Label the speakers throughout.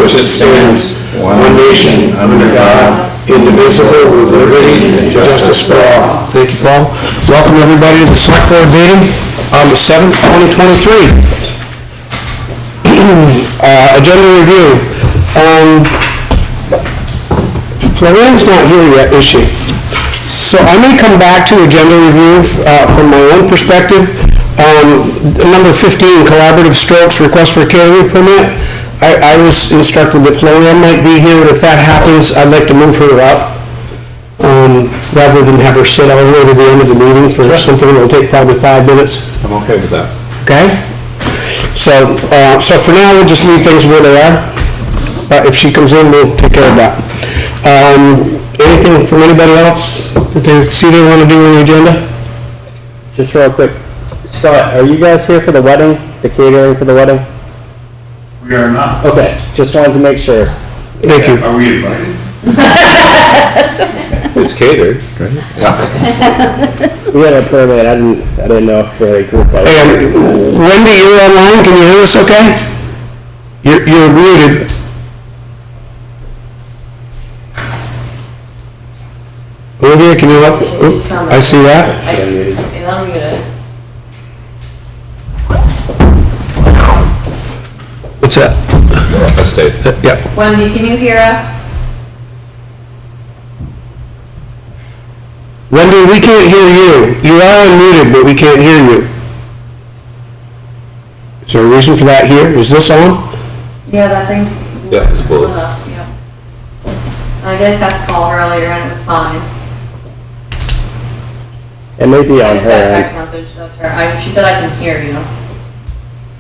Speaker 1: which it stands, one nation, under God, indivisible, with liberty and justice for all. Thank you, Paul. Welcome, everybody, to the Select Board meeting on the 7th, 2023. Agenda review. Florian's not here yet, is she? So I may come back to agenda review from my own perspective. Number 15, collaborative strokes, request for catering permit. I was instructed that Florian might be here, and if that happens, I'd like to move her up rather than have her sit all the way to the end of the meeting for something that will take probably 5 minutes.
Speaker 2: I'm okay with that.
Speaker 1: Okay? So for now, we'll just leave things where they are. If she comes in, we'll take care of that. Anything from anybody else that they see they want to do on the agenda?
Speaker 3: Just real quick, Scott, are you guys here for the wedding, the catering for the wedding?
Speaker 4: We are not.
Speaker 3: Okay, just wanted to make sure.
Speaker 1: Thank you.
Speaker 4: Are we invited?
Speaker 2: It's catered, right? Yeah.
Speaker 3: We had a permit, I didn't know if the group was.
Speaker 1: Hey, Wendy, you're online, can you hear us okay? You're muted. Olivia, can you help? Oop, I see that.
Speaker 5: He's unmuted.
Speaker 1: What's that?
Speaker 2: That's Dave.
Speaker 1: Yeah.
Speaker 5: Wendy, can you hear us?
Speaker 1: Wendy, we can't hear you. You are unmuted, but we can't hear you. Is there a reason for that here? Is this on?
Speaker 5: Yeah, that thing's...
Speaker 2: Yeah, it's blue.
Speaker 5: Yeah. I did a test call earlier and it was fine.
Speaker 3: It may be
Speaker 5: I
Speaker 3: on
Speaker 5: just got a
Speaker 3: her
Speaker 5: text
Speaker 3: end.
Speaker 5: message, that's her. She said I can hear you.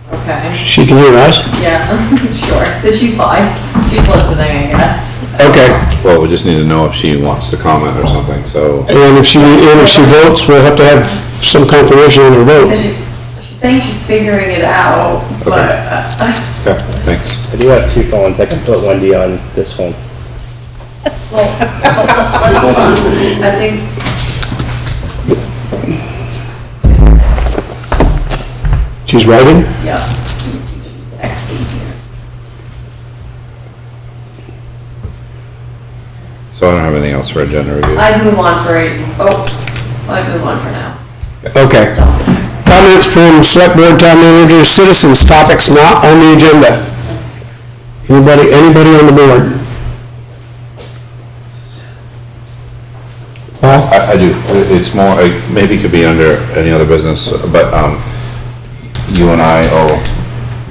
Speaker 5: Okay.
Speaker 1: She can hear us?
Speaker 5: Yeah, sure. She's fine. She's listening, I guess.
Speaker 1: Okay.
Speaker 2: Well, we just need to know if she wants to comment or something, so.
Speaker 1: And if she votes, we'll have to have some confirmation on her vote.
Speaker 5: She's saying she's figuring it out, but...
Speaker 2: Okay, thanks.
Speaker 3: I do have 2 phones, I can put Wendy on this phone.
Speaker 5: Well, let's hold on. I think...
Speaker 1: She's writing?
Speaker 5: Yeah. She's texting here.
Speaker 2: So I don't have anything else for agenda review.
Speaker 5: I'd move on for now.
Speaker 1: Okay. Comments from Select Board, Town Manager, citizens, topics not on the agenda. Anybody on the board? Paul?
Speaker 2: I do. It's more, maybe it could be under any other business, but you and I owe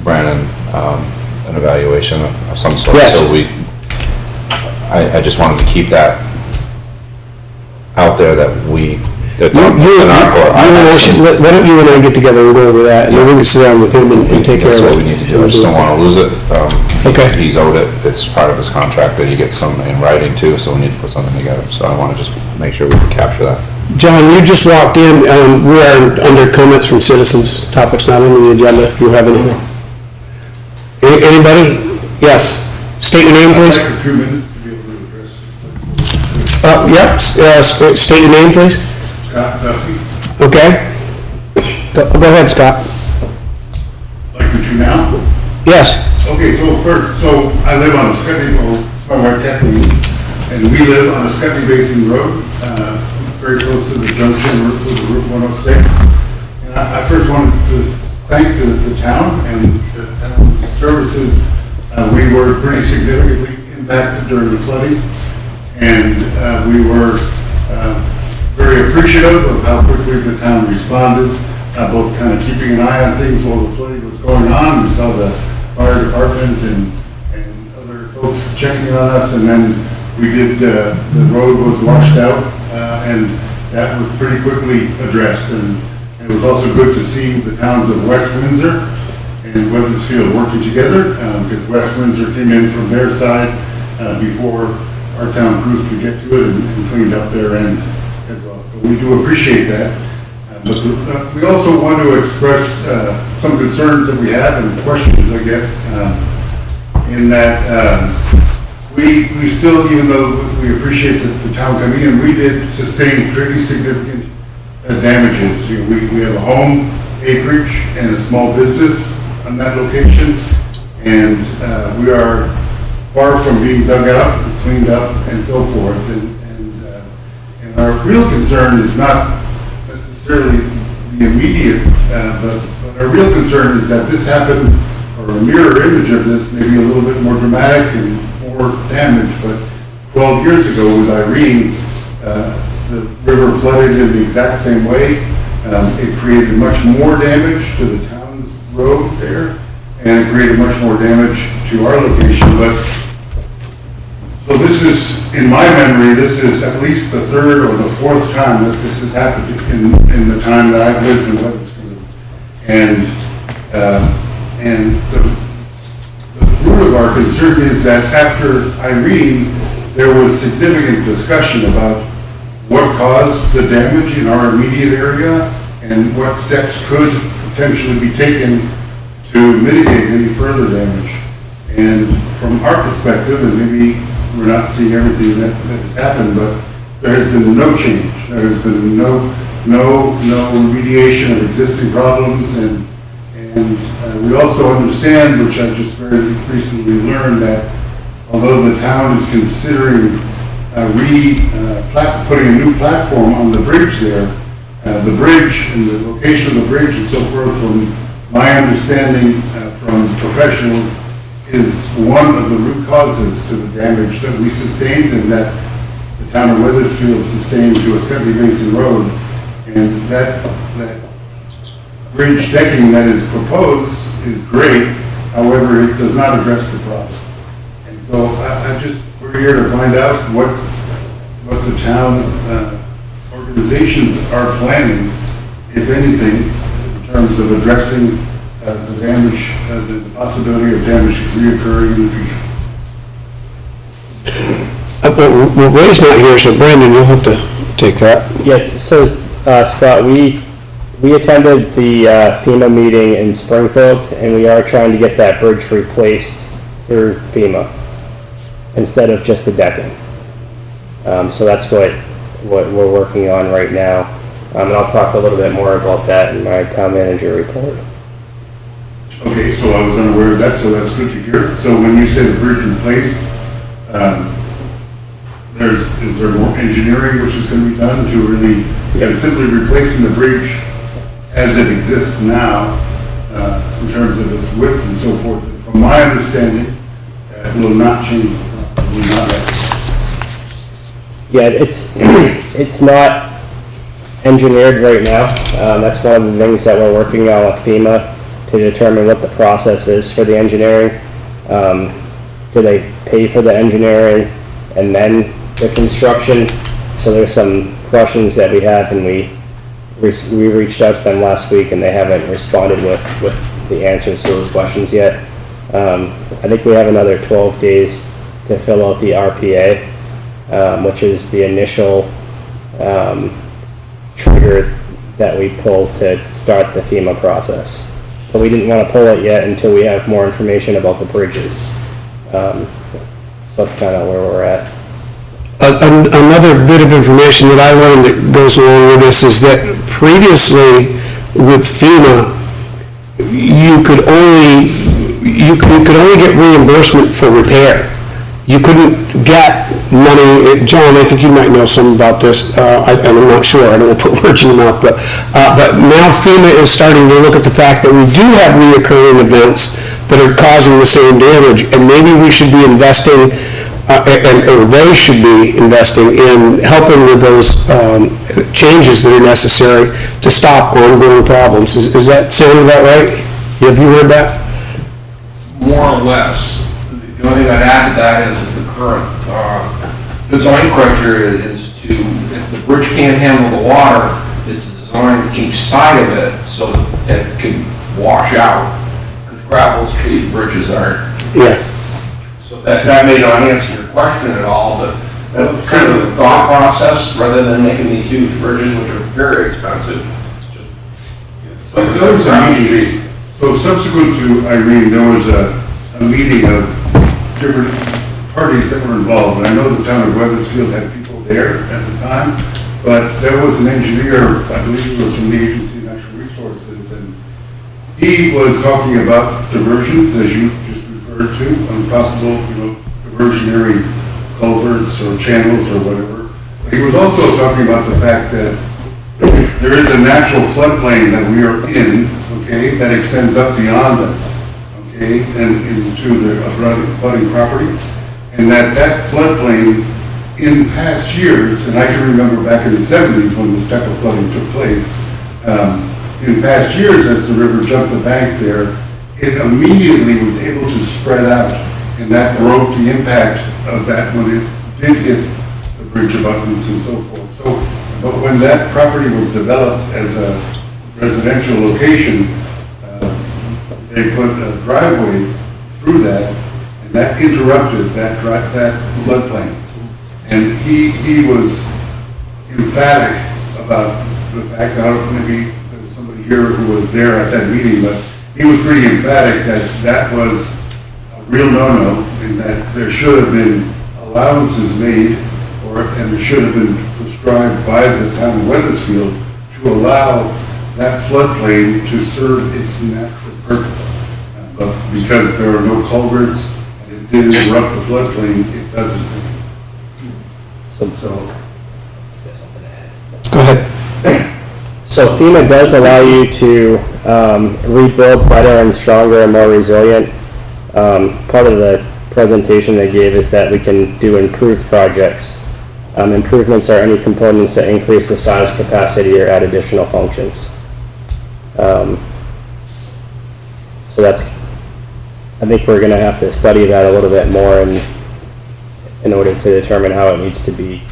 Speaker 2: Brandon an evaluation of some sort.
Speaker 1: Yes.
Speaker 2: So I just wanted to keep that out there that that's on our court.
Speaker 1: Why don't you and I get together and go over that, and then we can sit down with him and take care of it.
Speaker 2: That's what we need to do. I just don't want to lose it.
Speaker 1: Okay.
Speaker 2: He's owed it. It's part of his contract that he gets some in writing too, so we need to put something together. So I want to just make sure we can capture that.
Speaker 1: John, you just walked in, we are under comments from citizens, topics not on the agenda, if you have anything. Anybody? Yes. State your name, please.
Speaker 4: I'd like a few minutes to be able to address this.
Speaker 1: State your name, please.
Speaker 4: Scott Duffy.
Speaker 1: Okay. Go ahead, Scott.
Speaker 4: Like we do now?
Speaker 1: Yes.
Speaker 4: Okay, so I live on a Scotty, it's my wife Kathleen, and we live on a Scotty Basin Road, very close to the junction with Route 106. And I first wanted to thank the town and the town's services. We were pretty significantly impacted during the flooding, and we were very appreciative of how quickly the town responded, both kind of keeping an eye on things while the flooding was going on. We saw the fire department and other folks checking on us, and then we did, the road was washed out, and that was pretty quickly addressed. And it was also good to see the towns of West Windsor and Weathersfield working together, because West Windsor came in from their side before our town crews could get to it and cleaned up their end as well. So we do appreciate that. But we also want to express some concerns that we have and questions, I guess, in that we still, even though we appreciate the town coming in, we did sustain pretty significant damages. We have a home, acreage, and a small business on that location, and we are far from being dug out, cleaned up, and so forth. And our real concern is not necessarily the immediate, but our real concern is that this happened, or a mirror image of this, maybe a little bit more dramatic and more damage, but 12 years ago with Irene, the river flooded in the exact same way. It created much more damage to the town's road there, and it created much more damage to our location. But so this is, in my memory, this is at least the third or the fourth time that this has happened in the time that I've lived in Weathersfield. And the root of our concern is that after Irene, there was significant discussion about what caused the damage in our immediate area and what steps could potentially be taken to mitigate any further damage. And from our perspective, and maybe we're not seeing everything that has happened, but there has been no change. There has been no remediation of existing problems, and we also understand, which I just very recently learned, that although the town is considering putting a new platform on the bridge there, the bridge and the location of the bridge and so forth, from my understanding from professionals, is one of the root causes to the damage that we sustained and that the town of Weathersfield sustained to Ascutney Basin Road. And that bridge decking that is proposed is great, however, it does not address the problem. And so we're here to find out what the town organizations are planning, if anything, in terms of addressing the damage, the possibility of damage reoccurring in the future.
Speaker 1: Well, Ray's not here, so Brandon, you'll have to take that.
Speaker 3: Yeah, so, Scott, we attended the FEMA meeting in Springfield, and we are trying to get that bridge replaced through FEMA instead of just the decking. So that's what we're working on right now. And I'll talk a little bit more about that in my town manager report.
Speaker 4: Okay, so I was unaware of that, so that's good to hear. So when you say the bridge replaced, is there more engineering which is going to be done to really, simply replacing the bridge as it exists now, in terms of its width and so forth? From my understanding, it will not change the problem. It will not
Speaker 3: Yeah, it's not engineered right now. That's one of the things that we're working on with FEMA to determine what the process is for the engineering. Do they pay for the engineering and then the construction? So there's some questions that we have, and we reached out to them last week, and they haven't responded with the answers to those questions yet. I think we have another 12 days to fill out the RPA. Which is the initial trigger that we pull to start the FEMA process. But we didn't want to pull it yet until we have more information about the bridges. So that's kind of where we're at.
Speaker 1: Another bit of information that I learned that goes along with this is that previously with FEMA, you could only get reimbursement for repair. You couldn't get money. John, I think you might know some about this. I'm not sure. I don't want to put words in your mouth, but now FEMA is starting to look at the fact that we do have reoccurring events that are causing the same damage, and maybe we should be investing, or they should be investing in helping with those changes that are necessary to stop ongoing problems. Is that sound about right? Have you heard that?
Speaker 6: More or less. The only thing I'd add to that is that the current design criteria is to, if the bridge can't handle the water, is to design each side of it so that it can wash out. Because gravel street bridges aren't.
Speaker 1: Yeah.
Speaker 6: So that may not answer your question at all, but that's kind of the thought process, rather than making these huge bridges, which are very expensive.
Speaker 4: So subsequent to Irene, there was a meeting of different parties that were involved. And I know the town of Weathersfield had people there at the time, but there was an engineer, I believe he was from the Agency of Natural Resources, and he was talking about diversions, as you just referred to, on possible, diversionary culverts or channels or whatever. But he was also talking about the fact that there is a natural floodplain that we are in, okay, that extends up beyond us, okay, and into the abutting property. And that floodplain in past years, and I can remember back in the 70s when this type of flooding took place, in past years as the river jumped the bank there, it immediately was able to spread out, and that broke the impact of that when it did hit the bridge abutments and so forth. So, but when that property was developed as a residential location, they put a driveway through that, and that interrupted that floodplain. And he was emphatic about the fact, I don't know, maybe there was somebody here who was there at that meeting, but he was pretty emphatic that that was a real no-no, and that there should have been allowances made, and there should have been prescribed by the town of Weathersfield to allow that floodplain to serve its natural purpose. But because there are no culverts, and it did interrupt the floodplain, it doesn't.
Speaker 1: Go ahead.
Speaker 3: So FEMA does allow you to rebuild better and stronger and more resilient. Part of the presentation they gave is that we can do improved projects. Improvements are any components that increase the size, capacity, or add additional functions. So that's, I think we're going to have to study that a little bit more in order to determine how it needs to be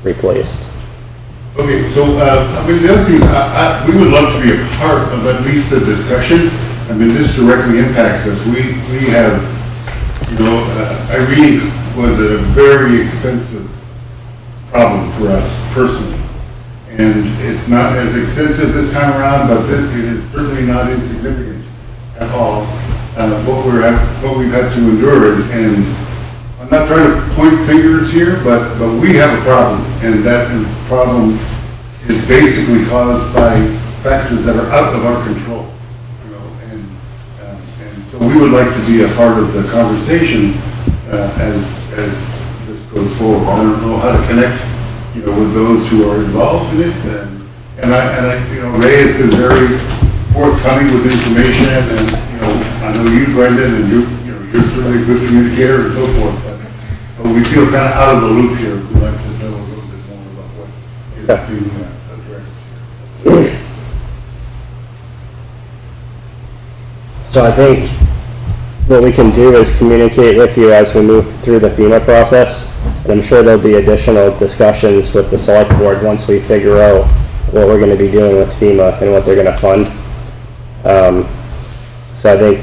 Speaker 3: replaced.
Speaker 4: Okay, so, I mean, the other thing is, we would love to be a part of at least the discussion. I mean, this directly impacts us. We have, you know, Irene was a very expensive problem for us personally. And it's not as extensive this time around, but it is certainly not insignificant at all, what we've had to endure. And I'm not trying to point fingers here, but we have a problem, and that problem is basically caused by factors that are out of our control. You know, and so we would like to be a part of the conversation as this goes forward. I don't know how to connect, you know, with those who are involved in it, and I, you know, Ray has been very forthcoming with information, and you know, I know you, Brendan, and you're certainly a good communicator and so forth. But we feel kind of out of the loop here. We'd like to know a little bit more about what is being addressed here.
Speaker 3: So I think what we can do is communicate with you as we move through the FEMA process. And I'm sure there'll be additional discussions with the select board once we figure out what we're going to be doing with FEMA and what they're going to fund. So I think,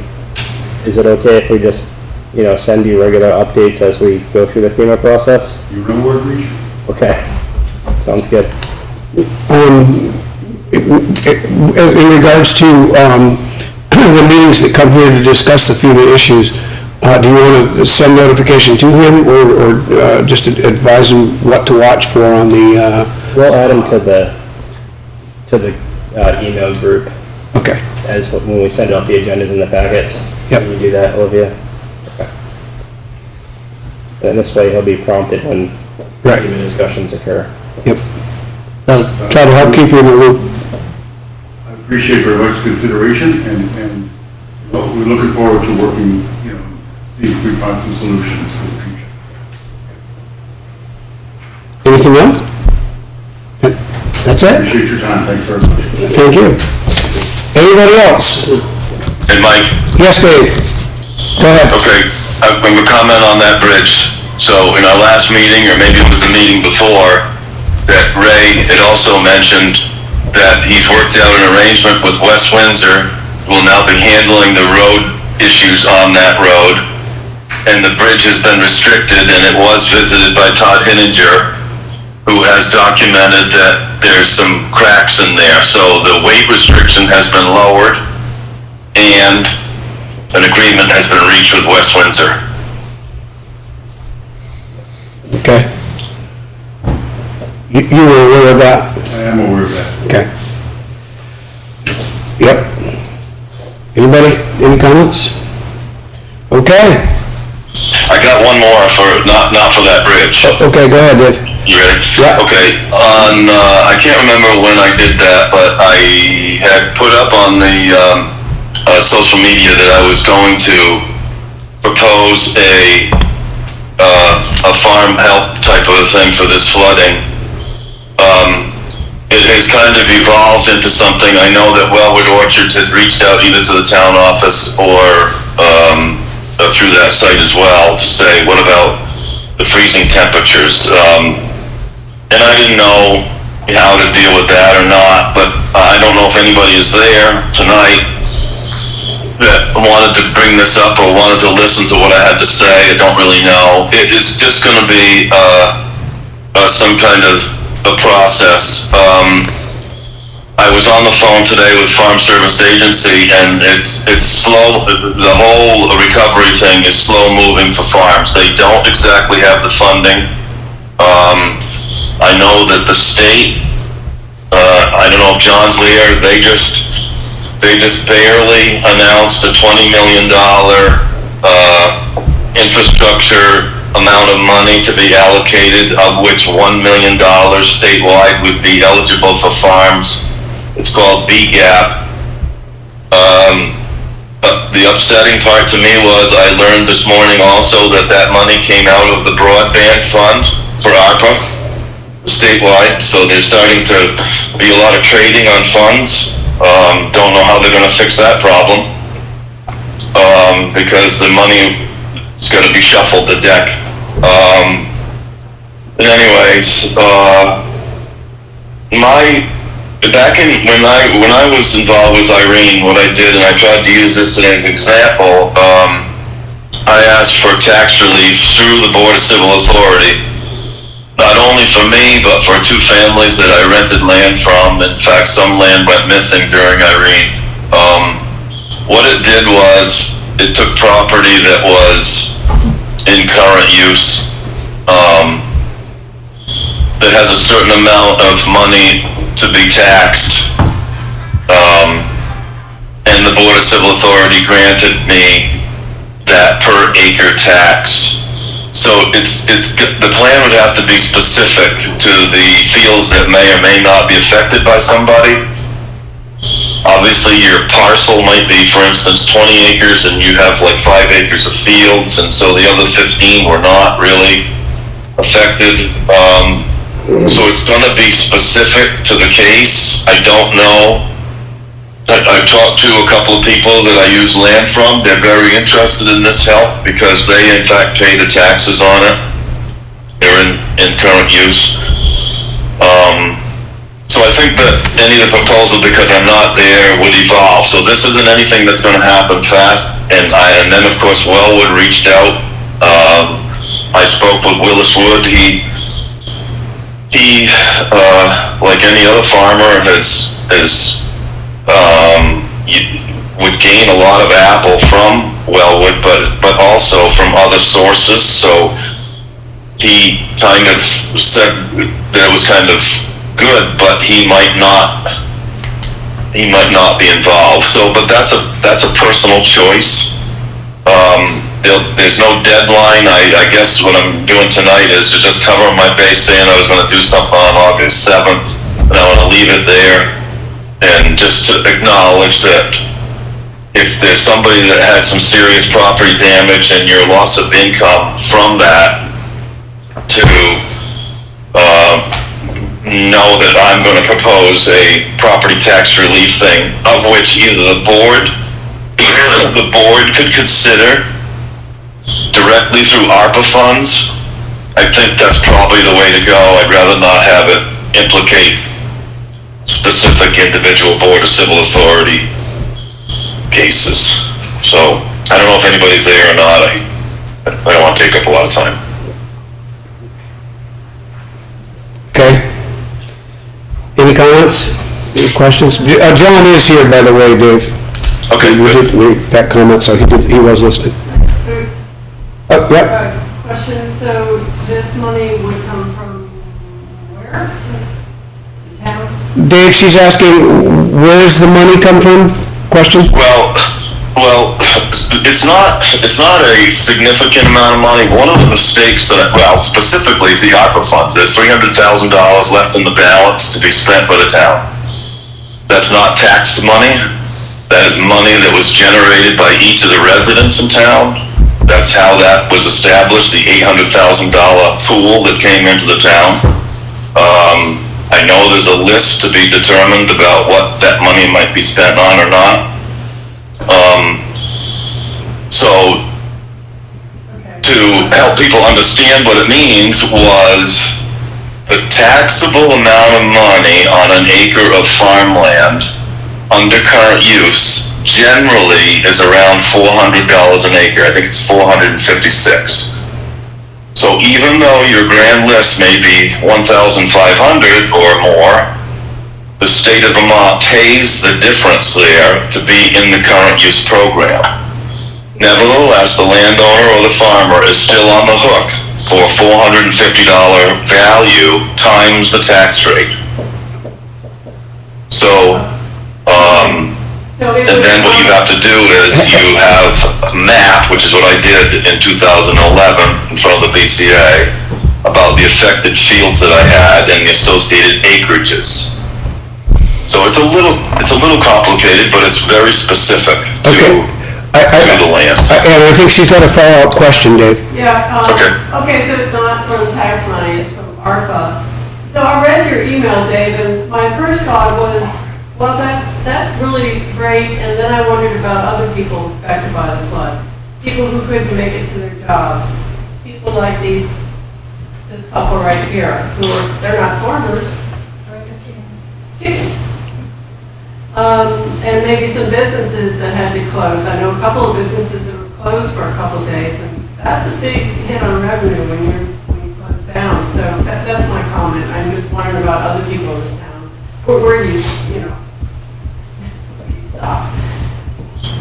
Speaker 3: is it okay if we just, you know, send you regular updates as we go through the FEMA process?
Speaker 4: You know where we reach?
Speaker 3: Okay, sounds good.
Speaker 1: In regards to the meetings that come here to discuss the FEMA issues, do you want to send notification to him, or just advise him what to watch for on the?
Speaker 3: We'll add him to the email group
Speaker 1: Okay.
Speaker 3: as when we send out the agendas and the packets.
Speaker 1: Yep.
Speaker 3: Can you do that, Olivia? Okay. And this way he'll be prompted when
Speaker 1: Right.
Speaker 3: FEMA discussions occur.
Speaker 1: Yep. I'll try to help keep you in the loop.
Speaker 4: I appreciate very much consideration, and well, we're looking forward to working, you know, see if we find some solutions for the future.
Speaker 1: Anything else? That's it?
Speaker 4: Appreciate your time. Thanks very much.
Speaker 1: Thank you. Anybody else?
Speaker 7: Hey, Mike.
Speaker 1: Yes, Dave. Go ahead.
Speaker 7: Okay, I'm going to comment on that bridge. So in our last meeting, or maybe it was the meeting before, that Ray had also mentioned that he's worked out an arrangement with West Windsor, who will now be handling the road issues on that road. And the bridge has been restricted, and it was visited by Todd Hinninger, who has documented that there's some cracks in there. So the weight restriction has been lowered, and an agreement has been reached with West Windsor.
Speaker 1: Okay. You were aware of that?
Speaker 4: I am aware of that.
Speaker 1: Okay. Yep. Anybody, any comments? Okay.
Speaker 7: I got one more for, not for that bridge.
Speaker 1: Okay, go ahead, Dave.
Speaker 7: You ready?
Speaker 1: Yeah.
Speaker 7: Okay, I can't remember when I did that, but I had put up on the, social media that I was going to propose a farm help type of a thing for this flooding. It has kind of evolved into something. I know that Wellwood Orchards had reached out either to the town office or, through that site as well to say, what about the freezing temperatures? And I didn't know how to deal with that or not, but I don't know if anybody is there tonight that wanted to bring this up or wanted to listen to what I had to say. I don't really know. It is just going to be some kind of a process. I was on the phone today with Farm Service Agency, and it's slow. The whole recovery thing is slow moving for farms. They don't exactly have the funding. I know that the state, I don't know if John's there, they just barely announced a $20 million infrastructure amount of money to be allocated, of which $1 million statewide would be eligible for farms. It's called BGAP. But the upsetting part to me was I learned this morning also that money came out of the broadband fund for ARPA, statewide, so there's starting to be a lot of trading on funds. Don't know how they're gonna fix that problem, because the money is gonna be shuffled the deck. But anyways, back in, when I was involved with Irene, what I did, and I tried to use this as an example, I asked for tax relief through the Board of Civil Authority, not only for me, but for two families that I rented land from. In fact, some land went missing during Irene. What it did was, it took property that was in current use, that has a certain amount of money to be taxed, and the Board of Civil Authority granted me that per acre tax. So the plan would have to be specific to the fields that may or may not be affected by somebody. Obviously, your parcel might be, for instance, 20 acres and you have like 5 acres of fields, and so the other 15 were not really affected. So it's gonna be specific to the case. I don't know. I've talked to a couple of people that I use land from. They're very interested in this help because they in fact pay the taxes on it. They're in current use. So I think that any of the proposal, because I'm not there, would evolve. So this isn't anything that's gonna happen fast. And then of course Wellwood reached out. I spoke with Willis Wood. He like any other farmer would gain a lot of apple from Wellwood, but also from other sources. So he kind of said that it was kind of good, but he might not be involved. So, but that's a personal choice. There's no deadline. I guess what I'm doing tonight is to just cover my base, saying I was going to do something on August 7th, and I want to leave it there, and just to acknowledge that if there's somebody that had some serious property damage and your loss of income from that, to know that I'm going to propose a property tax relief thing, of which either the board could consider directly through ARPA funds. I think that's probably the way to go. I'd rather not have it implicate specific individual Board of Civil Authority cases. So, I don't know if anybody's there or not. I don't want to take up a lot of time.
Speaker 1: Okay. Any comments? Any questions? John is here, by the way, Dave.
Speaker 7: Okay,
Speaker 1: We
Speaker 7: good.
Speaker 1: did read that comment, so he was listening. Yeah.
Speaker 8: Question, so this money would come from where? The town?
Speaker 1: Dave, she's asking, where's the money come from? Question?
Speaker 7: Well, it's not a significant amount of money. One of the mistakes specifically the ARPA funds, there's $300,000 left in the balance to be spent by the town. That's not tax money. That is money that was generated by each of the residents in town. That's how that was established, the $800,000 pool that came into the town. I know there's a list to be determined about what that money might be spent on or not. So to help people understand what it means was the taxable amount of money on an acre of farmland under current use generally is around $400 an acre. I think it's $456. So even though your grand list may be 1,500 or more, the state of Vermont pays the difference there to be in the current use program. Nevertheless, the landowner or the farmer is still on the hook for $450 value times the tax rate. So, and then what you have to do is you have a map, which is what I did in 2011 in front of the BCA, about the affected fields that I had and the associated acreages. So it's a little complicated, but it's very specific to the lands.
Speaker 1: And I think she's got a follow-up question, Dave.
Speaker 8: Yeah,
Speaker 7: Okay,
Speaker 8: so it's not from tax money, it's from ARPA. So I read your email, Dave, and my first thought was, well, that's really great, and then I wondered about other people affected by the flood. People who couldn't make it to their jobs. People like this couple right here, they're not farmers. Chickens. And maybe some businesses that had to close. I know a couple of businesses that were closed for a couple of days, and that's a big hit on revenue when you close down. So that's my comment. I'm just wondering about other people in town. Where do you stop?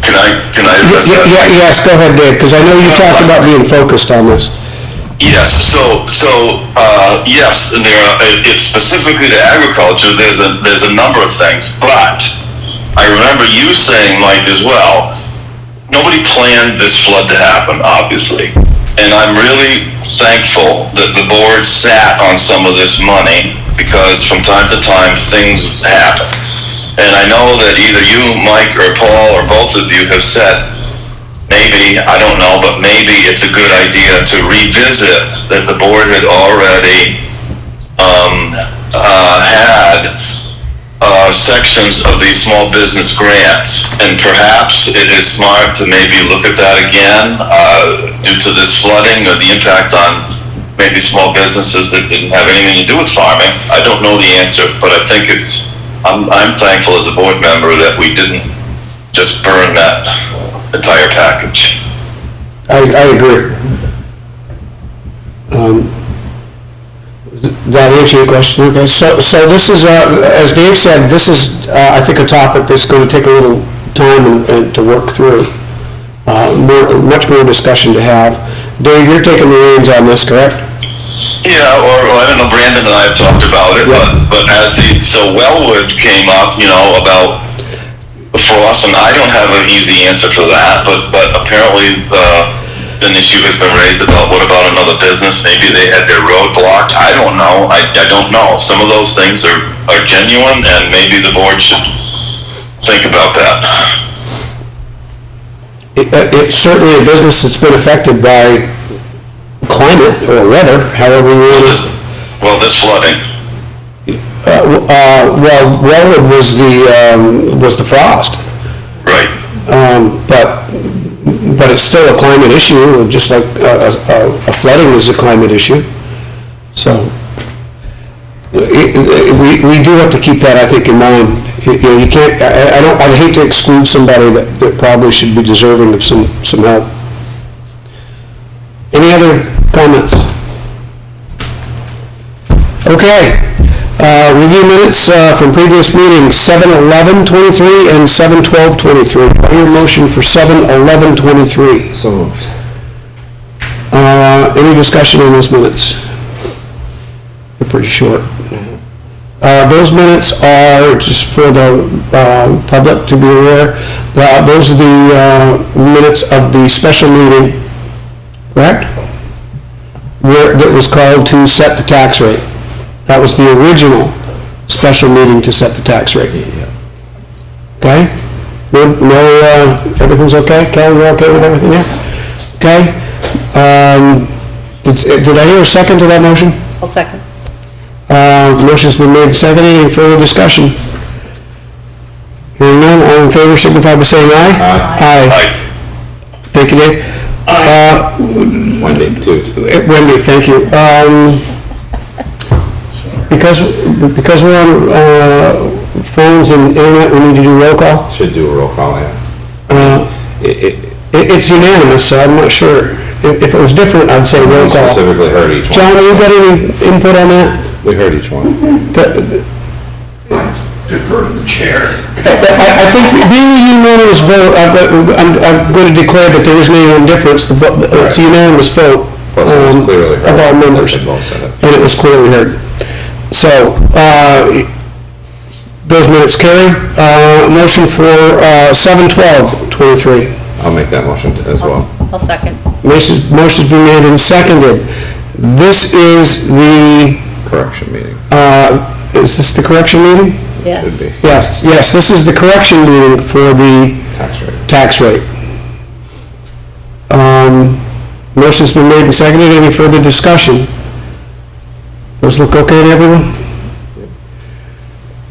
Speaker 7: Can I address that?
Speaker 1: Yes, go ahead, Dave, because I know you talked about being focused on this.
Speaker 7: Yes, yes, and it's specifically to agriculture, there's a number of things, but I remember you saying, Mike, as well, nobody planned this flood to happen, obviously, and I'm really thankful that the board sat on some of this money, because from time to time, things happen. And I know that either you, Mike, or Paul, or both of you have said, maybe, I don't know, but maybe it's a good idea to revisit that the board had already had sections of these small business grants, and perhaps it is smart to maybe look at that again due to this flooding or the impact on maybe small businesses that didn't have anything to do with farming. I don't know the answer, but I think I'm thankful as a board member that we didn't just burn that entire package.
Speaker 1: I agree. Does that answer your question, okay? So this is, as Dave said, this is, I think, a topic that's going to take a little time and to work through. Much more discussion to have. Dave, you're taking the reins on this, correct?
Speaker 7: Yeah, or I don't know, Brandon and I have talked about it, but so Wellwood came up, about the frost, and I don't have an easy answer for that, but apparently an issue has been raised about what about another business, maybe they had their road blocked, I don't know, I don't know. Some of those things are genuine, and maybe the board should think about that.
Speaker 1: It's certainly a business that's been affected by climate or weather, however you want to.
Speaker 7: Well, this flooding.
Speaker 1: Wellwood was the frost.
Speaker 7: Right.
Speaker 1: But it's still a climate issue, just like a flooding is a climate issue. So we do have to keep that, I think, in mind. You can't. I'd hate to exclude somebody that probably should be deserving of some help. Any other comments? Okay. Review minutes from previous meetings, 7/11/23 and 7/12/23. Your motion for 7/11/23.
Speaker 2: So moved.
Speaker 1: Any discussion on those minutes? They're pretty short. Those minutes are, just for the public to be aware, those are the minutes of the special meeting, correct? That was called to set the tax rate. That was the original special meeting to set the tax rate. Okay? No, everything's okay? Kelly, you're okay with everything, yeah? Okay? Did I hear a second to that motion?
Speaker 9: I'll second.
Speaker 1: Motion's been made and seconded. Any further discussion? Hearing none, all in favor signify by saying aye. Aye. Thank you, Dave.
Speaker 2: Wendy, too.
Speaker 1: Wendy, thank you. Because we're on phones and internet, we need to do roll call.
Speaker 2: Should do a roll call, yeah.
Speaker 1: It's unanimous, so I'm not sure. If it was different, I'd say roll
Speaker 2: We
Speaker 1: call.
Speaker 2: specifically heard each one.
Speaker 1: John, you got any input on that?
Speaker 2: We heard each one.
Speaker 6: Defer to the chair.
Speaker 1: I think being a unanimous vote, I'm going to declare that there isn't any difference. It's a unanimous vote
Speaker 2: Plus, it was clearly heard.
Speaker 1: of all members,
Speaker 2: They both said it.
Speaker 1: and it was clearly heard. So, those minutes carry. Motion for 7/12/23.
Speaker 2: I'll make that motion as well.
Speaker 9: I'll second.
Speaker 1: Motion's been made and seconded. This is the,
Speaker 2: Correction meeting.
Speaker 1: is this the correction meeting?
Speaker 9: Yes.
Speaker 2: Should be.
Speaker 1: Yes, this is the correction meeting for the
Speaker 2: Tax rate.
Speaker 1: tax rate. Motion's been made and seconded. Any further discussion? Those look okay to everyone?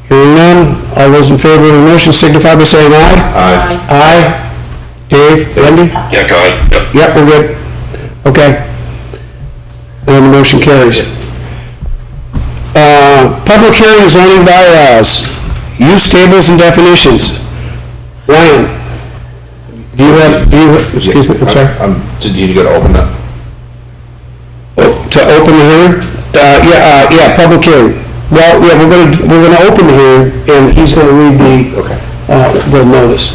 Speaker 1: Hearing none, all those in favor of the motion signify by saying aye.
Speaker 2: Aye.
Speaker 1: Aye. Dave, Wendy?
Speaker 7: Yeah, go ahead. Yep.
Speaker 1: Yep, we're good. Okay. And the motion carries. Public hearing zoning bylaws, use tables and definitions. Ryan, excuse me, I'm sorry.
Speaker 2: Did you go to open that?
Speaker 1: To open the hearing? Yeah, public hearing. Well, yeah, we're gonna open the hearing, and he's gonna read
Speaker 2: Okay,
Speaker 1: the notice.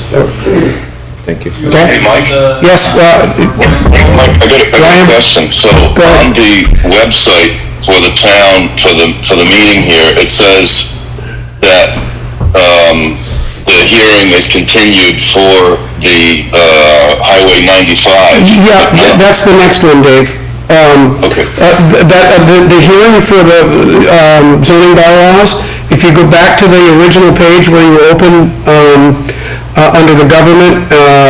Speaker 2: thank you.
Speaker 1: Okay?
Speaker 7: Hey, Mike?
Speaker 1: Yes,
Speaker 7: Mike, I got
Speaker 1: Brian?
Speaker 7: a question. So
Speaker 1: Go ahead.
Speaker 7: on the website for the town, for the meeting here, it says that, the hearing is continued for the, Highway 95.
Speaker 1: yeah, that's the next one, Dave.
Speaker 7: Okay.
Speaker 1: The hearing for the zoning bylaws, if you go back to the original page where you open, under the government,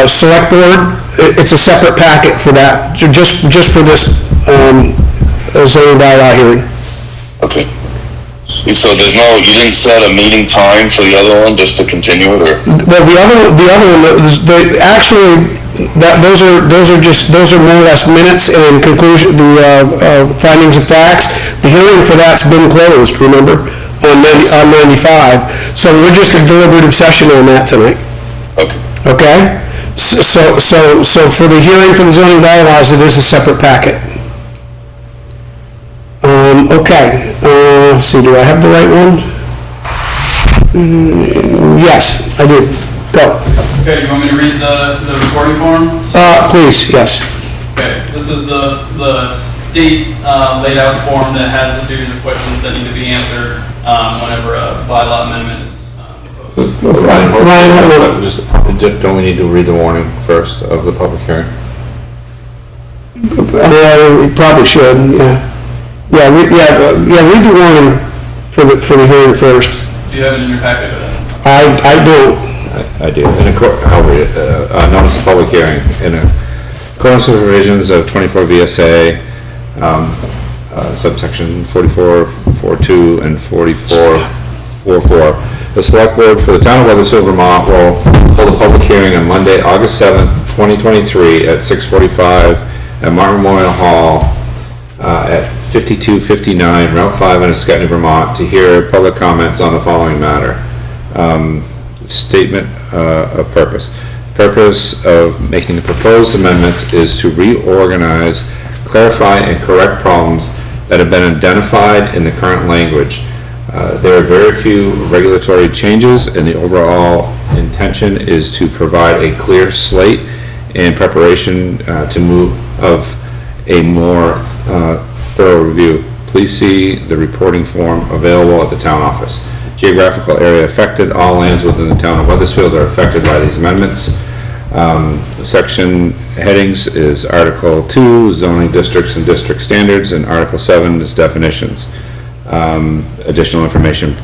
Speaker 1: select board, it's a separate packet for that, just for this, zoning bylaw hearing.
Speaker 7: Okay. So you didn't set a meeting time for the other one, just to continue it, or?
Speaker 1: Well, the other one, those are more or less minutes and conclusion, the findings of facts. The hearing for that's been closed, remember, on 95. So we're just a deliberative session on that tonight,
Speaker 7: Okay.
Speaker 1: okay? So for the hearing for the zoning bylaws, it is a separate packet. Okay, let's see, do I have the right one? Yes, I do. Go.
Speaker 10: Okay, you want me to read the recording form?
Speaker 1: Please, yes.
Speaker 10: Okay, this is the state laid out form that has a series of questions that need to be answered whenever a bylaw amendment is proposed.
Speaker 2: Ryan,
Speaker 1: Ryan, hold on.
Speaker 2: don't we need to read the warning first of the public hearing?
Speaker 1: We probably should, yeah. Read the warning for the hearing first.
Speaker 10: Do you have it in your packet?
Speaker 1: I do.
Speaker 2: I do. I'll read it. Notice of public hearing. In accordance with the provisions of 24 VSA, subsection 44.42 and 44.44, the select board for the town of Weathersfield, Vermont will hold a public hearing on Monday, August 7th, 2023 at 6:45 at Martin Memorial Hall at 5259 Route 5 in Ascutney, Vermont, to hear public comments on the following matter. Statement of purpose. Purpose of making the proposed amendments is to reorganize, clarify, and correct problems that have been identified in the current language. There are very few regulatory changes, and the overall intention is to provide a clear slate and preparation to move of a more thorough review. please see the reporting form available at the town office. Geographical area affected, all lands within the town of Weathersfield are affected by these amendments. Section headings is Article 2, zoning districts and district standards, and Article 7 is definitions. Additional information,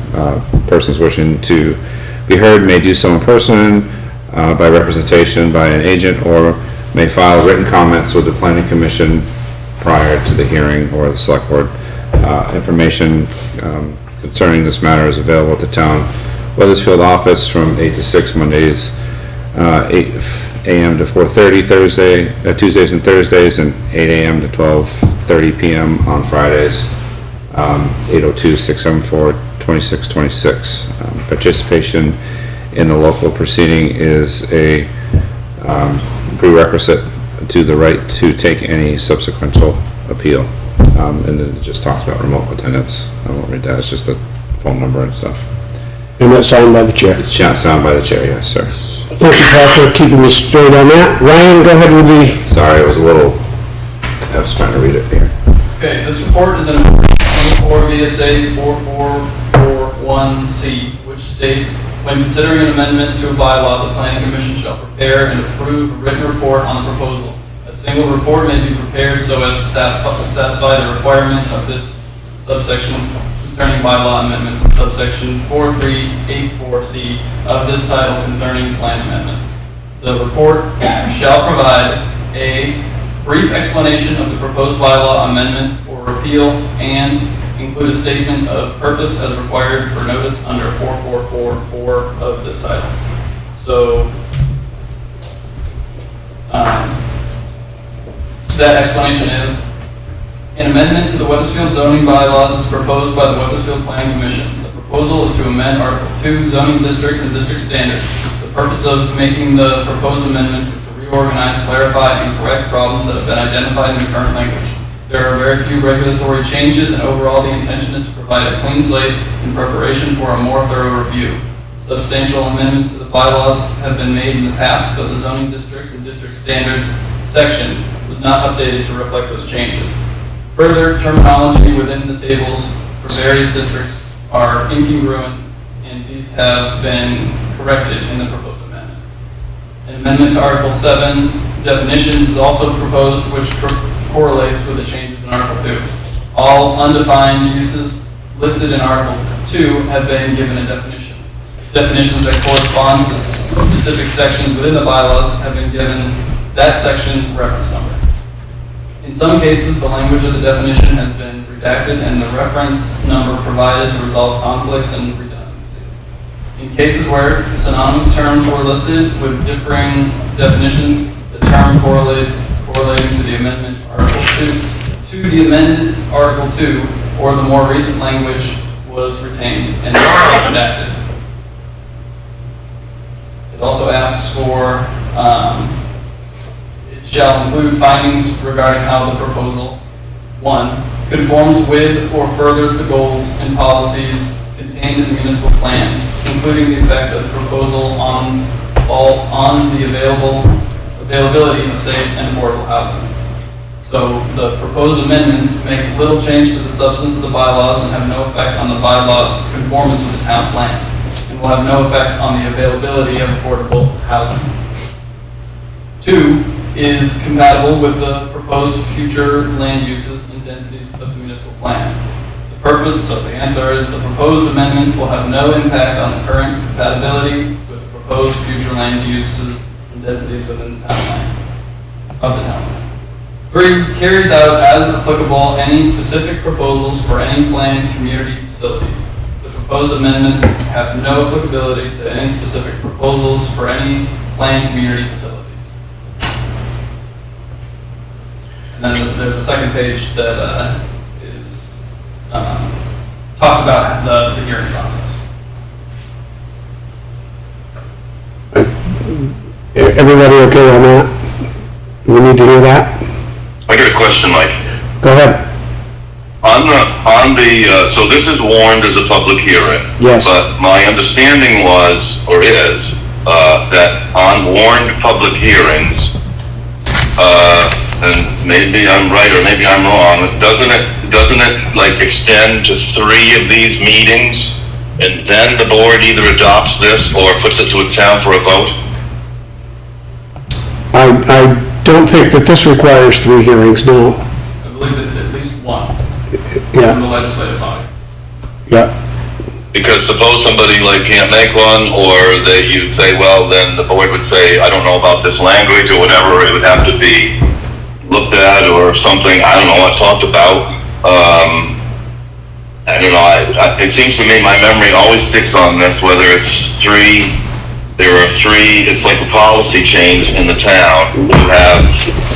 Speaker 2: persons wishing to be heard may do so in person, by representation by an agent, or may file written comments with the planning commission prior to the hearing or the select board. Information concerning this matter is available at the town Weathersfield office from 8 to 6 Mondays, 8 a.m. to 4:30 Tuesdays and Thursdays, and 8 a.m. to 12:30 p.m. on Fridays. 802-674-2626. Participation in the local proceeding is a prerequisite to the right to take any subsequent appeal. And then it just talks about remote attendance. I won't read that, it's just the phone number and stuff.
Speaker 1: And that's signed by the chair.
Speaker 2: It's signed by the chair, yes, sir.
Speaker 1: Thank you, Pat, for keeping me straight on that. Ryan, go ahead with the...
Speaker 2: Sorry, it was a little, I was trying to read it here.
Speaker 10: Okay, this report is in 24 VSA 4441C, which states, when considering an amendment to a bylaw, the planning commission shall prepare and approve a written report on the proposal. A single report may be prepared so as to satisfy the requirement of this subsection concerning bylaw amendments in subsection 4384C of this title concerning plan amendments. The report shall provide a brief explanation of the proposed bylaw amendment or repeal and include a statement of purpose as required for notice under 4444 of this title. So, that explanation is, an amendment to the Weathersfield zoning bylaws is proposed by the Weathersfield Planning Commission. The proposal is to amend Article 2, zoning districts and district standards. The purpose of making the proposed amendments is to reorganize, clarify, and correct problems that have been identified in the current language. There are very few regulatory changes, and overall the intention is to provide a clean slate in preparation for a more thorough review. Substantial amendments to the bylaws have been made in the past, but the zoning districts and district standards section was not updated to reflect those changes. Further, terminology within the tables for various districts are incongruent, and these have been corrected in the proposed amendment. An amendment to Article 7 definitions is also proposed, which correlates with the changes in Article 2. All undefined uses listed in Article 2 have been given a definition. Definitions that correspond to specific sections within the bylaws have been given that section's reference number. In some cases, the language of the definition has been redacted and the reference number provided to resolve conflicts and redundancies. In cases where synonymous terms were listed with differing definitions, the term correlating to the amendment Article 2, to the amended Article 2, or the more recent language was retained and redacted. It also asks for shall include findings regarding how the proposal, 1, conforms with or furthers the goals and policies contained in the municipal plan, including the effect of the proposal on the availability of safe and affordable housing. So the proposed amendments make little change to the substance of the bylaws and have no effect on the bylaws' conformance with the town plan, and will have no effect on the availability of affordable housing. 2, is compatible with the proposed future land uses and densities of the municipal plan. The purpose, so the answer is the proposed amendments will have no impact on the current compatibility with the proposed future land uses and densities within the town plan. 3, carries out as applicable any specific proposals for any planned community facilities. The proposed amendments have no applicability to any specific proposals for any planned community facilities. And then there's a second page that talks about the hearing process.
Speaker 1: Everybody okay on that? Do we need to hear that?
Speaker 7: I got a question, Mike.
Speaker 1: Go ahead.
Speaker 7: So this is warned as a public hearing.
Speaker 1: Yes.
Speaker 7: But my understanding was, or is, that on warned public hearings, and maybe I'm right or maybe I'm wrong, doesn't it like extend to 3 of these meetings? And then the board either adopts this or puts it to a town for a vote?
Speaker 1: I don't think that this requires 3 hearings, no.
Speaker 10: I believe it's at least one
Speaker 1: Yeah,
Speaker 10: from the legislative body.
Speaker 1: yeah.
Speaker 7: Because suppose somebody like can't make one, or that you'd say, well, then the board would say, I don't know about this language or whatever, it would have to be looked at or something, I don't know what talked about. I don't know, it seems to me my memory always sticks on this, whether it's 3, there are 3, it's like a policy change in the town, you have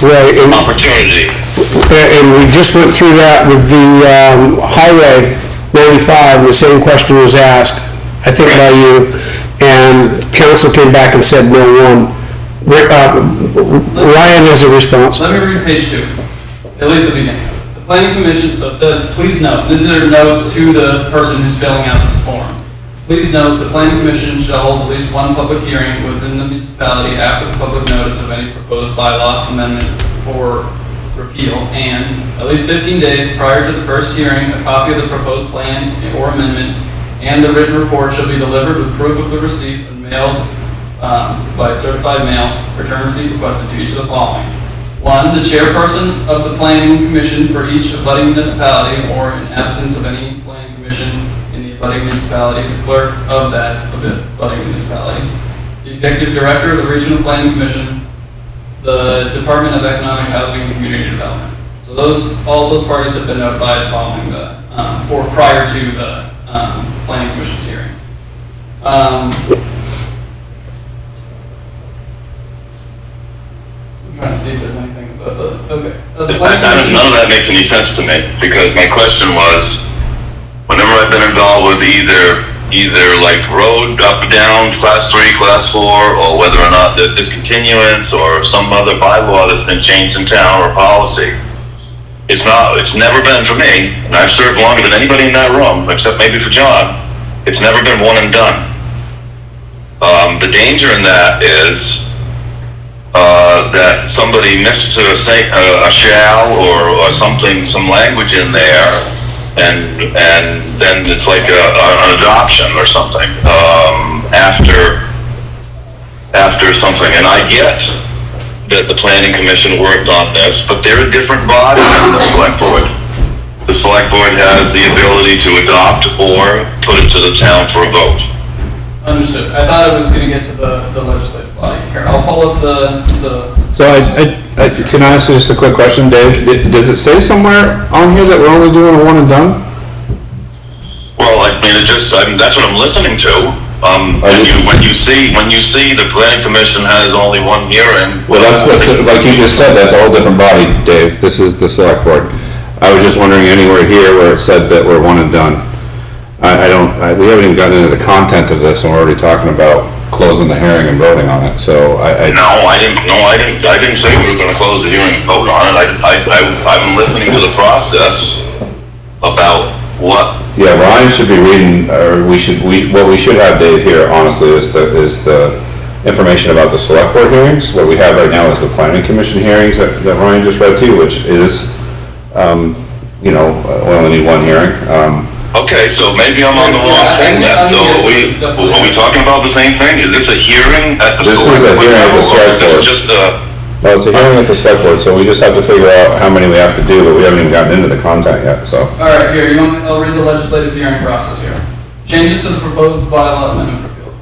Speaker 1: Right, and
Speaker 7: opportunity.
Speaker 1: we just went through that with the Highway 95, and the same question was asked, I think by you, and council came back and said no one. Ryan has a response.
Speaker 10: Let me read page 2, at least the beginning. The planning commission, so it says, please note, these are notes to the person who's filling out this form. Please note, the planning commission shall hold at least one public hearing within the municipality after the public notice of any proposed bylaw amendment or repeal, and at least 15 days prior to the first hearing, a copy of the proposed plan or amendment and the written report shall be delivered with proof of the receipt and mailed by certified mail, return receipt requested to each of the following. 1, the chairperson of the planning commission for each abutting municipality, or in absence of any planning commission in the abutting municipality, the clerk of that abutting municipality, the executive director of the regional planning commission, the Department of Economic Housing and Community Development. So all those parties have been notified following the, or prior to the planning commission's hearing. I'm trying to see if there's anything about the, okay.
Speaker 7: None of that makes any sense to me, because my question was, whenever I've been involved with either like road up and down, class 3, class 4, or whether or not the discontinuance or some other bylaw that's been changed in town or policy, it's never been for me, and I've served longer than anybody in that room, except maybe for John, it's never been one and done. The danger in that is that somebody missed a shall or something, some language in there, and then it's like an adoption or something after something. And I get that the planning commission worked on this, but they're a different body than the select board. The select board has the ability to adopt or put it to the town for a vote.
Speaker 10: Understood. I thought it was going to get to the legislative body. Here, I'll pull up the.
Speaker 2: So I can I ask you just a quick question, Dave? Does it say somewhere on here that we're only doing a one and done?
Speaker 7: Well, I mean, that's what I'm listening to. When you see the planning commission has only one hearing.
Speaker 2: Well, that's like you just said, that's a whole different body, Dave. This is the select board. I was just wondering anywhere here where it said that we're one and done. We haven't even gotten into the content of this, and we're already talking about closing the hearing and voting on it, so
Speaker 7: No, I didn't say we were gonna close the hearing and vote on it. I'm listening to the process about what.
Speaker 2: Yeah, Ryan should be reading, or what we should have, Dave, here, honestly, is the information about the select board hearings. What we have right now is the planning commission hearings that Ryan just read to you, which is, we only need one hearing.
Speaker 7: Okay, so maybe I'm on the wrong thing then. So are we talking about the same thing? Is this a hearing at the select board level, or is this just a?
Speaker 2: Well, it's a hearing at the select board, so we just have to figure out how many we have to do, but we haven't even gotten into the content yet, so.
Speaker 10: All right, here, I'll read the legislative hearing process here. Changes to the proposed bylaw amendment repeal.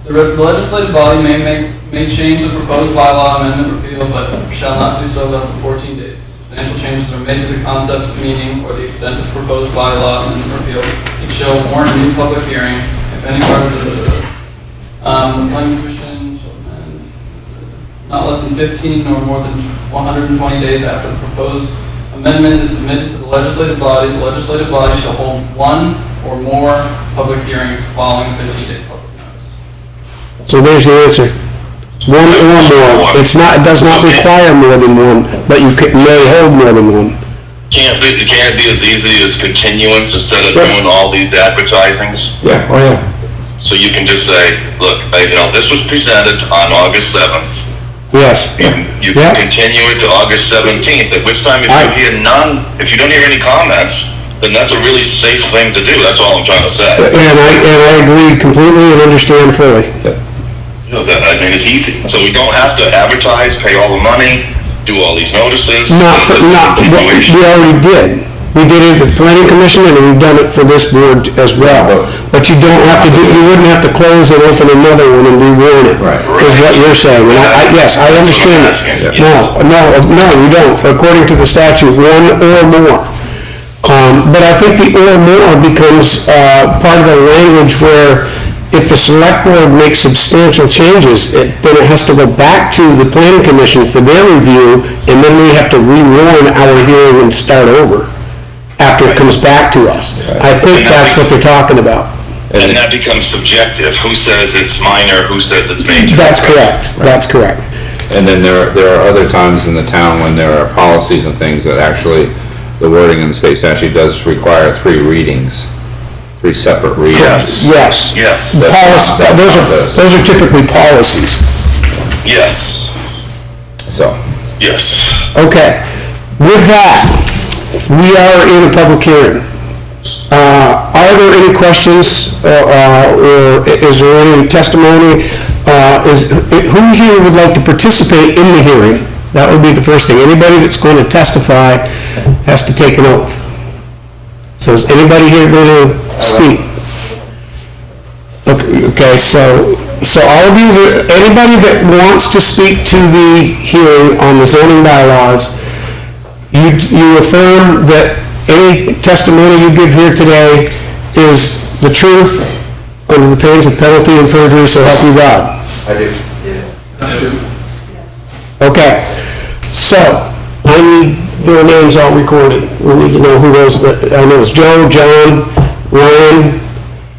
Speaker 10: The legislative body may change the proposed bylaw amendment repeal, but shall not do so less than 14 days. Substantial changes are made to the concept, meaning, or the extent of proposed bylaw amendment repeal. It shall warrant a new public hearing if any part of the planning commission shall amend not less than 15 or more than 120 days after the proposed amendment is submitted to the legislative body. The legislative body shall hold one or more public hearings following 15 days public notice.
Speaker 1: So there's the answer. One or more. It does not require more than one, but you may hold more than one.
Speaker 7: Can't it be as easy as continuance instead of doing all these advertisings?
Speaker 2: Yeah, oh yeah.
Speaker 7: So you can just say, look, this was presented on August 7th.
Speaker 1: Yes.
Speaker 7: And you
Speaker 1: Yeah.
Speaker 7: can continue it to August 17th, at which time if you hear none, if you don't hear any comments, then that's a really safe thing to do, that's all I'm trying to say.
Speaker 1: And I agree completely and understand fully.
Speaker 7: You know, that, I mean, it's easy, so we don't have to advertise, pay all the money, do all these notices.
Speaker 1: We already did. We did it at the planning commission and we've done it for this board as well. But you don't have to do, you wouldn't have to close and open another one and rewarn it.
Speaker 2: Right.
Speaker 1: Is what you're saying. And yes, I understand that. No, you don't. According to the statute, one or more. But I think the or more becomes, part of the language where if the select board makes substantial changes, then it has to go back to the planning commission for their review, and then we have to rewarn our hearing and start over after it comes back to us. I think that's what they're talking about.
Speaker 7: And that becomes subjective, who says it's minor, who says it's major.
Speaker 1: That's correct, that's correct.
Speaker 2: And then there are other times in the town when there are policies and things that actually, the wording in the state statute does require 3 readings, 3 separate readings.
Speaker 1: Yes.
Speaker 7: Yes.
Speaker 1: Those are typically policies.
Speaker 7: Yes,
Speaker 2: So,
Speaker 7: yes.
Speaker 1: Okay, with that, we are in a public hearing. Are there any questions, or is there any testimony? Who here would like to participate in the hearing? That would be the first thing. Anybody that's going to testify has to take an oath. So is anybody here going to speak? Okay, so all of you, anybody that wants to speak to the hearing on the zoning bylaws, you affirm that any testimony you give here today is the truth under the pains of penalty and perjury, so help you God.
Speaker 6: I do.
Speaker 1: Okay, so I need their names all recorded. We need to know who those, I know it's Joe, John, Ryan,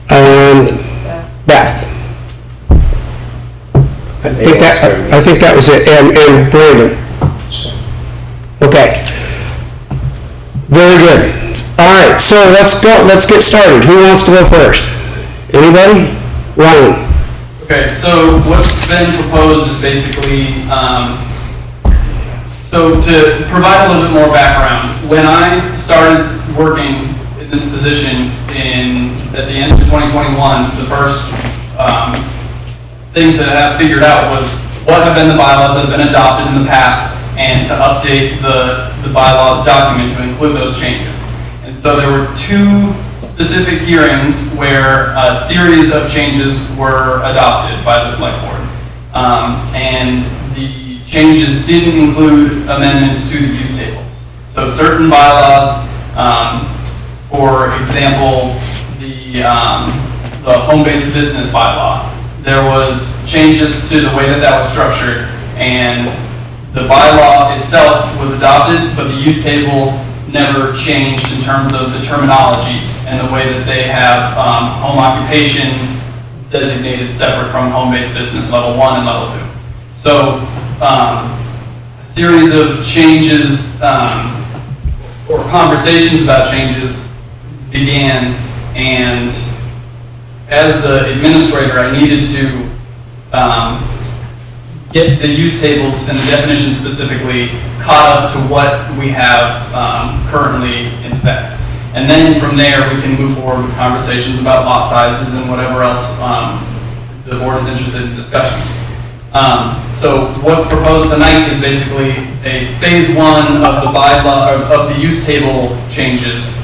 Speaker 1: and Beth. I think that was it, and Brandon. Okay. Very good. All right, so let's get started. Who wants to go first? Anybody? Ryan.
Speaker 10: Okay, so what's been proposed is basically, so to provide a little bit more background, when I started working in this position at the end of 2021, the first thing to have figured out was what have been the bylaws that have been adopted in the past, and to update the bylaws document to include those changes. And so there were 2 specific hearings where a series of changes were adopted by the select board. And the changes didn't include amendments to the use tables. So certain bylaws, for example, the home-based business bylaw, there was changes to the way that was structured, and the bylaw itself was adopted, but the use table never changed in terms of the terminology and the way that they have home occupation designated separate from home-based business level 1 and level 2. So a series of changes or conversations about changes began, and as the administrator, I needed to get the use tables and the definitions specifically caught up to what we have currently in effect. And then from there, we can move forward with conversations about lot sizes and whatever else the board is interested in discussion. So what's proposed tonight is basically a phase 1 of the bylaw, of the use table changes.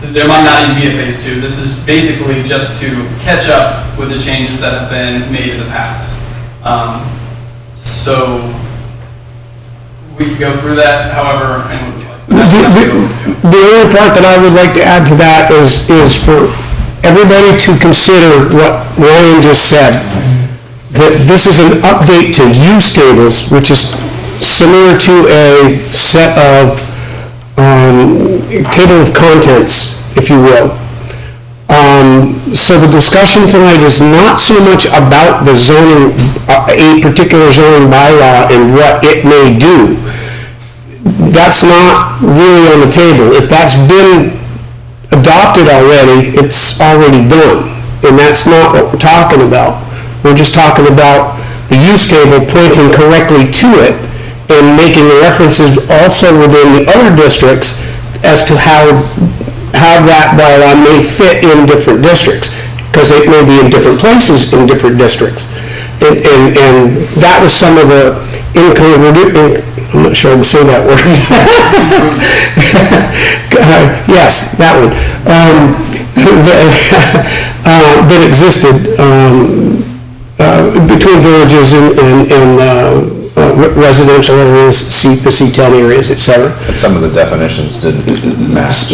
Speaker 10: There might not even be a phase 2. This is basically just to catch up with the changes that have been made in the past. So we can go through that however anyone would like.
Speaker 1: The only part that I would like to add to that is for everybody to consider what Ryan just said, that this is an update to use tables, which is similar to a set of table of contents, if you will. So the discussion tonight is not so much about the zoning, a particular zoning bylaw and what it may do. That's not really on the table. If that's been adopted already, it's already done. And that's not what we're talking about. We're just talking about the use table pointing correctly to it and making references also within the other districts as to how that bylaw may fit in different districts, because it may be in different places in different districts. And that was some of the I'm not sure I can say that word. Yes, that one. That existed between villages and residential areas, the C10 areas, etc.
Speaker 2: And some of the definitions didn't match.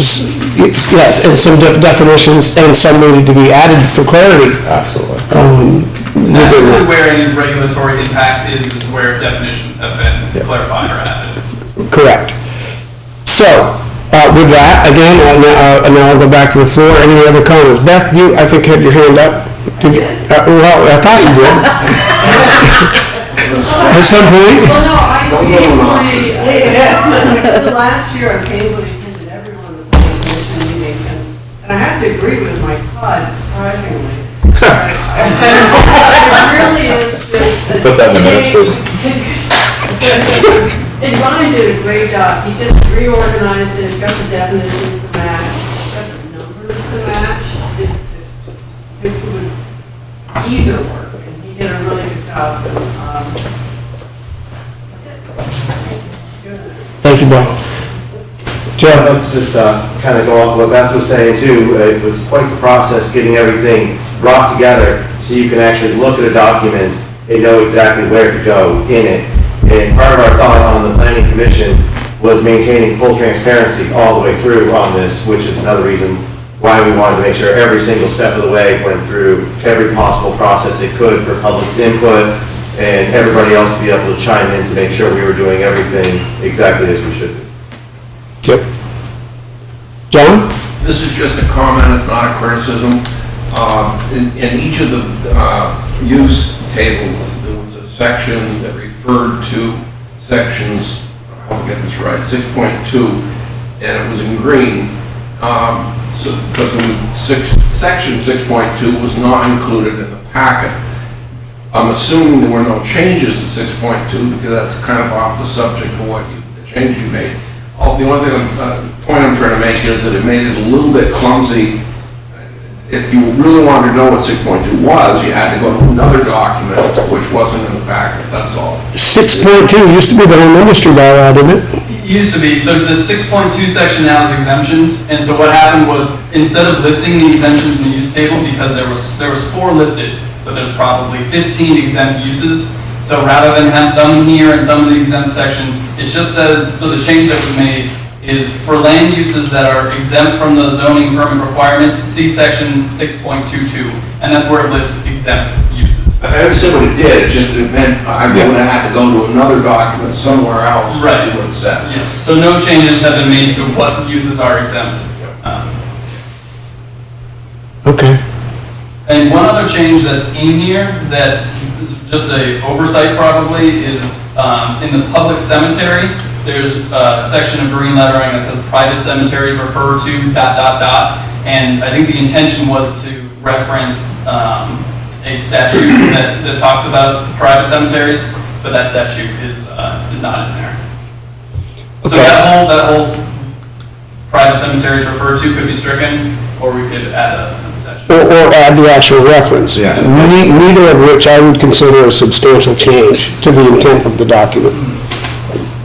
Speaker 1: Yes, and some definitions, and some needed to be added for clarity.
Speaker 2: Absolutely.
Speaker 10: That's really where any regulatory impact is where definitions have been clarified or added.
Speaker 1: Correct. So, with that, again, now I'll go back to the floor. Any other comments? Beth, you, I think, had your hand up. Did you? Well, I thought you did. At some point?
Speaker 8: Well, no, I painfully, the last year I painfully attended every one of the planning commission meetings, and I have to agree with my Todd, surprisingly. It really is just.
Speaker 2: Put that in the minutes, please.
Speaker 8: And Ryan did a great job. He just reorganized it, got the definitions to match, got the numbers to match. It was easier work, and he did a really good job.
Speaker 1: Thank you, Bob. Joe?
Speaker 9: I'd like to just kind of go off what Beth was saying too. It was quite the process getting everything brought together so you can actually look at a document and know exactly where to go in it. And part of our thought on the planning commission was maintaining full transparency all the way through on this, which is another reason why we wanted to make sure every single step of the way went through every possible process it could for public input and everybody else to be able to chime in to make sure we were doing everything exactly as we should be.
Speaker 1: Yep. John?
Speaker 6: This is just a comment, it's not a criticism. In each of the use tables, there was a section that referred to sections, I'll get this right, 6.2, and it was in green. Because section 6.2 was not included in the packet. I'm assuming there were no changes in 6.2 because that's kind of off the subject of the change you made. The only point I'm trying to make is that it made it a little bit clumsy. If you really wanted to know what 6.2 was, you had to go to another document, which wasn't in the packet, that's all.
Speaker 1: 6.2 used to be the home industry bylaw, didn't it?
Speaker 10: It used to be. So the 6.2 section now is exemptions, and so what happened was, instead of listing the exemptions in the use table, because there was 4 listed, but there's probably 15 exempt uses, so rather than have some in here and some in the exempt section, it just says, so the change that was made is for land uses that are exempt from the zoning permit requirement, see section 6.22, and that's where it lists exempt uses.
Speaker 6: I understand what it did, it just meant I would have had to go to another document somewhere else to see what it said.
Speaker 10: Yes, so no changes have been made to what uses are exempt.
Speaker 1: Okay.
Speaker 10: And one other change that's in here that is just a oversight probably is in the public cemetery, there's a section of green lettering that says private cemeteries refer to ... And I think the intention was to reference a statute that talks about private cemeteries, but that statute is not in there. So that whole private cemeteries referred to could be stricken, or we could add a section.
Speaker 1: Or add the actual reference.
Speaker 2: Yeah.
Speaker 1: Neither of which I would consider a substantial change to the intent of the document.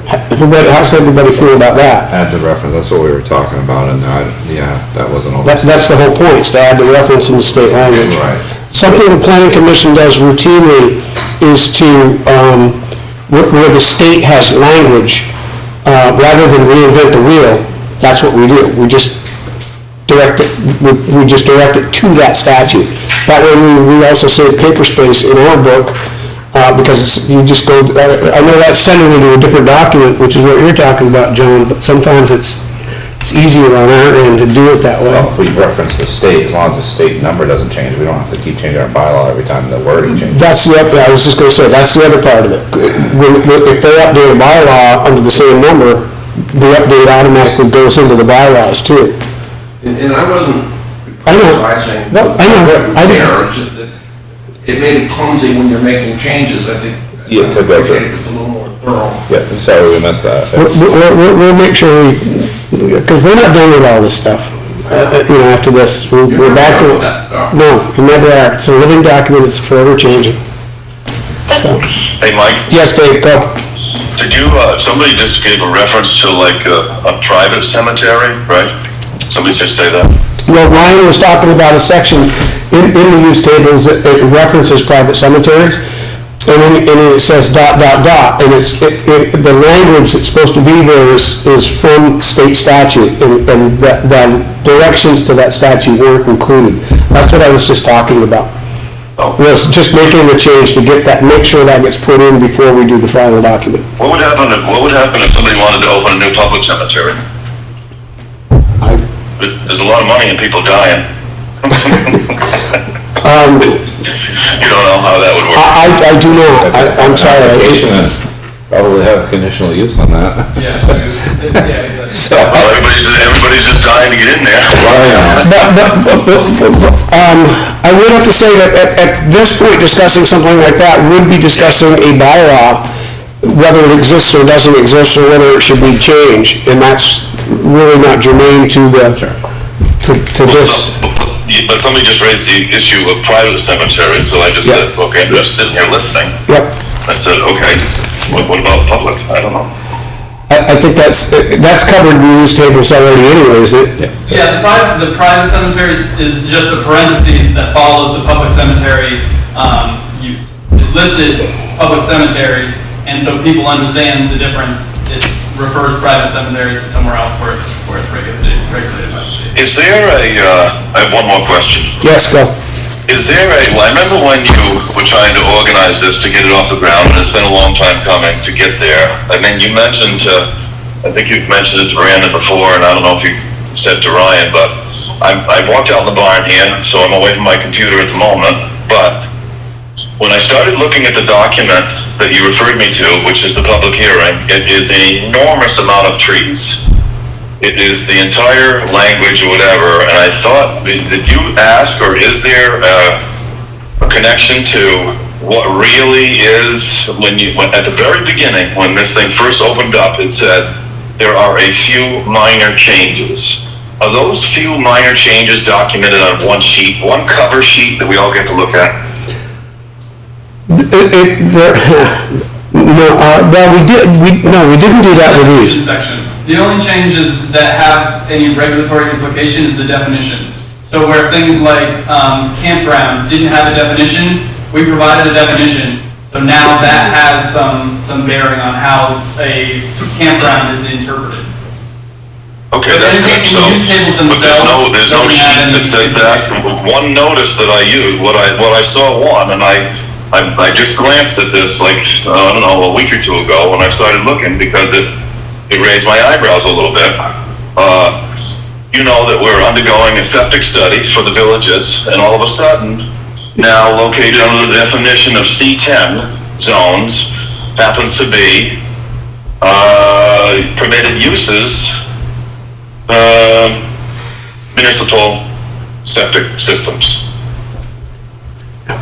Speaker 1: How does everybody feel about that?
Speaker 2: Add the reference, that's what we were talking about, and that wasn't all.
Speaker 1: That's the whole point, is to add the reference in the state language.
Speaker 2: Right.
Speaker 1: Something the planning commission does routinely is to, where the state has language, rather than reinvent the wheel, that's what we do. We just direct it to that statute. That way we also save paper space in our book, because you just go, I know that's sending into a different document, which is what you're talking about, John, but sometimes it's easier on our end to do it that way.
Speaker 2: Well, if we reference the state, as long as the state number doesn't change, we don't have to keep changing our bylaw every time the wording changes.
Speaker 1: That's the other, I was just gonna say, that's the other part of it. If they update a bylaw under the same number, the update automatically goes into the bylaws too.
Speaker 6: And I wasn't
Speaker 1: I know.
Speaker 6: criticizing
Speaker 1: No, I know.
Speaker 6: what was
Speaker 1: I know.
Speaker 6: there, it's just that it made it clumsy when you're making changes, I think.
Speaker 2: Yeah, to go through.
Speaker 6: I appreciate it just a little more thorough.
Speaker 2: Yeah, I'm sorry we missed that.
Speaker 1: We'll make sure because we're not done with all this stuff. After this, we're
Speaker 6: You're
Speaker 1: back
Speaker 6: never
Speaker 1: to
Speaker 6: done with that stuff.
Speaker 1: No, we never are. It's a living document. It's forever changing. So,
Speaker 7: Hey, Mike,
Speaker 1: yes, Dave, go.
Speaker 7: did you, somebody just gave a reference to like a private cemetery, right? Somebody just say that?
Speaker 1: Well, Ryan was talking about a section in the use tables that it references private cemeteries. And then it says ... and it's, the language that's supposed to be there is from state statute, and the directions to that statute weren't included. That's what I was just talking about. Was just making the change to get that, make sure that gets put in before we do the final document.
Speaker 7: What would happen if somebody wanted to open a new public cemetery? There's a lot of money in people dying. You don't know how that would work.
Speaker 1: I do not. I'm sorry.
Speaker 2: Application and probably have conditional use on that.
Speaker 10: Yeah.
Speaker 2: So,
Speaker 7: Well, everybody's just dying to get in there.
Speaker 1: I would have to say that at this point, discussing something like that would be discussing a bylaw, whether it exists or doesn't exist, or whether it should be changed, and that's really not germane to the, to this.
Speaker 7: But somebody just raised the issue of private cemetery, so I just said, okay, I'm just sitting here listening.
Speaker 1: Yep.
Speaker 7: I said, okay, what about public? I don't know.
Speaker 1: I think that's covered in the use tables already anyway, isn't it?
Speaker 10: Yeah, the private cemetery is just a parentheses that follows the public cemetery, use. It's listed public cemetery, and so people understand the difference. It refers private cemeteries to somewhere else where it's regulated by the state.
Speaker 7: Is there I have one more question.
Speaker 1: Yes, go.
Speaker 7: Is there well, I remember when you were trying to organize this to get it off the ground, and it's been a long time coming to get there. I mean, you mentioned, I think you've mentioned it to Brandon before, and I don't know if you said to Ryan, but I walked out in the barn here, so I'm away from my computer at the moment, but when I started looking at the document that you referred me to, which is the public hearing, it is an enormous amount of trees. It is the entire language or whatever, and I thought, did you ask, or is there a connection to what really is, when at the very beginning, when this thing first opened up, it said, there are a few minor changes. Are those few minor changes documented on one sheet, one cover sheet that we all get to look at?
Speaker 1: We didn't do that with these.
Speaker 10: Section. The only changes that have any regulatory implication is the definitions. So where things like campground didn't have a definition, we provided a definition. So now that has some bearing on how a campground is interpreted.
Speaker 7: Okay, that's good. So, but there's no sheet that says that. One notice that I used, what I saw one, and I just glanced at this like, I don't know, a week or two ago when I started looking, because it raised my eyebrows a little bit. You know that we're undergoing a septic study for the villages, and all of a sudden, now located under the definition of C10 zones, happens to be permitted uses, municipal septic systems.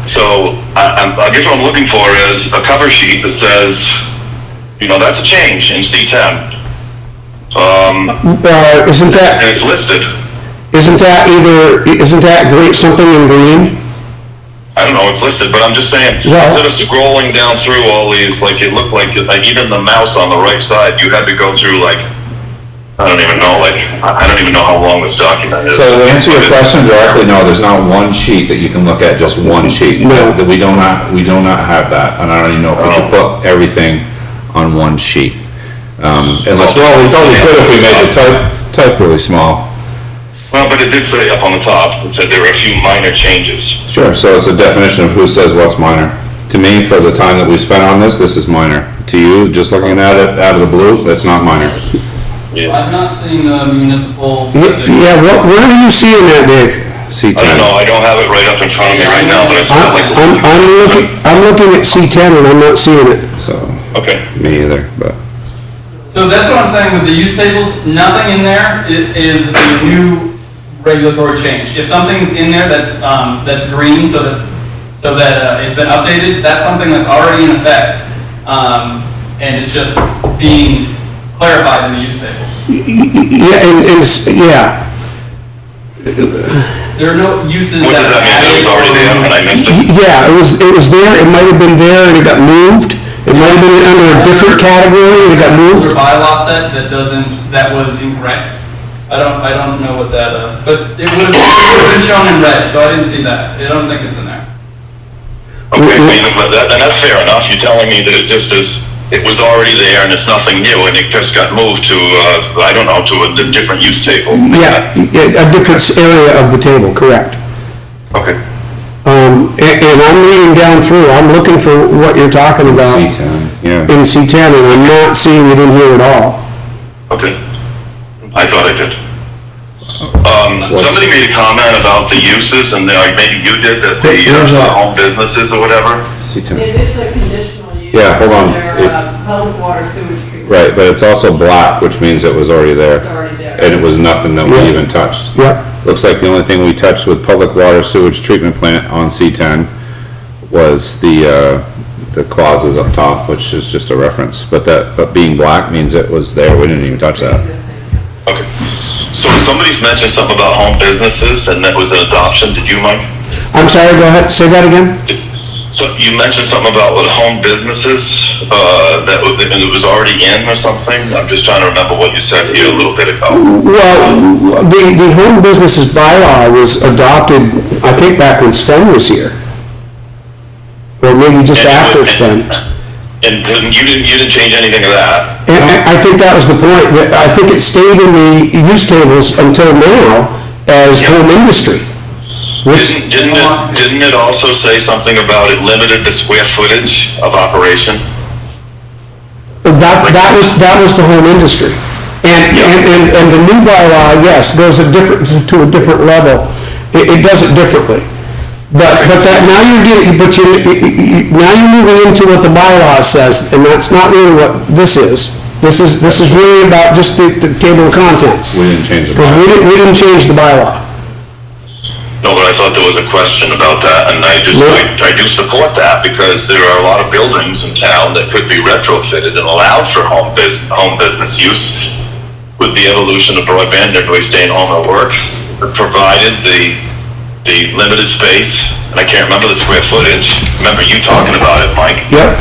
Speaker 7: So I guess what I'm looking for is a cover sheet that says, that's a change in C10.
Speaker 1: Isn't that?
Speaker 7: And it's listed.
Speaker 1: Isn't that great, something in green?
Speaker 7: I don't know, it's listed, but I'm just saying, instead of scrolling down through all these, like it looked like even the mouse on the right side, you had to go through I don't even know how long this document is.
Speaker 2: So to answer your question directly, no, there's not one sheet that you can look at, just one sheet.
Speaker 1: No.
Speaker 2: We do not have that, and I don't even know if we could put everything on one sheet. Unless, we probably could if we made the type really small.
Speaker 7: Well, but it did say up on the top, it said there were a few minor changes.
Speaker 2: Sure, so it's a definition of who says what's minor. To me, for the time that we've spent on this is minor. To you, just looking at it out of the blue, that's not minor.
Speaker 7: Yeah.
Speaker 10: I've not seen the municipal septic.
Speaker 1: Yeah, what are you seeing there, Dave?
Speaker 2: C10.
Speaker 7: I don't know, I don't have it right up in front of me right now, but I saw
Speaker 1: I'm looking at C10 and I'm not seeing it.
Speaker 2: So,
Speaker 7: okay.
Speaker 2: me either, but.
Speaker 10: So that's what I'm saying with the use tables, nothing in there is a new regulatory change. If something's in there that's green, so so that it's been updated. That's something that's already in effect, and it's just being clarified in the use tables.
Speaker 1: Yeah, yeah.
Speaker 10: There are no uses.
Speaker 7: What does that mean, that it was already there and I missed it?
Speaker 1: Yeah, it was there, it might have been there and it got moved. It might have been under a different category and it got moved.
Speaker 10: Older bylaw set that was incorrect. I don't know what that, but it would have been shown in red, so I didn't see that. I don't think it's in there.
Speaker 7: Okay, I mean, but and that's fair enough. You're telling me that it was already there and it's nothing new and it just got moved to, I don't know, to a different use table.
Speaker 1: Yeah, a different area of the table, correct.
Speaker 7: Okay.
Speaker 1: And I'm reading down through, I'm looking for what you're talking about.
Speaker 2: C10, yeah.
Speaker 1: In C10, and I'm not seeing it in here at all.
Speaker 7: Okay. I thought I did. Somebody made a comment about the uses, and maybe you did, that the home businesses or whatever.
Speaker 2: C10.
Speaker 8: It is a conditional use.
Speaker 2: Yeah, hold on.
Speaker 8: Under public water sewage treatment.
Speaker 2: Right, but it's also black, which means it was already there.
Speaker 8: It's already there.
Speaker 2: And it was nothing that we
Speaker 1: Yeah.
Speaker 2: even touched.
Speaker 1: Yep.
Speaker 2: Looks like the only thing we touched with public water sewage treatment plant on C10 was the clauses up top, which is just a reference. But being black means it was there, we didn't even touch that.
Speaker 7: Okay. So somebody's mentioned something about home businesses, and that was an adoption. Did you, Mike?
Speaker 1: I'm sorry, go ahead, say that again?
Speaker 7: So you mentioned something about what home businesses, that it was already in or something? I'm just trying to remember what you said here a little bit ago.
Speaker 1: Well, the home businesses bylaw was adopted, I think, back when Sven was here. Or maybe just after Sven.
Speaker 7: And you didn't change anything of that?
Speaker 1: And I think that was the point, that I think it stayed in the use tables until now as home industry. Which,
Speaker 7: Didn't it also say something about it limited the square footage of operation?
Speaker 1: that was the home industry. And the new bylaw, yes, goes to a different level. It does it differently. But that, now you're getting, now you're moving into what the bylaw says, and that's not really what this is. This is really about just the table of contents.
Speaker 2: We didn't change the
Speaker 1: Because
Speaker 2: bylaw.
Speaker 1: we didn't change the bylaw.
Speaker 7: No, but I thought there was a question about that, and I do support that, because there are a lot of buildings in town that could be retrofitted and allowed for home business use with the evolution of broadband, everybody staying home at work, provided the limited space, and I can't remember the square footage, remember you talking about it, Mike?
Speaker 1: Yep.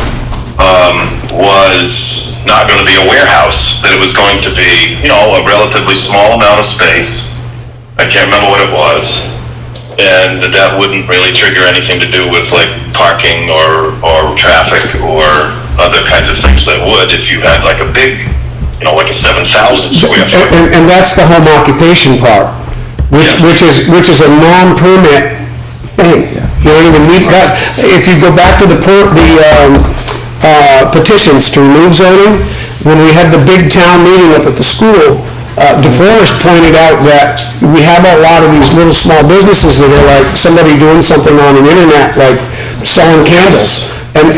Speaker 7: Was not gonna be a warehouse, that it was going to be, a relatively small amount of space. I can't remember what it was. And that wouldn't really trigger anything to do with like parking or traffic or other kinds of things that would if you had like a big, like a 7,000 square foot.
Speaker 1: And that's the home occupation part, which is a non-permit thing. You don't even need that. If you go back to the petitions to remove zoning, when we had the big town meeting up at the school, DeForest pointed out that we have a lot of these little small businesses that are like somebody doing something on the internet, like selling candles. And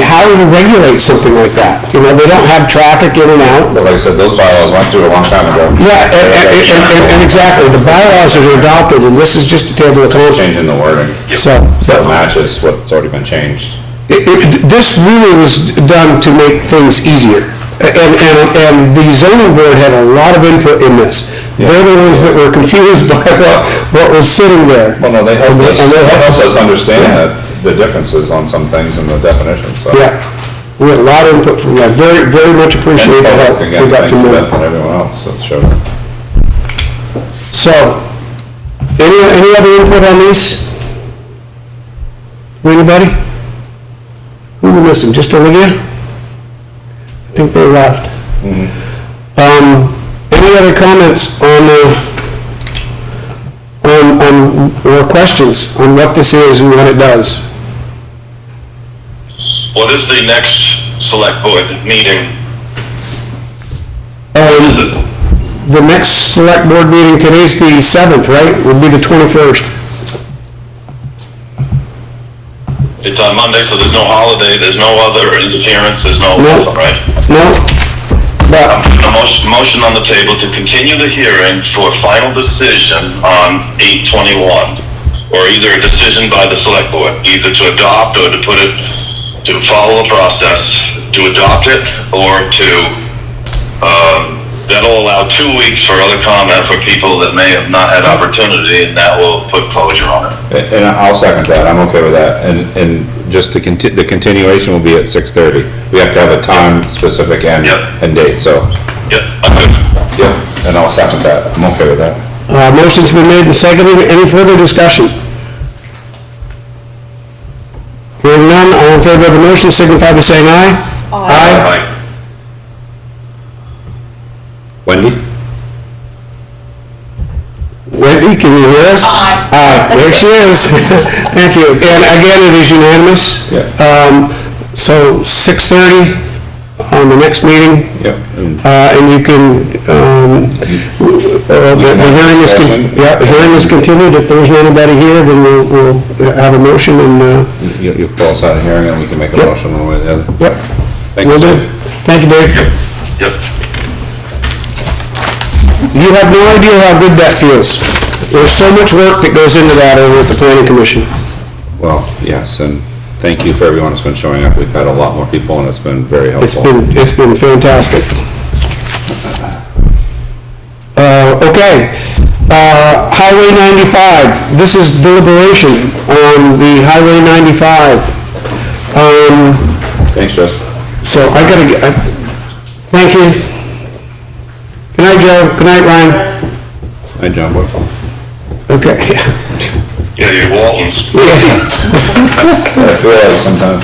Speaker 1: how do you regulate something like that? They don't have traffic in and out.
Speaker 2: But like I said, those bylaws went through a long time ago.
Speaker 1: Yeah, and exactly, the bylaws are adopted, and this is just a table of contents.
Speaker 2: Changing the wording.
Speaker 1: So,
Speaker 2: So it matches what's already been changed.
Speaker 1: this really was done to make things easier. And the zoning board had a lot of input in this. They're the ones that were confused by what was sitting there.
Speaker 2: Well, no, they helped us understand
Speaker 1: Yeah.
Speaker 2: that the differences on some things in the definitions, so.
Speaker 1: Yeah, we had a lot of input from them, very, very much appreciate the help we
Speaker 2: Again,
Speaker 1: got
Speaker 2: thank
Speaker 1: from
Speaker 2: you
Speaker 1: them.
Speaker 2: Beth and everyone else that showed up.
Speaker 1: So, any other input on these? Anybody? Who are we missing, just Olivia? I think they left. Any other comments or questions on what this is and what it does?
Speaker 7: What is the next select board meeting? Is it?
Speaker 1: The next select board meeting, today's the 7th, right? Would be the 21st.
Speaker 7: It's on Monday, so there's no holiday, there's no other interference, there's no,
Speaker 1: No.
Speaker 7: right?
Speaker 1: No?
Speaker 7: I'm
Speaker 1: But,
Speaker 7: putting a motion on the table to continue the hearing for final decision on 8/21, or either a decision by the select board, either to adopt or to put it, to follow a process, to adopt it, or to, that'll allow 2 weeks for other comment for people that may have not had opportunity, and that will put closure on it.
Speaker 2: And I'll second that, I'm okay with that, and just the continuation will be at 6:30. We have to have a time specific and,
Speaker 7: Yep.
Speaker 2: and date, so,
Speaker 7: Yep, I'm good.
Speaker 2: yeah, and I'll second that, I'm okay with that.
Speaker 1: Motion's been made and seconded. Any further discussion? Hearing none, all in favor of the motion signify by saying aye.
Speaker 7: Aye.
Speaker 2: Wendy?
Speaker 1: Wendy, can you hear us?
Speaker 5: Aye.
Speaker 1: Aye, there she is. Thank you. And again, it is unanimous.
Speaker 2: Yeah.
Speaker 1: So 6:30 on the next meeting.
Speaker 2: Yep. And
Speaker 1: And you can, the hearing is, the hearing is continued. If there's nobody here, then we'll have a motion and,
Speaker 2: you'll pull us out of hearing and we can make a
Speaker 1: Yep.
Speaker 2: motion one way or the other.
Speaker 1: yep.
Speaker 2: Thank you,
Speaker 1: Will do.
Speaker 2: Dave.
Speaker 1: Thank you, Dave.
Speaker 7: Yep.
Speaker 1: You have no idea how good that feels. There's so much work that goes into that over at the planning commission.
Speaker 2: Well, yes, and thank you for everyone that's been showing up. We've had a lot more people and it's been very helpful.
Speaker 1: It's been fantastic. Okay, Highway 95, this is deliberation on the Highway 95.
Speaker 2: Thanks, Jess.
Speaker 1: So I gotta get, thank you. Good night, Joe. Good night, Ryan.
Speaker 2: Hi, John Boy.
Speaker 1: Okay.
Speaker 7: Yeah, you're Waltons.
Speaker 2: I feel like sometimes.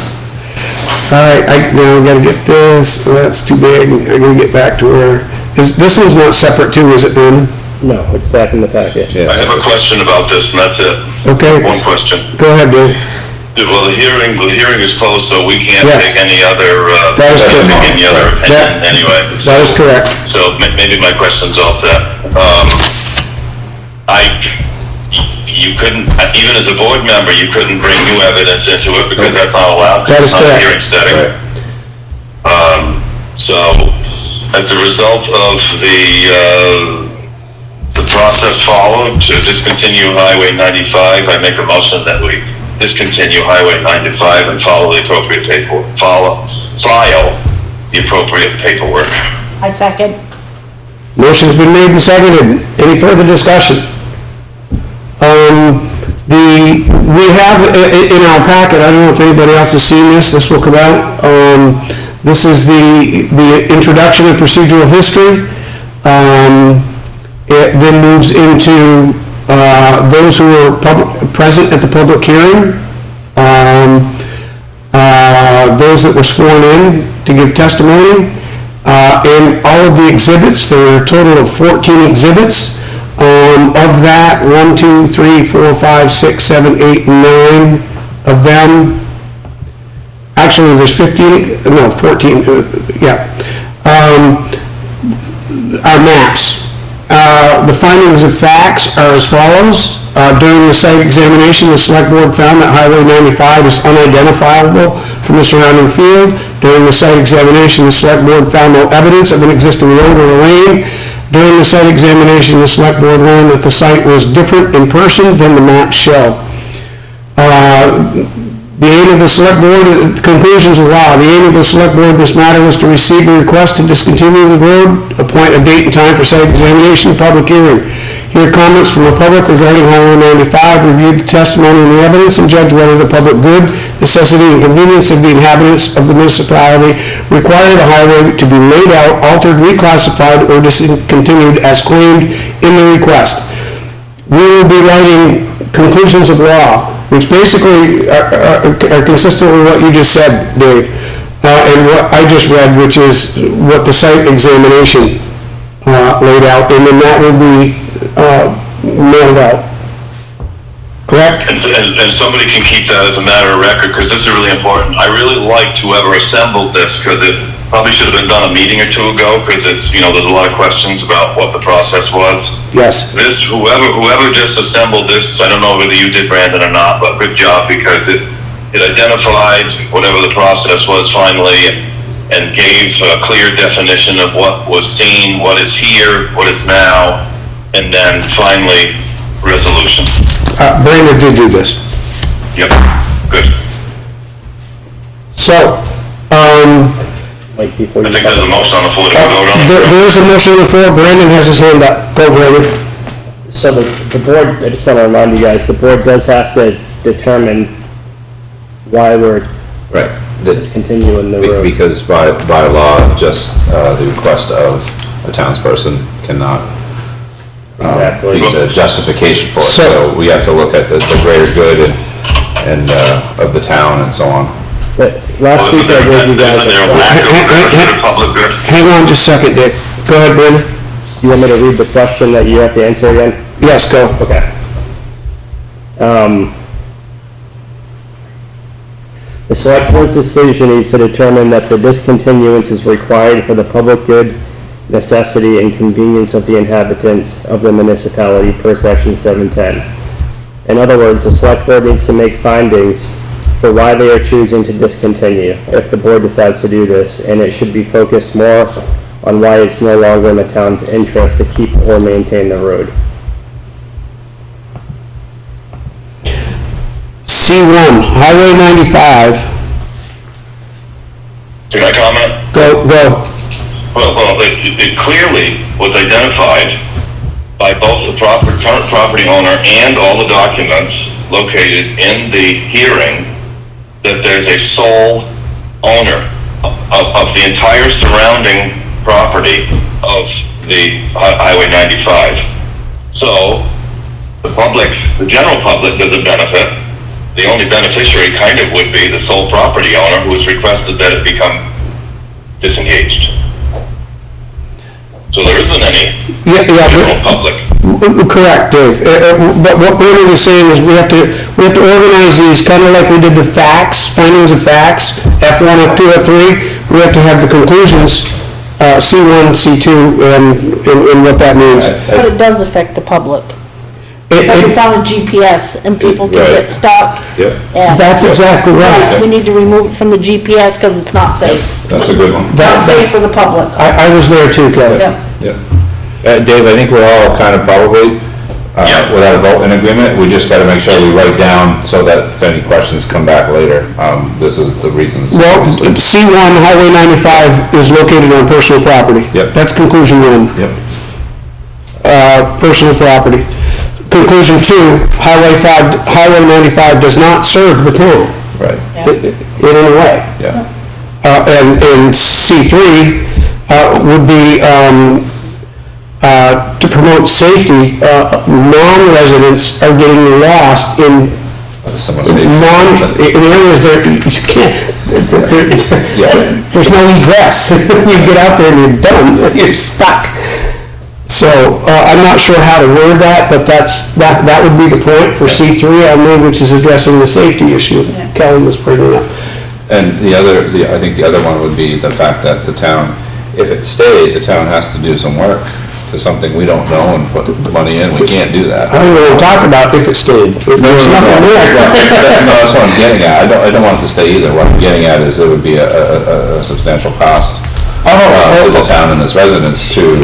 Speaker 1: All right, now we gotta get this, that's too big, I gotta get back to where, this one's not separate too, is it, Ben?
Speaker 3: No, it's back in the packet.
Speaker 7: I have a question about this, and that's it.
Speaker 1: Okay.
Speaker 7: One question.
Speaker 1: Go ahead, Dave.
Speaker 7: Well, the hearing is closed, so we can't
Speaker 1: Yes.
Speaker 7: take any other,
Speaker 1: That is correct.
Speaker 7: make any other opinion
Speaker 1: That-
Speaker 7: anyway.
Speaker 1: That is correct.
Speaker 7: So maybe my question's all set. You couldn't, even as a board member, you couldn't bring new evidence into it because that's not allowed.
Speaker 1: That is
Speaker 7: It's not a
Speaker 1: correct.
Speaker 7: hearing setting. So as a result of the process followed to discontinue Highway 95, I make a motion that we discontinue Highway 95 and follow the appropriate paperwork, file the appropriate paperwork.
Speaker 5: I second.
Speaker 1: Motion's been made and seconded. Any further discussion? We have in our packet, I don't know if anybody else has seen this will come out. This is the introduction of procedural history. It then moves into those who were present at the public hearing, those that were sworn in to give testimony, and all of the exhibits. There are a total of 14 exhibits. Of that, 1, 2, 3, 4, 5, 6, 7, 8, 9 of them. Actually, there's 14, yeah. Are maps. The findings of facts are as follows. During the site examination, the select board found that Highway 95 is unidentifiable from the surrounding field. During the site examination, the select board found no evidence of an existing road or a lane. During the site examination, the select board learned that the site was different in person than the maps show. The aim of the select board, conclusions of law, the aim of the select board in this matter was to receive a request to discontinue the road, appoint a date and time for site examination, public hearing. Hear comments from the public regarding Highway 95, review the testimony and the evidence, and judge whether the public good, necessity, and convenience of the inhabitants of the municipality require the highway to be laid out, altered, reclassified, or discontinued as claimed in the request. We will be writing conclusions of law, which basically are consistent with what you just said, Dave, and what I just read, which is what the site examination laid out, and then that will be mailed out. Correct?
Speaker 7: And somebody can keep that as a matter of record, because this is really important. I really liked whoever assembled this, because it probably should have been done a meeting or two ago, because it's, there's a lot of questions about what the process was.
Speaker 1: Yes.
Speaker 7: This, whoever just assembled this, I don't know whether you did, Brandon, or not, but good job, because it identified whatever the process was finally, and gave a clear definition of what was seen, what is here, what is now, and then finally resolution.
Speaker 1: Brandon did do this.
Speaker 7: Yep, good.
Speaker 1: So,
Speaker 3: Like before
Speaker 7: I
Speaker 3: you.
Speaker 7: think there's a motion on the floor to vote on it.
Speaker 1: there is a motion on the floor. Brandon has his hand up. Go, Brandon.
Speaker 3: So the board, I just want to remind you guys, the board does have to determine why we're
Speaker 2: Right.
Speaker 3: discontinuing the road.
Speaker 2: Because by law, just, the request of a townsperson cannot,
Speaker 3: Exactly.
Speaker 2: be the justification for it.
Speaker 1: So-
Speaker 2: So we have to look at the greater good and, of the town and so on.
Speaker 3: But last week I gave you guys,
Speaker 7: Isn't there a lack of benefit of public good?
Speaker 1: Hang on just a second, Dick. Go ahead, Brandon.
Speaker 3: you want me to read the question that you have to answer again?
Speaker 1: Yes, go.
Speaker 3: Okay. The select board's decision is to determine that the discontinuance is required for the public good, necessity, and convenience of the inhabitants of the municipality per section 710. In other words, the select board needs to make findings for why they are choosing to discontinue, if the board decides to do this, and it should be focused more on why it's no longer in the town's interest to keep or maintain the road.
Speaker 1: C1, Highway 95.
Speaker 7: Can I comment?
Speaker 1: Go.
Speaker 7: Well, it clearly was identified by both the current property owner and all the documents located in the hearing that there's a sole owner of the entire surrounding property of the Highway 95. So, the general public doesn't benefit. The only beneficiary kind of would be the sole property owner who has requested that it become disengaged. So there isn't any general public.
Speaker 1: Correct, Dave. But what Brandon was saying is we have to organize these, kind of like we did the facts, findings of facts, F1, F2, F3. We have to have the conclusions, C1, C2, and what that means.
Speaker 11: But it does affect the public. Because it's on a GPS and people can
Speaker 2: Right.
Speaker 11: get stuck.
Speaker 2: Yep,
Speaker 11: and-
Speaker 1: That's exactly right.
Speaker 11: Yes, we need to remove it from the GPS because it's not safe.
Speaker 2: that's a good one.
Speaker 11: Not safe for the public.
Speaker 1: I was there too, Kelly.
Speaker 11: Yeah.
Speaker 2: Yeah. Dave, I think we're all kind of probably,
Speaker 7: Yeah.
Speaker 2: without a vote in agreement, we just gotta make sure we write down so that if any questions come back later, this is the reasons.
Speaker 1: Well, C1, Highway 95 is located on personal property.
Speaker 2: Yep.
Speaker 1: That's conclusion 1.
Speaker 2: Yep,
Speaker 1: Personal property. Conclusion 2, Highway 95 does not serve the town
Speaker 2: right,
Speaker 1: in any way.
Speaker 2: yeah.
Speaker 1: And C3 would be to promote safety. Non-residents are getting lost in
Speaker 2: Someone's safe.
Speaker 1: in areas that you can't,
Speaker 2: Yeah.
Speaker 1: there's no egress. You get out there and you're done, you're stuck. So, I'm not sure how to word that, but that would be the point for C3, I mean, which is addressing the safety issue Kelly was bringing up.
Speaker 2: And I think the other one would be the fact that the town, if it stayed, the town has to do some work to something we don't know and put the money in, we can't do that.
Speaker 1: I don't even want to talk about if it stayed. There's nothing there.
Speaker 2: No, that's what I'm getting at. I don't want it to stay either. What I'm getting at is it would be a substantial cost to the town and its residents to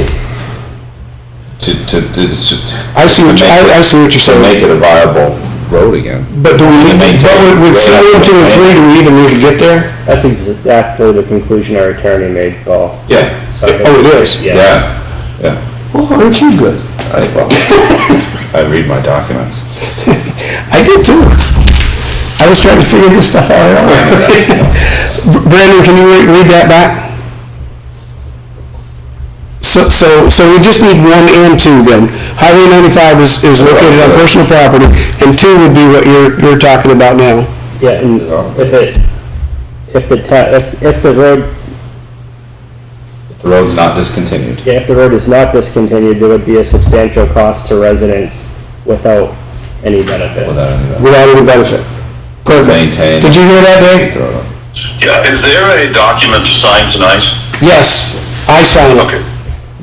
Speaker 1: I see what you're
Speaker 2: to
Speaker 1: saying.
Speaker 2: make it a viable road again.
Speaker 1: But do we need, with C1, 2, and 3, do we even need to get there?
Speaker 3: That's exactly the conclusion our attorney made, Paul.
Speaker 2: Yeah,
Speaker 3: So I think-
Speaker 1: Oh, it is?
Speaker 2: yeah.
Speaker 1: Well, aren't you good?
Speaker 2: I read my documents.
Speaker 1: I did too. I was trying to figure this stuff out. Brandon, can you read that back? So we just need 1 and 2 then. Highway 95 is located on personal property, and 2 would be what you're talking about now.
Speaker 3: Yeah, and if the
Speaker 2: road's not discontinued.
Speaker 3: if the road is not discontinued, there would be a substantial cost to residents without any benefit.
Speaker 2: Without any of that.
Speaker 1: Without any benefit. Perfect.
Speaker 2: Maintain.
Speaker 1: Did you hear that, Dave?
Speaker 7: Yeah, is there a document to sign tonight?
Speaker 1: Yes, I signed it.
Speaker 7: Okay.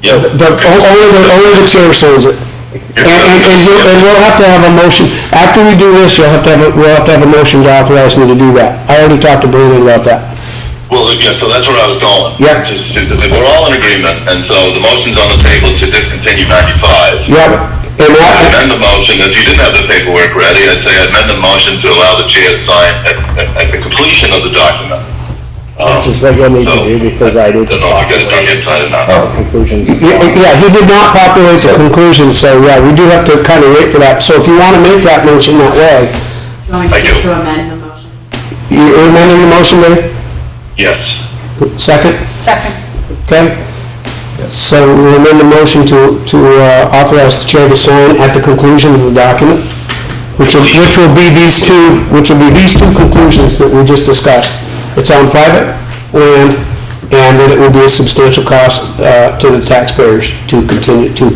Speaker 7: Yeah.
Speaker 1: Only the chair signs it. And we'll have to have a motion, after we do this, we'll have to have a motion to authorize me to do that. I already talked to Brandon about that.
Speaker 7: Well, yeah, so that's where I was going.
Speaker 1: Yeah.
Speaker 7: We're all in agreement, and so the motion's on the table to discontinue 95.
Speaker 1: Yep, And
Speaker 7: I'd
Speaker 1: that,
Speaker 7: amend the motion, if you didn't have the paperwork ready, I'd say I'd amend the motion to allow the chair to sign at the completion of the document.
Speaker 3: Which is what you'll need to do, because I need to
Speaker 7: Don't know if you get it done
Speaker 3: populate
Speaker 7: yet tonight or not.
Speaker 3: conclusions.
Speaker 1: yeah, he did not populate the conclusion, so yeah, we do have to kind of wait for that. So if you want to make that motion that way,
Speaker 5: Going
Speaker 7: I do.
Speaker 5: just to amend the motion.
Speaker 1: you're amending the motion, Dave?
Speaker 7: Yes.
Speaker 1: Second?
Speaker 11: Second.
Speaker 1: Okay? So we'll amend the motion to authorize the chair to sign at the conclusion of the document, which will be these two conclusions that we just discussed. It's on private land, and that it will be a substantial cost to the taxpayers to continue to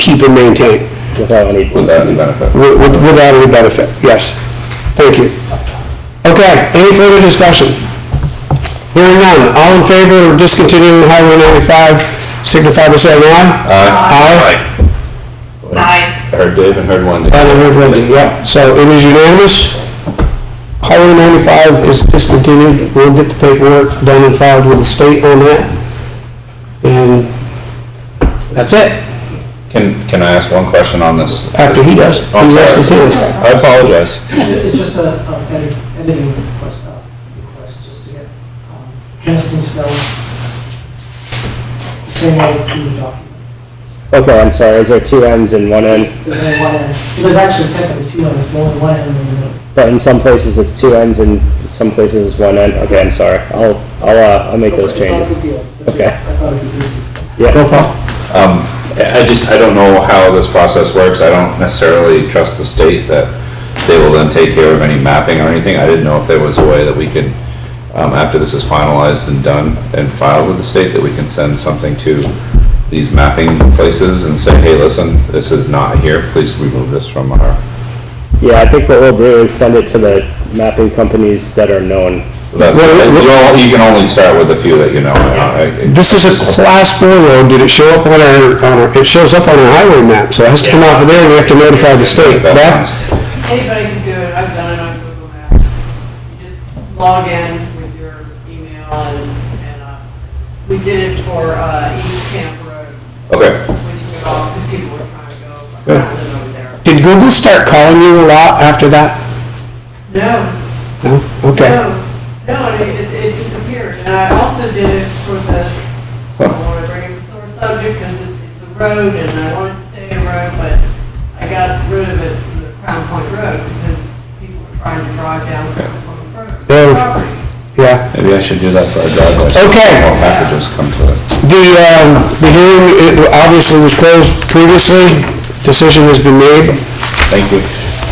Speaker 1: keep and maintain.
Speaker 3: Without any benefit.
Speaker 1: Without any benefit, yes. Thank you. Okay, any further discussion? Hearing none, all in favor of discontinuing Highway 95, signify by saying aye. Aye.
Speaker 5: Aye.
Speaker 2: I heard Dave and heard Wendy.
Speaker 1: And I heard Wendy, yeah. So it is unanimous. Highway 95 is discontinued. We'll get the paperwork done and filed with the state on that. And that's it.
Speaker 2: Can I ask one question on this?
Speaker 1: After he does, he
Speaker 2: Oh, I'm
Speaker 1: raises his
Speaker 2: sorry.
Speaker 1: hands.
Speaker 2: I apologize.
Speaker 12: It's just a editing request, just to get Kenston spelled the same way through the document.
Speaker 3: Okay, I'm sorry, is there two N's and one N?
Speaker 12: There's only one end. So there's actually technically two ends, but only one end in the middle.
Speaker 3: But in some places it's two N's and some places it's one N. Okay, I'm sorry. I'll make those
Speaker 12: It's not a
Speaker 3: changes.
Speaker 12: big deal. It's just,
Speaker 3: Okay.
Speaker 12: I thought it'd be easy.
Speaker 3: Yeah.
Speaker 1: No problem.
Speaker 2: I don't know how this process works. I don't necessarily trust the state that they will then take care of any mapping or anything. I didn't know if there was a way that we could, after this is finalized and done and filed with the state, that we can send something to these mapping places and say, hey, listen, this is not here, please remove this from our...
Speaker 3: Yeah, I think what we'll do is send it to the mapping companies that are known.
Speaker 2: You can only start with a few that you know.
Speaker 1: This is a class 4 road. Did it show up on our, it shows up on our highway map, so it has to come off of there and we have to notify the state. Beth?
Speaker 8: Anybody can do it, I've done it on Google Maps. You just log in with your email and we did it for East Camp Road.
Speaker 2: Okay.
Speaker 8: We took it off because people were trying to go around and over there.
Speaker 1: Did Google start calling you a lot after that?
Speaker 8: No,
Speaker 1: No? Okay.
Speaker 8: no, it disappeared. And I also did it for the, I don't want to bring up a sore subject because it's a road and I wanted to stay a road, but I got rid of it from the Crown Point Road because people were trying to drive down Crown Point Road.
Speaker 1: Yeah.
Speaker 8: Property.
Speaker 1: Yeah.
Speaker 2: Maybe I should do that for our driveway.
Speaker 1: Okay.
Speaker 2: More packages come to it.
Speaker 1: The hearing obviously was closed previously. Decision has been made.
Speaker 2: Thank you.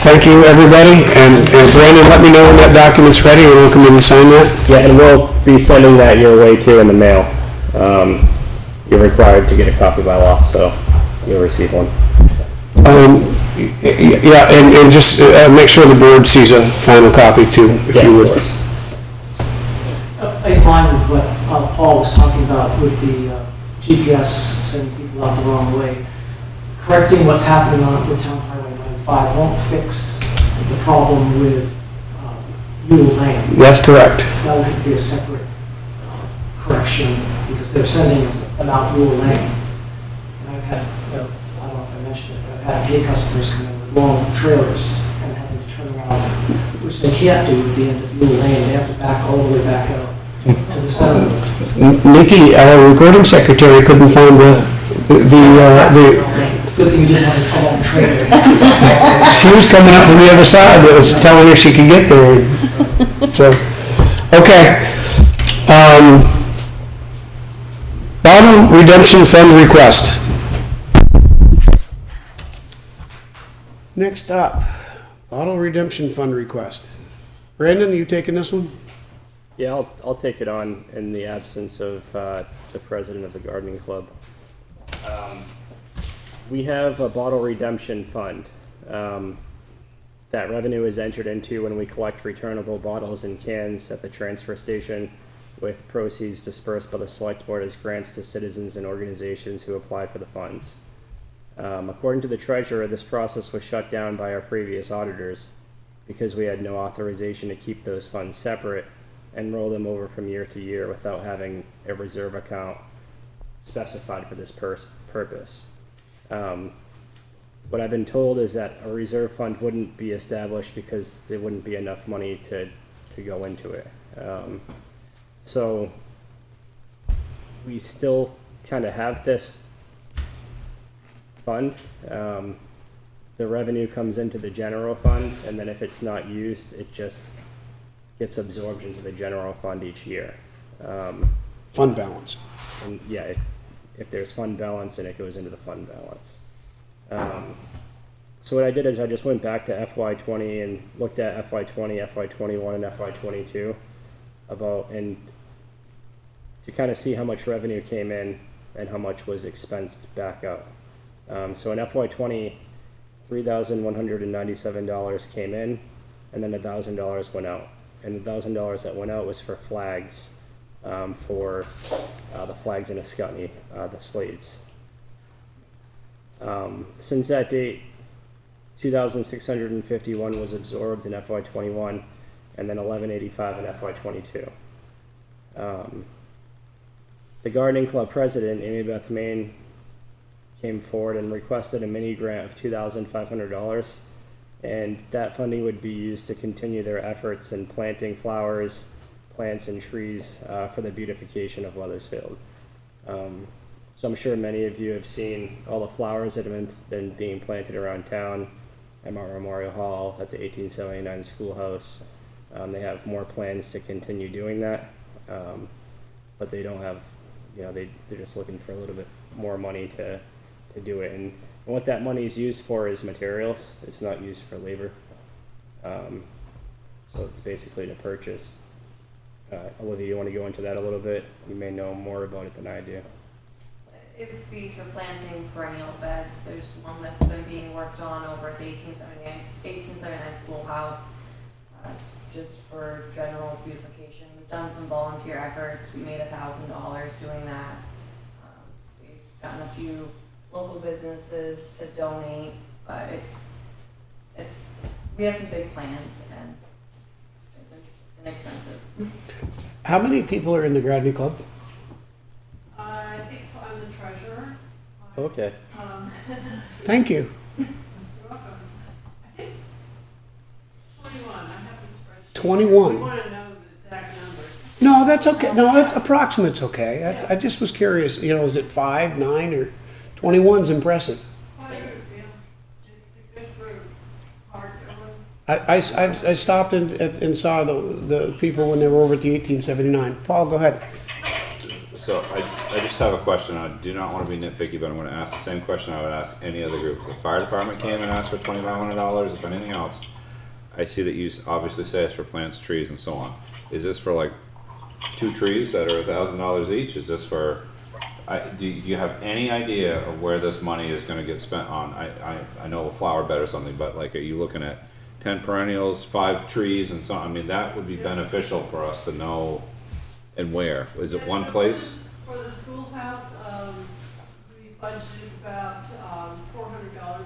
Speaker 1: Thank you, everybody. And Brandon, let me know when that document's ready and we'll come in and sign that.
Speaker 3: Yeah, and we'll be sending that your way too in the mail. You're required to get a copy by law, so you'll receive one.
Speaker 1: Yeah, and just make sure the board sees a final copy too, if
Speaker 3: Yeah,
Speaker 1: you
Speaker 3: of
Speaker 1: would.
Speaker 3: course.
Speaker 12: In line with what Paul was talking about with the GPS sending people out the wrong way, correcting what's happening with Town Highway 95 won't fix the problem with Yule Lane.
Speaker 1: That's correct.
Speaker 12: That will be a separate correction because they're sending them out Yule Lane. And I've had, I don't know if I mentioned it, but I've had hay customers come in with long trailers and having to turn around, which they can't do at the end of Yule Lane. They have to back all the way back out to the center.
Speaker 1: Nikki, our recording secretary, couldn't find the
Speaker 12: Good thing you didn't have a trouble on trailer.
Speaker 1: she was coming up from the other side that was telling her she could get there. So, okay. Bottom redemption fund request. Next up, bottle redemption fund request. Brandon, are you taking this one?
Speaker 3: Yeah, I'll take it on in the absence of the president of the gardening club. We have a bottle redemption fund. That revenue is entered into when we collect returnable bottles and cans at the transfer station, with proceeds dispersed by the select board as grants to citizens and organizations who apply for the funds. According to the treasurer, this process was shut down by our previous auditors because we had no authorization to keep those funds separate and roll them over from year to year without having a reserve account specified for this purpose. What I've been told is that a reserve fund wouldn't be established because there wouldn't be enough money to go into it. So we still kind of have this fund. The revenue comes into the general fund, and then if it's not used, it just gets absorbed into the general fund each year.
Speaker 1: Fund balance.
Speaker 3: And yeah, if there's fund balance, then it goes into the fund balance. So what I did is I just went back to FY20 and looked at FY20, FY21, and FY22 and to kind of see how much revenue came in and how much was expensed back out. So in FY20, $3,197 came in, and then $1,000 went out. And the $1,000 that went out was for flags, for the flags in Ascutney, the slades. Since that date, 2,651 was absorbed in FY21, and then 1,185 in FY22. The gardening club president, Amy Beth Main, came forward and requested a mini grant of $2,500, and that funding would be used to continue their efforts in planting flowers, plants, and trees for the beautification of Weathersfield. So I'm sure many of you have seen all the flowers that have been being planted around town, at Mount Memorial Hall, at the 1879 schoolhouse. They have more plans to continue doing that, but they don't have, they're just looking for a little bit more money to do it. And what that money is used for is materials. It's not used for labor. So it's basically to purchase. Olivia, you want to go into that a little bit? You may know more about it than I do.
Speaker 5: It would be for planting perennial beds. There's one that's been being worked on over at the 1879 schoolhouse. It's just for general beautification. We've done some volunteer efforts. We made $1,000 doing that. We've gotten a few local businesses to donate, but we have some big plans and it's inexpensive.
Speaker 1: How many people are in the gardening club?
Speaker 8: I think so. I'm the treasurer.
Speaker 3: Okay.
Speaker 1: Thank you.
Speaker 8: You're welcome. I think 21. I have the spreadsheet.
Speaker 1: 21.
Speaker 8: You want to know the exact numbers.
Speaker 1: No, that's okay. No, that's approximate's okay. I just was curious, is it 5, 9, or 21's impressive.
Speaker 8: It's a good group. Hard going.
Speaker 1: I stopped and saw the people when they were over at the 1879. Paul, go ahead.
Speaker 2: So I just have a question. I do not want to be nitpicky, but I'm going to ask the same question I would ask any other group. The fire department came and asked for $2,500, if anything else. I see that you obviously say it's for plants, trees, and so on. Is this for like 2 trees that are $1,000 each? Is this for, do you have any idea of where this money is going to get spent on? I know a flower bed or something, but like, are you looking at 10 perennials, 5 trees, and so on? I mean, that would be beneficial for us to know. And where? Is it one place?
Speaker 8: For the schoolhouse, we budgeted about $400 for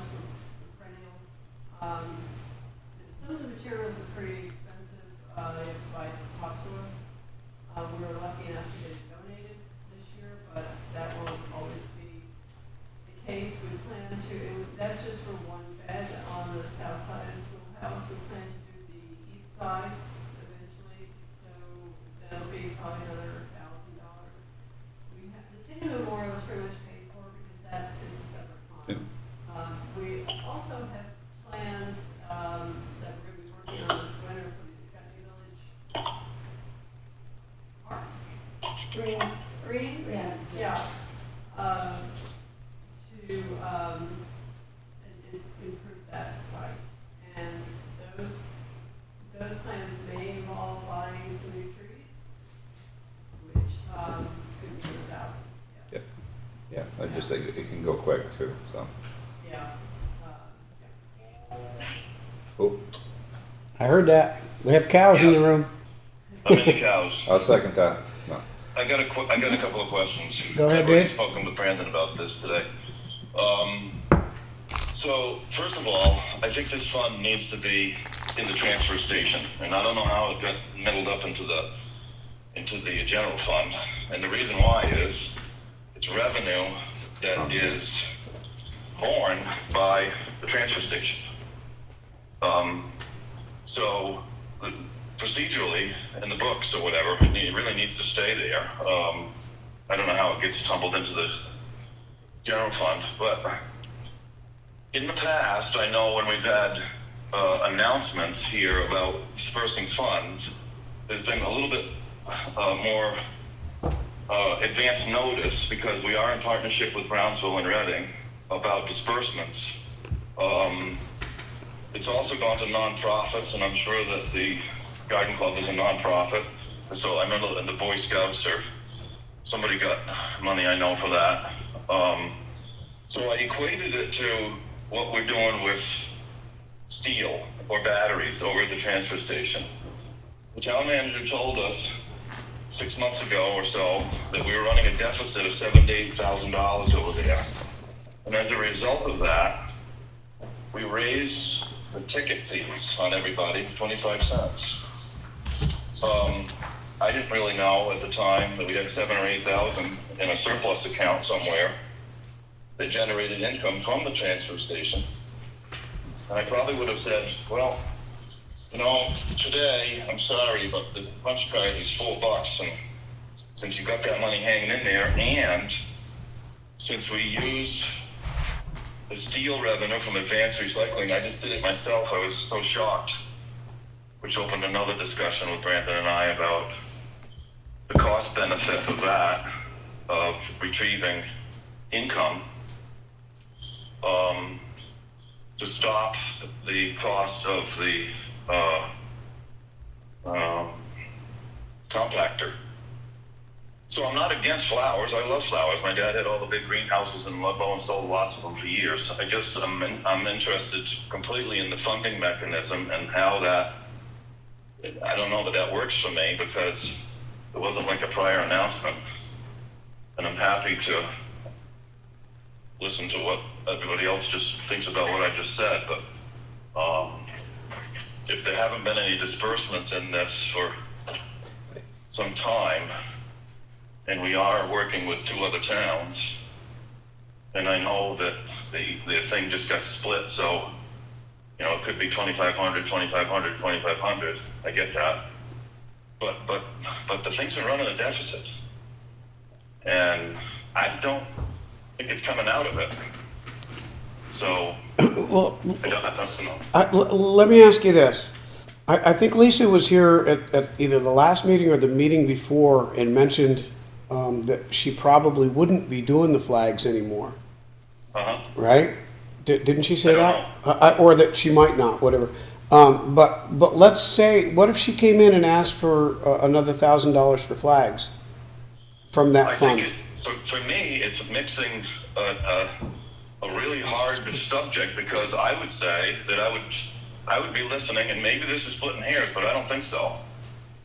Speaker 8: perennials. Some of the materials are pretty expensive. You have to buy topsoil. We were lucky enough to get it donated this year, but that won't always be the case. We plan to, that's just for one bed on the south side of the schoolhouse. We plan to do the east side eventually, so that'll be probably another $1,000. We have the tin memorial is pretty much paid for because that is a separate fund. We also have plans that we're going to be working on this winter for the Scotty Village Park. Green? Yeah. To improve that site. And those plans may involve buying some new trees, which could be in the thousands.
Speaker 2: Yeah, I just think it can go quick too, so.
Speaker 8: Yeah.
Speaker 2: Oh,
Speaker 1: I heard that. We have cows in the room.
Speaker 7: I'm in the cows.
Speaker 2: I'll second that. No.
Speaker 7: I got a couple of questions.
Speaker 1: Go ahead,
Speaker 7: I've already
Speaker 1: Dave.
Speaker 7: spoken with Brandon about this today. So, first of all, I think this fund needs to be in the transfer station, and I don't know how it got muddled up into the general fund. And the reason why is it's revenue that is borne by the transfer station. So procedurally, in the books or whatever, it really needs to stay there. I don't know how it gets tumbled into the general fund, but in the past, I know when we've had announcements here about dispersing funds, there's been a little bit more advance notice, because we are in partnership with Brownsville and Reading about disbursements. It's also gone to nonprofits, and I'm sure that the Garden Club is a nonprofit. So I remember that the Boy Scouts or somebody got money, I know, for that. So I equated it to what we're doing with steel or batteries over at the transfer station. The town manager told us 6 months ago or so that we were running a deficit of $7,000 to $8,000 over there. And as a result of that, we raised the ticket fees on everybody 25 cents. I didn't really know at the time that we had 7,000 or 8,000 in a surplus account somewhere that generated income from the transfer station. And I probably would have said, well, you know, today, I'm sorry, but the punch card is $4, and since you got that money hanging in there, and since we use the steel revenue from advanced recycling, I just did it myself, I was so shocked, which opened another discussion with Brandon and I about the cost benefit of that, of retrieving income, to stop the cost of the compactor. So I'm not against flowers. I love flowers. My dad had all the big greenhouses in Ludlow and sold lots of them for years. I'm interested completely in the funding mechanism and how that, I don't know that works for me, because it wasn't like a prior announcement. And I'm happy to listen to what everybody else just thinks about what I just said, but if there haven't been any disbursements in this for some time, and we are working with 2 other towns, and I know that the thing just got split, so, you know, it could be 2,500, 2,500, 2,500, I get that. But the thing's been running a deficit, and I don't think it's coming out of it. So,
Speaker 1: Well,
Speaker 7: I don't know.
Speaker 1: let me ask you this. I think Lisa was here at either the last meeting or the meeting before and mentioned that she probably wouldn't be doing the flags anymore, right? Didn't she say that? Or that she might not, whatever. But let's say, what if she came in and asked for another $1,000 for flags from that fund?
Speaker 7: For me, it's mixing a really hard subject, because I would say that I would be listening, and maybe this is splitting hairs, but I don't think so.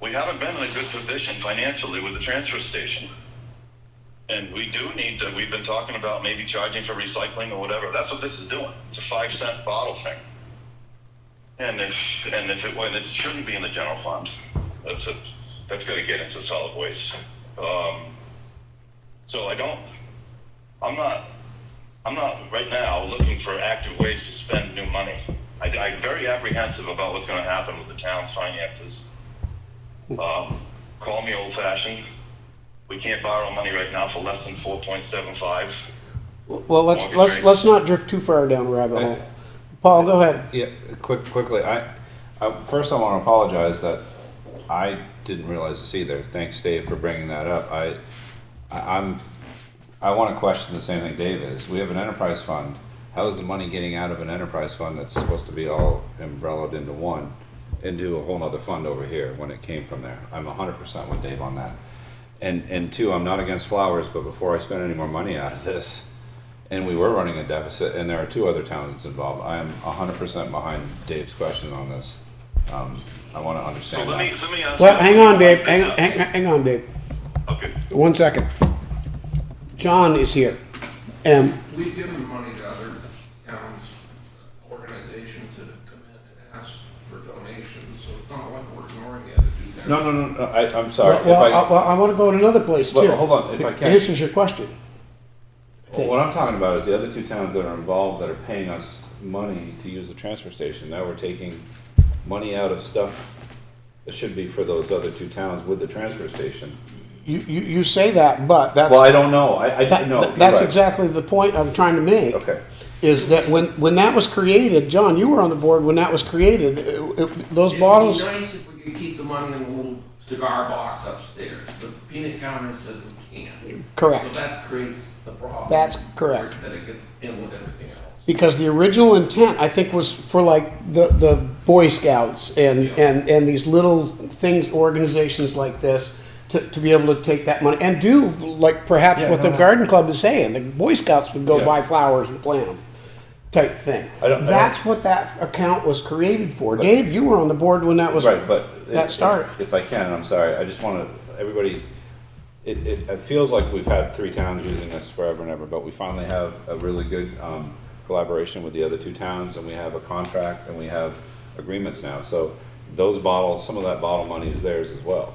Speaker 7: We haven't been in a good position financially with the transfer station. And we do need to, we've been talking about maybe charging for recycling or whatever. That's what this is doing. It's a 5-cent bottle thing. And if it shouldn't be in the general fund, that's got to get into solid waste. So I'm not right now looking for active ways to spend new money. I'm very apprehensive about what's going to happen with the town's finances. Call me old-fashioned. We can't borrow money right now for less than 4.75.
Speaker 1: Well, let's not drift too far down the rabbit hole. Paul, go ahead.
Speaker 2: Yeah, quickly. First I want to apologize that I didn't realize this either. Thanks, Dave, for bringing that up. I want to question the same thing Dave is. We have an enterprise fund. How is the money getting out of an enterprise fund that's supposed to be all umbrellaed into a whole nother fund over here when it came from there? I'm 100% with Dave on that. And 2, I'm not against flowers, but before I spend any more money out of this, and we were running a deficit, and there are 2 other towns involved, I am 100% behind Dave's question on this. I want to understand.
Speaker 7: So let me ask.
Speaker 1: Well, hang on, Dave. Hang on, Dave.
Speaker 7: Okay.
Speaker 1: 1 second. John is here.
Speaker 6: We've given money to other towns, organizations that have come in and asked for donations, so it's not like we're ignoring the other 2 towns.
Speaker 2: No, I'm sorry.
Speaker 1: Well, I want to go to another place too.
Speaker 2: Well, hold on, if I can.
Speaker 1: It answers your question.
Speaker 2: Well, what I'm talking about is the other two towns that are involved that are paying us money to use the transfer station. Now we're taking money out of stuff that should be for those other two towns with the transfer station.
Speaker 1: You say that, but that's.
Speaker 2: Well, I don't know. I know. you're
Speaker 1: That's
Speaker 2: right.
Speaker 1: exactly the point I'm trying to make.
Speaker 2: Okay.
Speaker 1: Is that when that was created, John, you were on the board when that was created, those bottles.
Speaker 6: It'd be nice if we could keep the money in a little cigar box upstairs, but the peanut counter says we can't.
Speaker 1: Correct.
Speaker 6: So that creates the problem.
Speaker 1: That's correct.
Speaker 6: That it gets in with everything else.
Speaker 1: Because the original intent, I think, was for like the Boy Scouts and these little things, organizations like this, to be able to take that money and do like perhaps what the garden club is saying. The Boy Scouts would go buy flowers and plant them, type thing. That's what that account was created for. Dave, you were on the board when that was
Speaker 2: Right, but
Speaker 1: that started.
Speaker 2: If I can, I'm sorry, I just want to, everybody, it feels like we've had 3 towns using this forever and ever, but we finally have a really good collaboration with the other 2 towns, and we have a contract, and we have agreements now. So those bottles, some of that bottle money is theirs as well.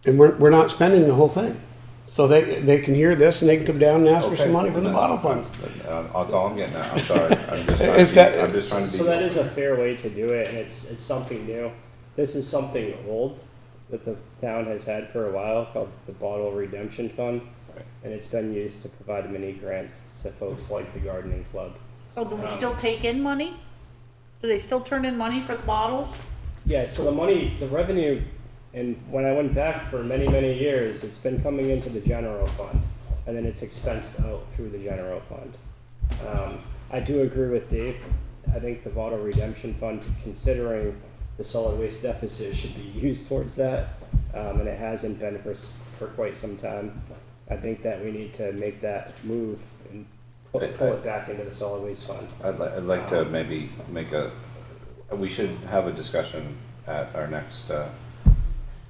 Speaker 1: And we're not spending the whole thing. So they can hear this and they can come down and ask for some money from the bottle funds.
Speaker 2: That's all I'm getting at, I'm sorry. I'm just trying to be.
Speaker 3: So that is a fair way to do it, and it's something new. This is something old that the town has had for a while called the Bottle Redemption Fund. And it's been used to provide mini grants to folks like the gardening club.
Speaker 11: So do we still take in money? Do they still turn in money for the bottles?
Speaker 3: Yeah, so the money, the revenue, and when I went back for many, many years, it's been coming into the general fund, and then it's expensed out through the general fund. I do agree with Dave. I think the bottle redemption fund, considering the solid waste deficit, should be used towards that, and it hasn't been for quite some time. I think that we need to make that move and pull it back into the solid waste fund.
Speaker 2: I'd like to maybe we should have a discussion at our next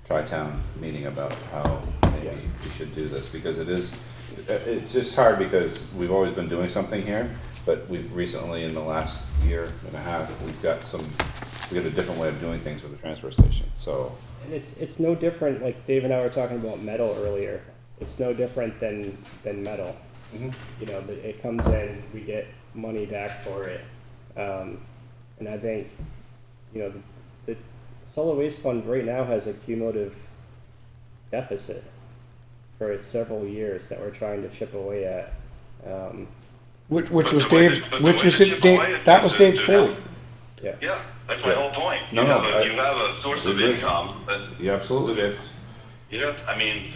Speaker 2: Tri-Town meeting about how maybe we should do this, because it's just hard because we've always been doing something here, but we've recently, in the last year and a half, we got a different way of doing things with the transfer station, so.
Speaker 3: And it's no different, like Dave and I were talking about metal earlier. It's no different than metal.
Speaker 2: Mm-hmm.
Speaker 3: You know, it comes in, we get money back for it. And I think, you know, the solid waste fund right now has a cumulative deficit for several years that we're trying to chip away at.
Speaker 1: Which was Dave's point.
Speaker 7: Yeah, that's my whole point.
Speaker 2: No,
Speaker 7: you have a source of income that.
Speaker 2: Yeah, absolutely, Dave.
Speaker 7: Yeah, I mean,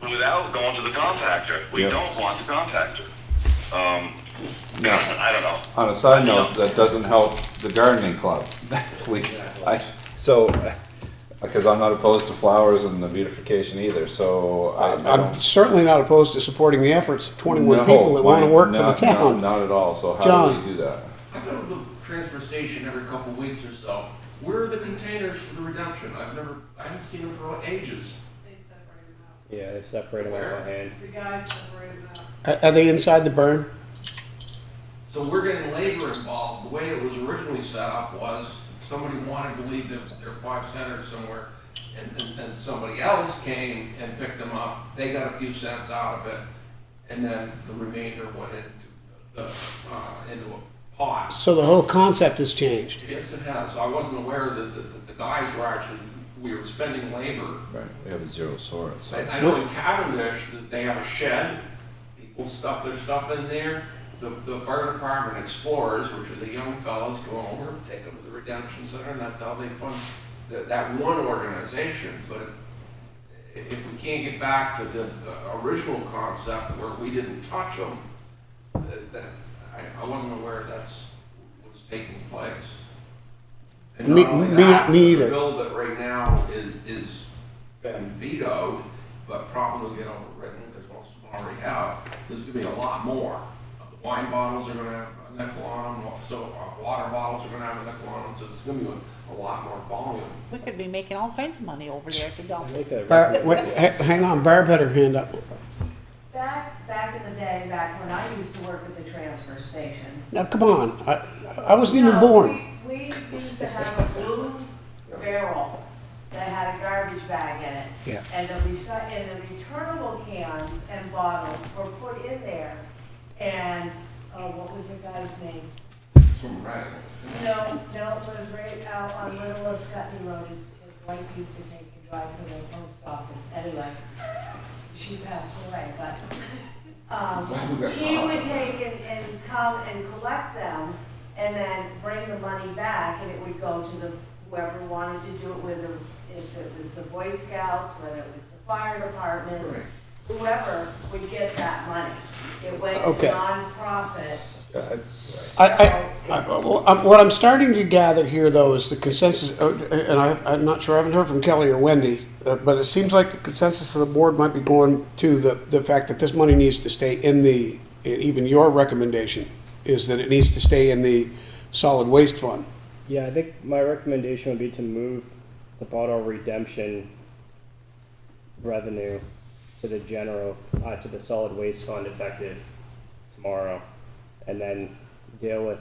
Speaker 7: without going to the compactor, we don't want the compactor. I don't know.
Speaker 2: On a side note, that doesn't help the gardening club. Because I'm not opposed to flowers and the beautification either, so
Speaker 1: I'm certainly not opposed to supporting the efforts of 21 people that want to work for the town.
Speaker 2: Not at all, so how
Speaker 1: John.
Speaker 2: do we do that?
Speaker 6: I go to the transfer station every couple of weeks or so. Where are the containers for the redemption? I haven't seen them for ages.
Speaker 8: They separate them out.
Speaker 3: Yeah, they separate them out by hand.
Speaker 8: The guys separate them out.
Speaker 1: Are they inside the burn?
Speaker 6: So we're getting labor involved. The way it was originally set up was somebody wanted to leave their 5 centers somewhere, and somebody else came and picked them up. They got a few cents out of it, and then the remainder went into a pot.
Speaker 1: So the whole concept has changed.
Speaker 6: Yes, it has. I wasn't aware that the guys were we were spending labor.
Speaker 2: Right, we have a zero source.
Speaker 6: I know in Cavendish that they have a shed. People stuff their stuff in there. The fire department explorers, which are the young fellows, go over, take them to the redemption center, and that's how they fund that one organization. But if we can't get back to the original concept where we didn't touch them, I wasn't aware that's what's taking place. And not only that,
Speaker 1: me either.
Speaker 6: The bill that right now is been vetoed, but probably will get overridden because most of them already have. There's going to be a lot more. Wine bottles are going to have a nickel on them, so water bottles are going to have a nickel on them, so it's going to be a lot more volume.
Speaker 11: We could be making all kinds of money over there if we don't.
Speaker 1: Hang on, Barb had her hand up.
Speaker 13: Back in the day, back when I used to work at the transfer station.
Speaker 1: Now, come on, I wasn't even born.
Speaker 13: We used to have a blue barrel that had a garbage bag in it.
Speaker 1: Yeah.
Speaker 13: And the returnable cans and bottles were put in there. And, what was the guy's name?
Speaker 6: Some radical.
Speaker 13: No, it was right out on Little Scotty Road. His wife used to take a drive to the post office. Anyway, she passed away, but, he would take and come and collect them and then bring the money back, and it would go to the, whoever wanted to do it with them, if it was the Boy Scouts, whether it was the fire departments,
Speaker 6: Right.
Speaker 13: whoever would get that money. It went to
Speaker 1: Okay.
Speaker 13: nonprofit.
Speaker 1: What I'm starting to gather here, though, is the consensus, and I'm not sure, I haven't heard from Kelly or Wendy, but it seems like the consensus for the board might be going to the fact that this money needs to stay in the, even your recommendation is that it needs to stay in the solid waste fund.
Speaker 3: Yeah, I think my recommendation would be to move the bottle redemption revenue to the general, to the solid waste fund effective tomorrow, and then deal with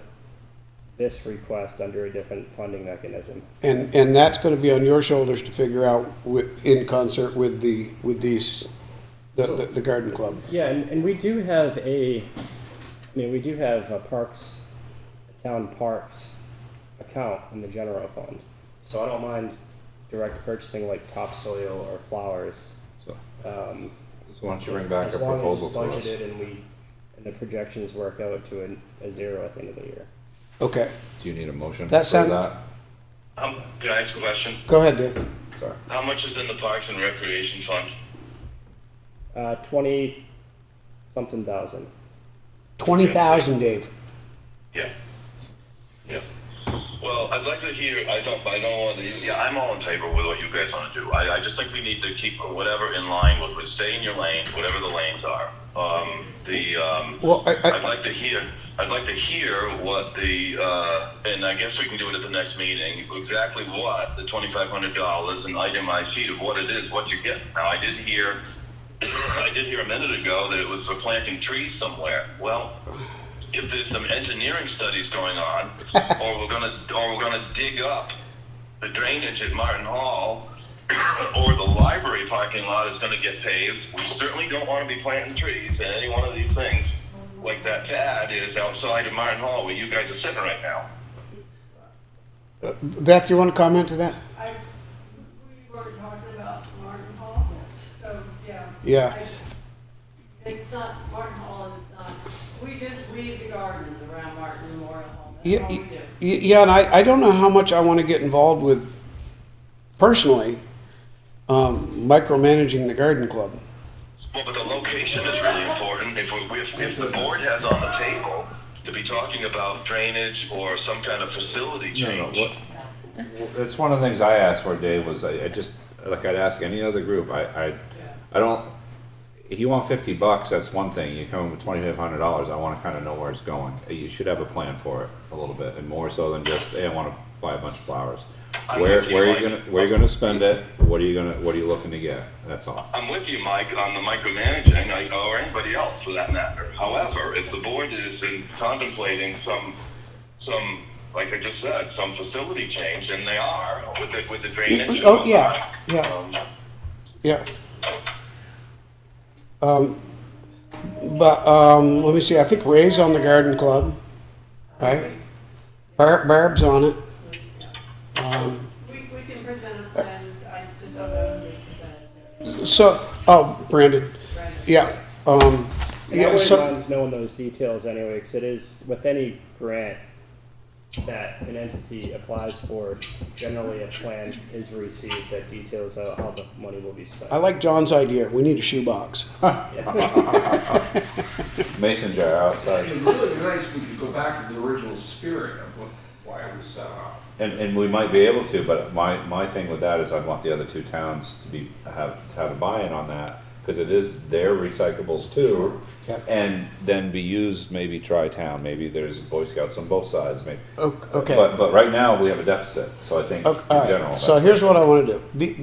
Speaker 3: this request under a different funding mechanism.
Speaker 1: And that's gonna be on your shoulders to figure out in concert with these, the garden club.
Speaker 3: Yeah, and we do have we do have a parks, a town parks account in the general fund. So I don't mind direct purchasing like topsoil or flowers.
Speaker 2: So why don't you bring back a
Speaker 3: As long as
Speaker 2: proposal
Speaker 3: it's
Speaker 2: for us?
Speaker 3: budgeted and the projections work out to a zero at the end of the year.
Speaker 1: Okay,
Speaker 2: Do you need a motion
Speaker 1: That
Speaker 2: for
Speaker 1: sound-
Speaker 2: that?
Speaker 7: Can I ask a question?
Speaker 1: go ahead, Dave.
Speaker 2: Sorry.
Speaker 7: How much is in the Parks and Recreation Fund?
Speaker 3: 20 something thousand.
Speaker 1: 20,000, Dave.
Speaker 7: Yeah. Yeah. Well, I'd like to hear, I don't want to, yeah, I'm all in favor with what you guys want to do. I just think we need to keep whatever in line with, stay in your lane, whatever the lanes are.
Speaker 1: Well,
Speaker 7: I'd like to hear what the, and I guess we can do it at the next meeting, exactly what the $2,500 and itemized sheet of what it is, what you're getting. Now, I did hear a minute ago that it was for planting trees somewhere. Well, if there's some engineering studies going on, or we're gonna dig up the drainage at Martin Hall, or the library parking lot is gonna get paved, we certainly don't wanna be planting trees, and any one of these things, like that pad is outside of Martin Hall where you guys are sitting right now.
Speaker 1: Beth, you want to comment to that?
Speaker 8: We were talking about Martin Hall, so, yeah.
Speaker 1: Yeah.
Speaker 8: It's not, Martin Hall is not, we just weed the gardens around Martin Memorial Hall. That's
Speaker 1: Yeah,
Speaker 8: all we do.
Speaker 1: yeah, and I don't know how much I want to get involved with, personally, micromanaging the garden club.
Speaker 7: Well, but the location is really important. If the board has on the table to be talking about drainage or some kind of facility change.
Speaker 2: It's one of the things I asked for, Dave, was I just, like I'd ask any other group, I don't, if you want $50, that's one thing, you come in with $2,500, I wanna kinda know where it's going. You should have a plan for it a little bit, and more so than just, hey, I wanna buy a bunch of flowers. Where are you gonna spend it, what are you looking to get, that's all.
Speaker 7: I'm with you, Mike, on the micromanaging, or anybody else for that matter. However, if the board is contemplating some, like I just said, some facility change, and they are, with the drainage.
Speaker 1: Oh, yeah, yeah. Let me see, I think Ray's on the garden club, right? Barb's on it.
Speaker 8: We can present a plan, I just don't know who to present it to.
Speaker 1: So, Brandon, yeah,
Speaker 3: And I
Speaker 1: yeah,
Speaker 3: wouldn't
Speaker 1: so,
Speaker 3: mind knowing those details anyway, because it is, with any grant that an entity applies for, generally a plan is received that details out how the money will be spent.
Speaker 1: I like John's idea, we need a shoebox.
Speaker 2: Mason jar outside.
Speaker 6: It'd really be nice if we could go back to the original spirit of why it was set up.
Speaker 2: And we might be able to, but my thing with that is I want the other two towns to have a buy-in on that, because it is their recyclables too.
Speaker 1: Yep.
Speaker 2: And then be used, maybe tri-town, maybe there's Boy Scouts on both sides, maybe.
Speaker 1: Okay.
Speaker 2: But right now, we have a deficit, so I think in
Speaker 1: Okay, all right.
Speaker 2: general.
Speaker 1: So here's what I want to do.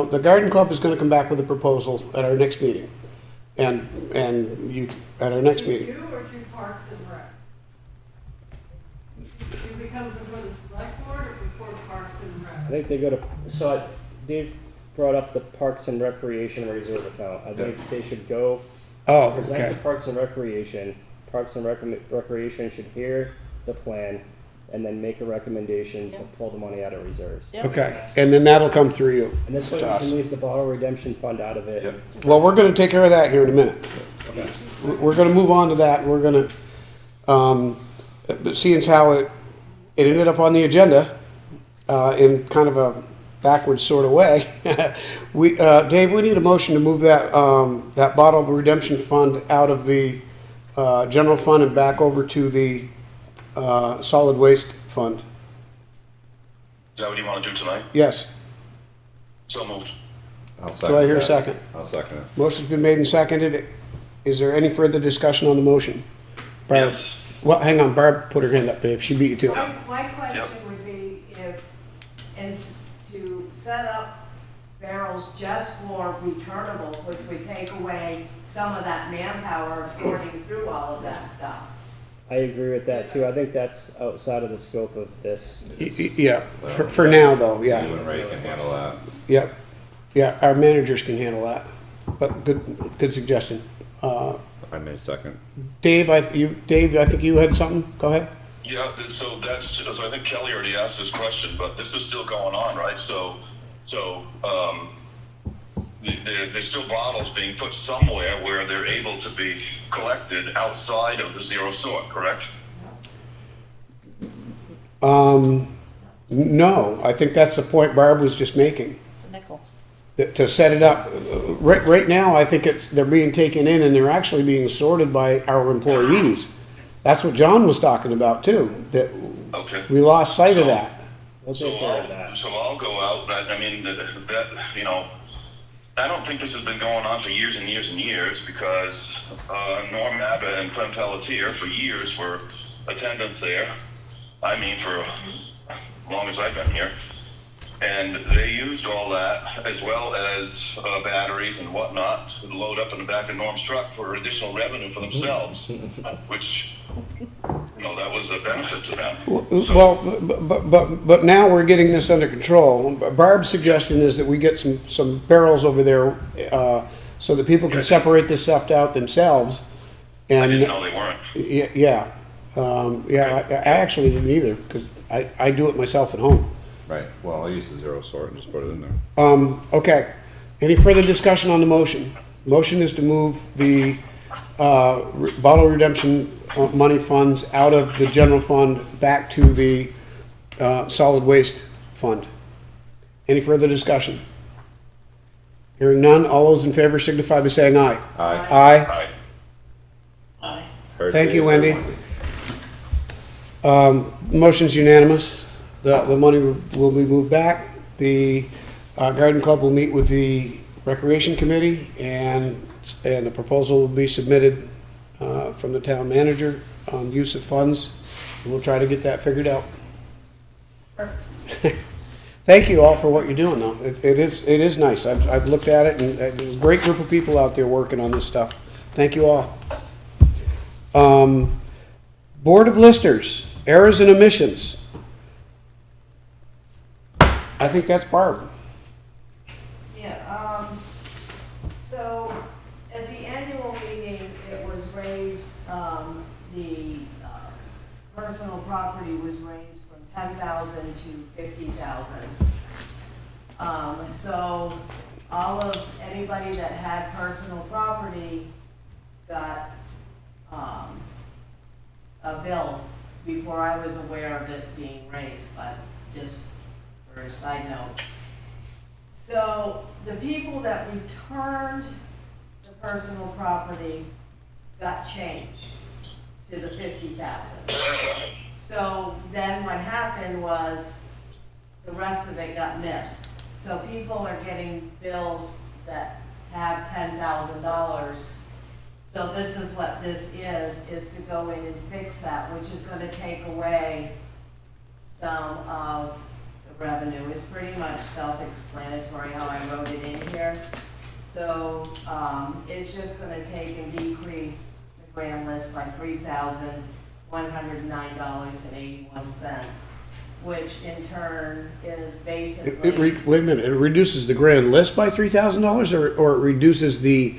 Speaker 1: The garden club is going to come back with a proposal at our next meeting. And you, at our next meeting.
Speaker 8: You or to Parks and Rec? Do we come before the select board or before Parks and Rec?
Speaker 3: I think they go to, so Dave brought up the Parks and Recreation Reserve account. I think they should go
Speaker 1: Oh,
Speaker 3: present
Speaker 1: okay.
Speaker 3: to Parks and Recreation. Parks and Recreation should hear the plan and then make a recommendation to pull the money out of reserves.
Speaker 1: Okay, and then that'll come through you.
Speaker 3: And this way we
Speaker 1: to us.
Speaker 3: can leave the bottle redemption fund out of it.
Speaker 2: Yep.
Speaker 1: Well, we're gonna take care of that here in a minute.
Speaker 3: Okay.
Speaker 1: We're gonna move on to that, we're gonna, but seeing as how it ended up on the agenda, in kind of a backwards sort of way, Dave, we need a motion to move that bottle redemption fund out of the, general fund and back over to the, solid waste fund.
Speaker 7: Is that what you want to do tonight?
Speaker 1: Yes,
Speaker 7: So moved.
Speaker 2: I'll second
Speaker 1: do I hear a
Speaker 2: that.
Speaker 1: second?
Speaker 2: I'll second it.
Speaker 1: Motion's been made and seconded, is there any further discussion on the motion? Barb?
Speaker 7: Yes.
Speaker 1: Well, hang on, Barb put her hand up, Dave, she beat you to it.
Speaker 13: My question would be if, to set up barrels just for returnables, which would take away some of that manpower of sorting through all of that stuff.
Speaker 3: I agree with that too. I think that's outside of the scope of this.
Speaker 1: Yeah, for now though,
Speaker 2: You
Speaker 1: yeah,
Speaker 2: and Ray can handle that.
Speaker 1: yep, yeah, our managers can handle that, but good suggestion.
Speaker 2: I made a second.
Speaker 1: Dave, I think you had something, go ahead.
Speaker 7: Yeah, so I think Kelly already asked this question, but this is still going on, right? So, there's still bottles being put somewhere where they're able to be collected outside of the zero sort, correct?
Speaker 1: No, I think that's the point Barb was just making.
Speaker 11: Nickel.
Speaker 1: To set it up, right now, I think they're being taken in and they're actually being sorted by our employees. That's what John was talking about too, that
Speaker 7: Okay.
Speaker 1: we lost sight of that.
Speaker 3: We'll take care of that.
Speaker 7: So I'll go out, I mean, I don't think this has been going on for years and years and years because Norm Abbott and Clem Pelletier for years were attendants there. I mean, for as long as I've been here. And they used all that as well as batteries and whatnot to load up in the back of Norm's truck for additional revenue for themselves, which, that was a benefit to them.
Speaker 1: Well, but now we're getting this under control. Barb's suggestion is that we get some barrels over there, so that people can separate this stuff out themselves. And
Speaker 7: I didn't know they weren't.
Speaker 1: Yeah, I actually didn't either, because I do it myself at home.
Speaker 2: Right, well, I use the zero sort and just put it in there.
Speaker 1: Okay, any further discussion on the motion? Motion is to move the, bottle redemption money funds out of the general fund back to the, solid waste fund. Any further discussion? Hearing none, all those in favor signify by saying aye.
Speaker 2: Aye.
Speaker 7: Aye.
Speaker 2: Heard
Speaker 1: Thank you,
Speaker 2: Dave.
Speaker 1: Wendy. Motion's unanimous. The money will be moved back. The garden club will meet with the recreation committee and a proposal will be submitted from the town manager on use of funds. We'll try to get that figured out. Thank you all for what you're doing though. It is nice. I've looked at it and there's a great group of people out there working on this stuff. Thank you all. Board of Listers, errors and omissions. I think that's Barb.
Speaker 13: Yeah, so at the annual meeting, it was raised, the personal property was raised from 10,000 to 50,000. So all of, anybody that had personal property got, a bill before I was aware of it being raised, but just for a side note. So the people that returned the personal property got changed to the 50,000. So then what happened was the rest of it got missed. So people are getting bills that have $10,000. So this is what this is to go in and fix that, which is going to take away some of the revenue. It's pretty much self-explanatory how I wrote it in here. So it's just going to take and decrease the grand list by $3,109.81. which in turn is basically.
Speaker 1: Wait a minute, it reduces the grand list by $3,000 or it reduces the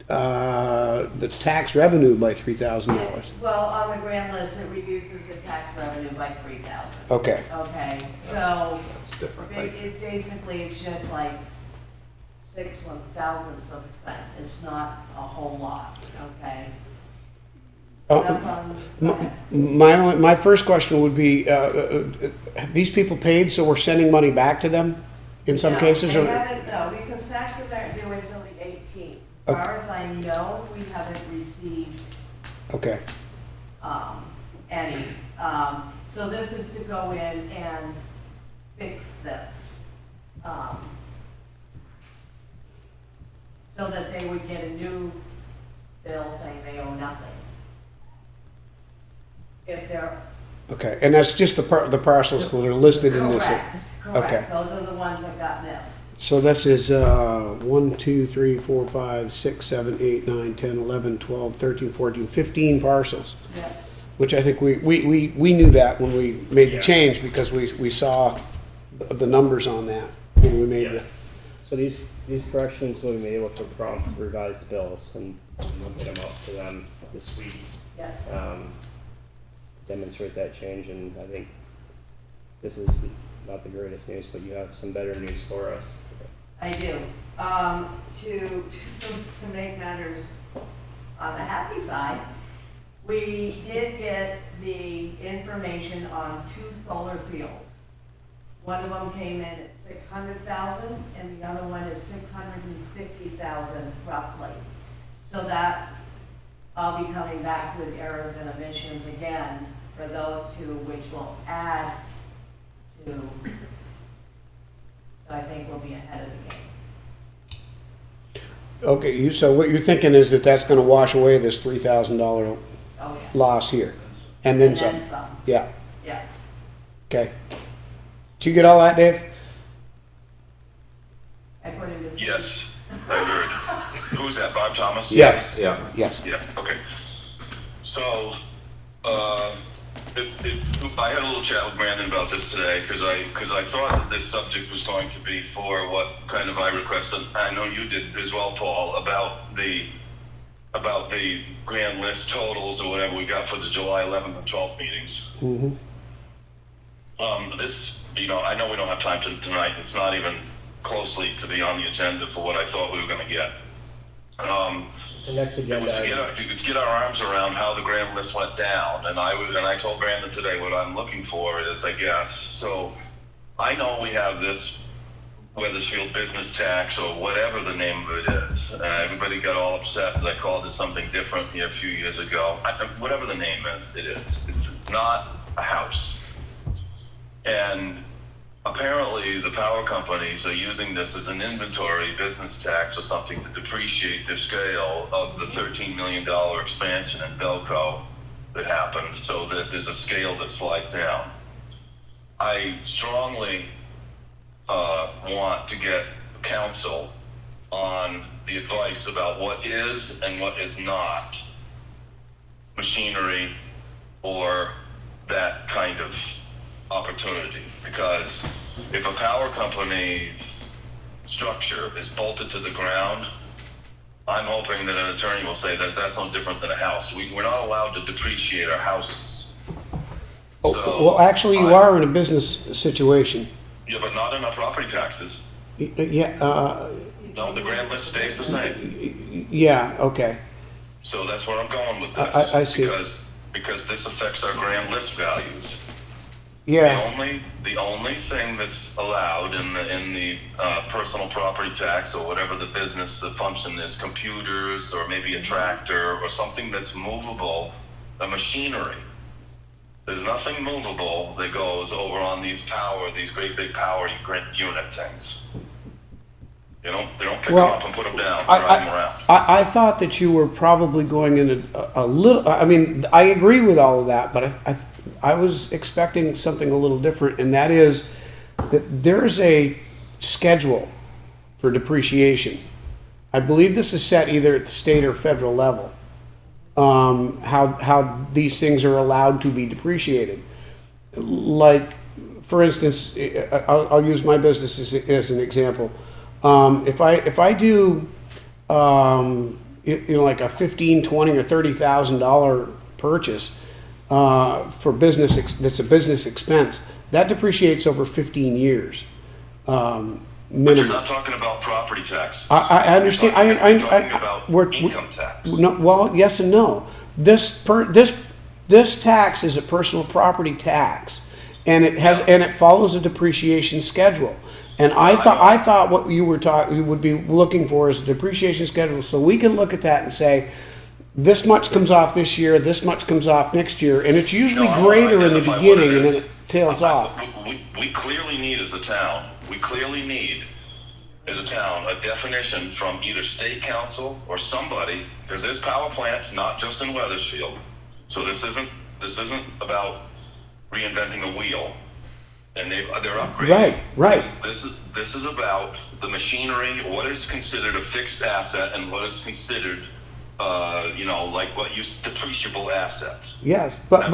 Speaker 1: tax revenue by $3,000?
Speaker 13: Well, on the grand list, it reduces the tax revenue by 3,000.
Speaker 1: Okay.
Speaker 13: Okay, so
Speaker 2: It's different.
Speaker 13: it basically, it's just like 6/1000ths of a cent. It's not a whole lot, okay?
Speaker 1: Oh,
Speaker 13: Go ahead.
Speaker 1: my first question would be, have these people paid, so we're sending money back to them in some
Speaker 13: No,
Speaker 1: cases?
Speaker 13: they
Speaker 1: Or
Speaker 13: haven't, no, because taxes aren't due until the 18th. As far as I know, we haven't received
Speaker 1: Okay,
Speaker 13: any. So this is to go in and fix this. So that they would get a new bill saying they owe nothing. If they're.
Speaker 1: okay, and that's just the parcels that are listed in this?
Speaker 13: Correct,
Speaker 1: Okay.
Speaker 13: correct. Those are the ones that got missed.
Speaker 1: So this is 1, 2, 3, 4, 5, 6, 7, 8, 9, 10, 11, 12, 13, 14, 15 parcels.
Speaker 13: Yeah.
Speaker 1: Which I think we knew that when we made the change because we saw the numbers on that when we made the.
Speaker 3: So these corrections will be made able to prompt revised bills, and we'll get them out to them this week.
Speaker 13: Yeah.
Speaker 3: Demonstrate that change, and I think this is not the greatest news, but you have some better news for us.
Speaker 13: I do. To make matters on the happy side, we did get the information on 2 solar fields. One of them came in at 600,000 and the other one is 650,000 roughly. So that I'll be coming back with errors and omissions again for those 2, which will add to, so I think we'll be ahead of the game.
Speaker 1: Okay, so what you're thinking is that that's going to wash away this $3,000
Speaker 13: Oh, yeah.
Speaker 1: loss here, and then
Speaker 13: And
Speaker 1: some.
Speaker 13: then some.
Speaker 1: Yeah.
Speaker 13: Yeah.
Speaker 1: Okay. Did you get all that, Dave?
Speaker 13: I put in this.
Speaker 7: Yes, I heard. Who's that, Bob Thomas?
Speaker 1: Yes.
Speaker 2: Yeah.
Speaker 1: Yes.
Speaker 7: Yeah, okay. So, I had a little chat with Brandon about this today, because I thought that this subject was going to be for what kind of I requested, I know you did as well, Paul, about the grand list totals or whatever we got for the July 11th and 12th meetings.
Speaker 1: Mm-hmm.
Speaker 7: This, I know we don't have time tonight, it's not even closely to be on the agenda for what I thought we were gonna get.
Speaker 3: It's the next
Speaker 7: It
Speaker 3: agenda
Speaker 7: was
Speaker 3: item.
Speaker 7: to get our arms around how the grand list went down, and I told Brandon today what I'm looking for is, I guess, so I know we have this Weathersfield business tax, or whatever the name of it is. Everybody got all upset that I called it something different a few years ago. Whatever the name is, it is. It's not a house. And apparently the power companies are using this as an inventory business tax or something to depreciate the scale of the $13 million expansion in Belco that happened, so that there's a scale that slides down. I strongly want to get counsel on the advice about what is and what is not machinery or that kind of opportunity, because if a power company's structure is bolted to the ground, I'm hoping that an attorney will say that that's no different than a house. We're not allowed to depreciate our houses.
Speaker 1: Oh, well, actually, you are in a business situation.
Speaker 7: Yeah, but not in our property taxes.
Speaker 1: Yeah.
Speaker 7: No, the grand list stays the same.
Speaker 1: Yeah. Okay.
Speaker 7: So that's where I'm going with this.
Speaker 1: I see.
Speaker 7: Because this affects our grand list values.
Speaker 1: Yeah.
Speaker 7: The only thing that's allowed in the personal property tax, or whatever the business, the function is, computers or maybe a tractor or something that's movable, a machinery. There's nothing movable that goes over on these great big power unit things. They don't pick them up and put them down, drive them around.
Speaker 1: I thought that you were probably going in a little, I mean, I agree with all of that, but I was expecting something a little different, and that is that there's a schedule for depreciation. I believe this is set either at the state or federal level, how these things are allowed to be depreciated. Like, for instance, I'll use my business as an example. If I do, like a $15,000, $20,000 or $30,000 purchase, for business, that's a business expense, that depreciates over 15 years.
Speaker 7: But you're not talking about property tax.
Speaker 1: I understand,
Speaker 7: You're talking about income tax.
Speaker 1: No, well, yes and no. This tax is a personal property tax, and it follows a depreciation schedule. And I thought what you would be looking for is a depreciation schedule, so we can look at that and say, this much comes off this year, this much comes off next year, and it's usually greater in the beginning, and then it tails off.
Speaker 7: We clearly need as a town, a definition from either state council or somebody, because there's power plants, not just in Weathersfield. So this isn't about reinventing a wheel, and they're upgrading.
Speaker 1: Right.
Speaker 7: This is about the machinery, what is considered a fixed asset and what is considered, like what use depreciable assets.
Speaker 1: Yes, but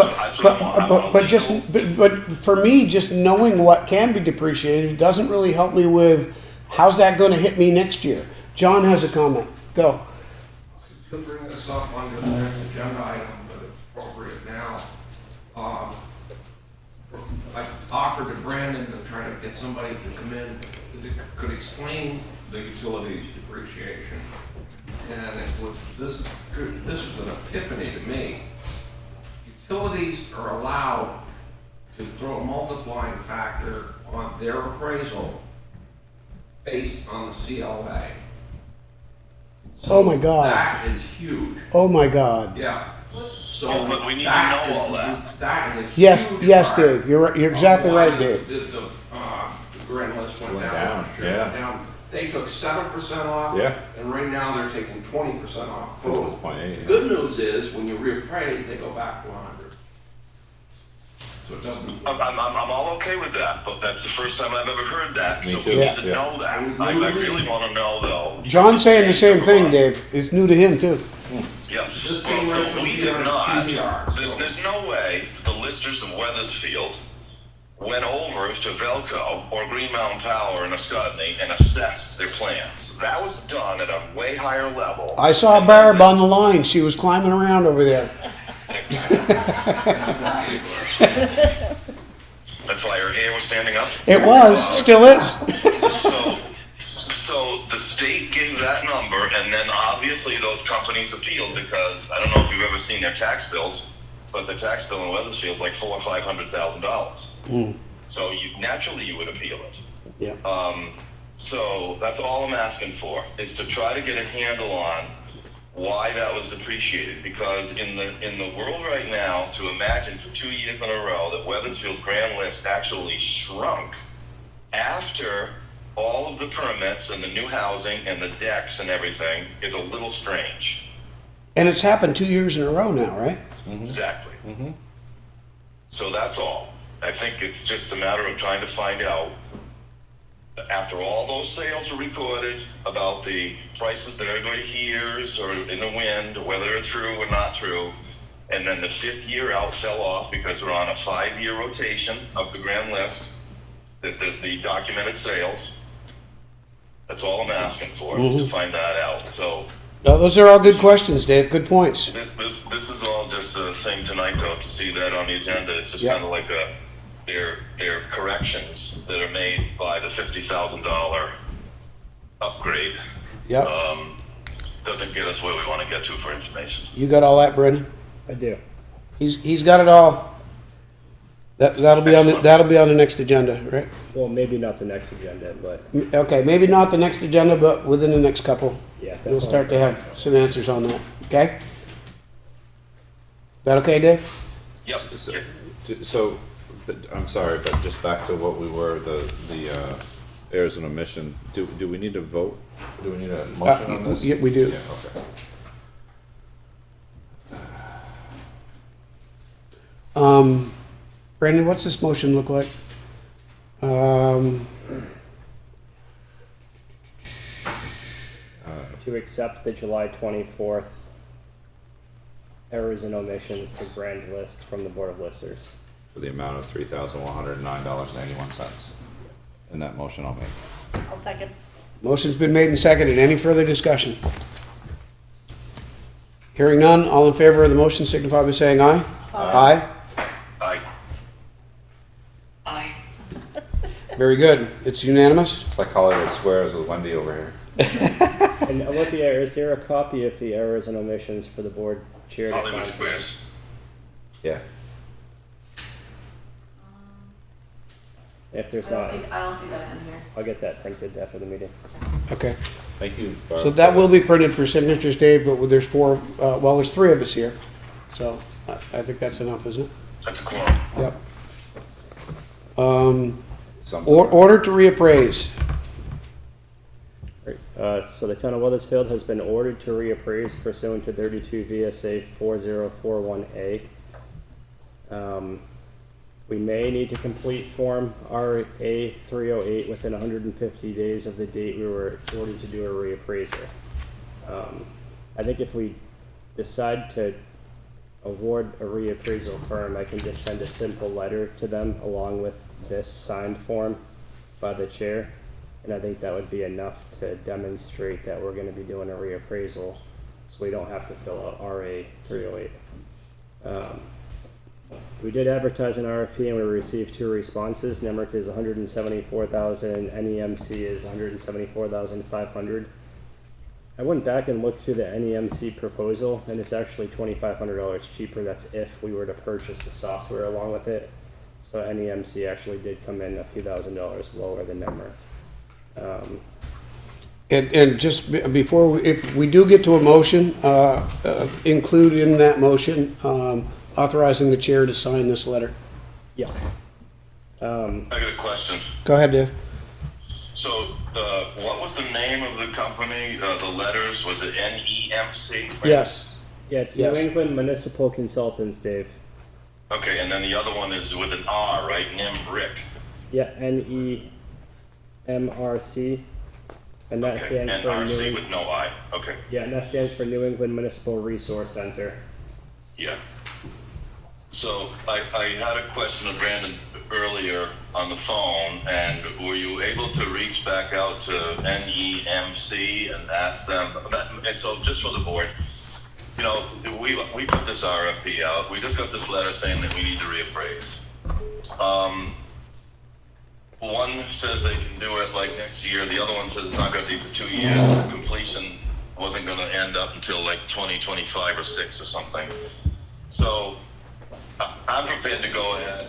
Speaker 1: for me, just knowing what can be depreciated doesn't really help me with how's that going to hit me next year. John has a comment. Go.
Speaker 6: To bring this up under the next agenda item, but it's appropriate now. I offered to Brandon to try to get somebody to come in that could explain the utilities depreciation. And this is an epiphany to me. Utilities are allowed to throw a multiplying factor on their appraisal based on the CLA. So
Speaker 1: Oh my God.
Speaker 6: that is huge.
Speaker 1: Oh my God.
Speaker 6: Yeah. So
Speaker 7: But we need to know all that.
Speaker 6: That is a
Speaker 1: Yes,
Speaker 6: huge
Speaker 1: yes,
Speaker 6: part
Speaker 1: Dave. You're exactly
Speaker 6: of why
Speaker 1: right, Dave.
Speaker 6: The grand list went
Speaker 2: Went
Speaker 6: down.
Speaker 2: down, yeah.
Speaker 6: Down. They took 7% off.
Speaker 2: Yeah.
Speaker 6: And right now they're taking 20% off.
Speaker 2: Oh,
Speaker 6: Total.
Speaker 2: 0.8,
Speaker 6: The
Speaker 2: yeah.
Speaker 6: good news is when you reappraise, they go back to 100. So it doesn't.
Speaker 7: I'm all okay with that, but that's the first time I've ever heard that,
Speaker 2: Me
Speaker 7: so
Speaker 2: too.
Speaker 7: we need to
Speaker 2: Yeah.
Speaker 7: know that. I really want to know though.
Speaker 1: John's saying the same thing, Dave. It's new to him too.
Speaker 7: Yeah,
Speaker 6: This
Speaker 7: well,
Speaker 6: came right
Speaker 7: so
Speaker 6: from
Speaker 7: we did not,
Speaker 6: PBR, so-
Speaker 7: there's no way the listers of Weathersfield went over to Velco or Green Mountain Power in Ascutney and assessed their plans. That was done at a way higher level.
Speaker 1: I saw Barb on the line. She was climbing around over there.
Speaker 7: That's why her hair was standing up?
Speaker 1: It was, still is.
Speaker 7: So the state gave that number, and then obviously those companies appealed because, I don't know if you've ever seen their tax bills, but the tax bill in Weathersfield is like $400,000 or $500,000. So naturally you would appeal it.
Speaker 1: Yeah.
Speaker 7: So that's all I'm asking for, is to try to get a handle on why that was depreciated, because in the world right now, to imagine for 2 years in a row that Weathersfield Grand List actually shrunk after all of the permits and the new housing and the decks and everything is a little strange.
Speaker 1: And it's happened 2 years in a row now, right?
Speaker 7: Exactly. So that's all. I think it's just a matter of trying to find out, after all those sales are recorded, about the prices that everybody hears or in the wind, whether they're true or not true, and then the 5th year out fell off because we're on a 5-year rotation of the grand list, the documented sales. That's all I'm asking for, is to find that out. So
Speaker 1: No, those are all good questions, Dave. Good points.
Speaker 7: this is all just a thing tonight, though, to see that on the agenda. It's just
Speaker 1: Yeah.
Speaker 7: kind of like their corrections that are made by the $50,000 upgrade.
Speaker 1: Yep.
Speaker 7: Doesn't get us where we want to get to for information.
Speaker 1: You got all that, Brendan?
Speaker 3: I do.
Speaker 1: He's got it all. That'll be on the next agenda, right?
Speaker 3: Well, maybe not the next agenda, but
Speaker 1: Okay, maybe not the next agenda, but within the next couple.
Speaker 3: yeah.
Speaker 1: We'll start to have some answers on that, okay? That okay, Dave?
Speaker 7: Yep.
Speaker 2: So, but I'm sorry, but just back to what we were, the errors and omission, do we need to vote? Do we need a motion on this?
Speaker 1: Yeah, we do.
Speaker 2: Yeah, okay.
Speaker 1: Brandon, what's this motion look like?
Speaker 3: To accept the July 24th errors and omissions to grand list from the Board of Listers.
Speaker 2: for the amount of $3,109.81. And that motion I'll make.
Speaker 11: I'll second.
Speaker 1: Motion's been made and seconded. Any further discussion? Hearing none, all in favor of the motion signify by saying aye. Aye.
Speaker 7: Aye.
Speaker 5: Aye.
Speaker 1: Very good. It's unanimous.
Speaker 2: It's like Hollywood Squares with Wendy over here.
Speaker 3: And about the error, is there a copy of the errors and omissions for the board chair to
Speaker 7: Hollywood
Speaker 3: sign?
Speaker 7: Squares.
Speaker 2: Yeah.
Speaker 3: If there's
Speaker 5: I
Speaker 3: not,
Speaker 5: don't see that in here.
Speaker 3: I'll get that printed after the meeting.
Speaker 1: Okay.
Speaker 2: Thank you, Barb.
Speaker 1: So that will be printed for signatures, Dave, but there's four, well, there's three of us here. So I think that's enough, isn't it?
Speaker 7: That's a quorum.
Speaker 1: Yep.
Speaker 2: Something.
Speaker 1: Order to reappraise.
Speaker 3: Right, so the town of Weathersfield has been ordered to reappraise pursuant to 32 VSA 4041A. We may need to complete Form RA 308 within 150 days of the date we were ordered to do a reappraiser. I think if we decide to award a reappraisal firm, I can just send a simple letter to them along with this signed form by the chair. And I think that would be enough to demonstrate that we're gonna be doing a reappraisal, so we don't have to fill out RA 308. We did advertise an RFP and we received 2 responses. Nemrick is 174,000, NEMC is 174,500. I went back and looked through the NEMC proposal, and it's actually $2,500 cheaper. That's if we were to purchase the software along with it. So NEMC actually did come in a few $1,000s lower than Nemrick.
Speaker 1: And just before, if we do get to a motion, include in that motion, authorizing the chair to sign this letter.
Speaker 3: Yeah.
Speaker 7: I got a question.
Speaker 1: Go ahead, Dave.
Speaker 7: So, what was the name of the company, the letters, was it NEMC?
Speaker 1: Yes.
Speaker 3: Yeah, it's
Speaker 1: Yes.
Speaker 3: New England Municipal Consultants, Dave.
Speaker 7: Okay, and then the other one is with an R, right, NEMRIC?
Speaker 3: Yeah, NEMRC, and that
Speaker 7: Okay,
Speaker 3: stands for New
Speaker 7: NRC
Speaker 3: Eng-
Speaker 7: with no I, okay,
Speaker 3: Yeah, and that stands for New England Municipal Resource Center.
Speaker 7: yeah. So, I had a question of Brandon earlier on the phone, and were you able to reach back out to NEMC and ask them, and so just for the board, you know, we put this RFP out, we just got this letter saying that we need to reappraise. One says they can do it like next year, the other one says it's not gonna be for 2 years, the completion wasn't gonna end up until like 2025 or 6 or something. So, I'm prepared to go ahead,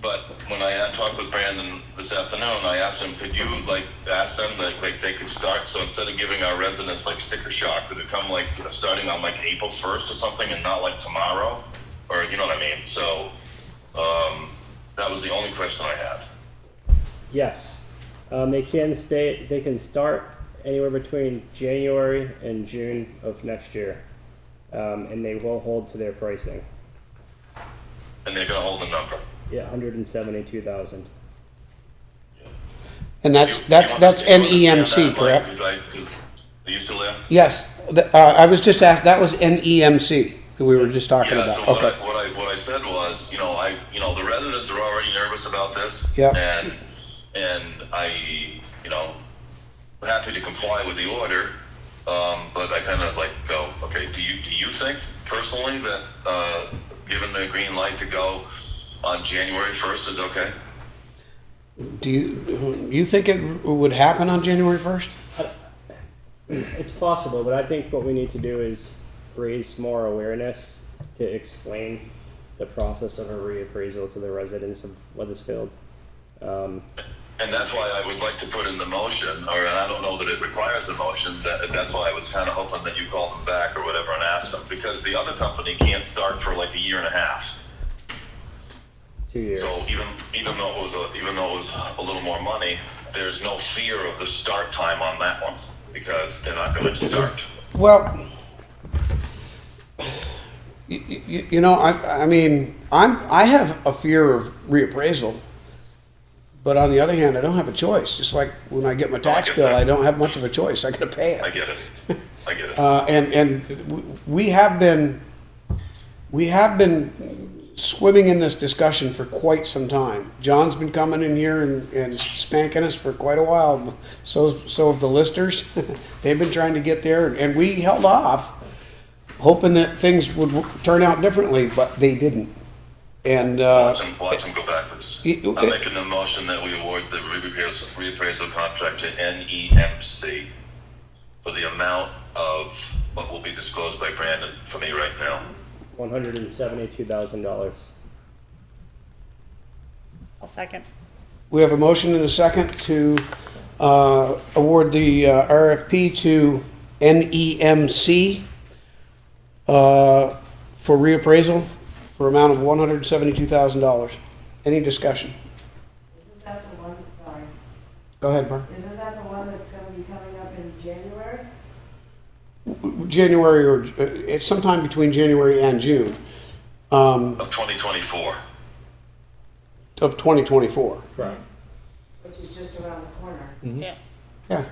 Speaker 7: but when I talked with Brandon this afternoon, I asked him, could you like ask them like they could start, so instead of giving our residents like sticker shock, could it come like starting on like April 1st or something and not like tomorrow? Or you know what I mean? So, that was the only question I had.
Speaker 3: Yes, they can start anywhere between January and June of next year, and they will hold to their pricing.
Speaker 7: And they're gonna hold the number.
Speaker 3: Yeah, 172,000.
Speaker 1: And that's
Speaker 7: You understand
Speaker 1: NEMC,
Speaker 7: that,
Speaker 1: correct?
Speaker 7: Mike? 'Cause are you still there?
Speaker 1: Yes. I was just asked, that was NEMC that we were just talking
Speaker 7: Yeah,
Speaker 1: about.
Speaker 7: so
Speaker 1: Okay.
Speaker 7: what I said was, you know, the residents are already nervous about this.
Speaker 1: Yep.
Speaker 7: And I, you know, happy to comply with the order, but I kind of like go, okay, do you think personally that, given the green light to go on January 1st is okay?
Speaker 1: Do you think it would happen on January 1st?
Speaker 3: It's possible, but I think what we need to do is raise more awareness to explain the process of a reappraisal to the residents of Weathersfield.
Speaker 7: And that's why I would like to put in the motion, or I don't know that it requires a motion, that's why I was kind of hoping that you called them back or whatever and asked them, because the other company can't start for like a year and a half.
Speaker 3: 2 years.
Speaker 7: So even though it was a little more money, there's no fear of the start time on that one, because they're not going to start.
Speaker 1: Well, you know, I mean, I have a fear of reappraisal, but on the other hand, I don't have a choice. Just like when I get my tax bill, I don't have much of a choice. I got to pay it.
Speaker 7: I get it. And
Speaker 1: And we have been swimming in this discussion for quite some time. John's been coming in here and spanking us for quite a while. So have the listers. They've been trying to get there, and we held off, hoping that things would turn out differently, but they didn't. And
Speaker 7: Watch them go backwards. I'm making the motion that we award the reappraisal contract to NEMC for the amount of what will be disclosed by Brandon for me right now.
Speaker 3: $172,000.
Speaker 11: I'll second.
Speaker 1: we have a motion and a second to award the RFP to NEMC for reappraisal for amount of $172,000. Any discussion?
Speaker 13: Isn't that the one, sorry,
Speaker 1: Go ahead, Mark.
Speaker 13: isn't that the one that's gonna be coming up in January?
Speaker 1: January, or it's sometime between January and June
Speaker 7: Of 2024.
Speaker 1: of 2024.
Speaker 3: Correct.
Speaker 13: Which is just around the corner.
Speaker 11: Yeah.
Speaker 1: Yeah.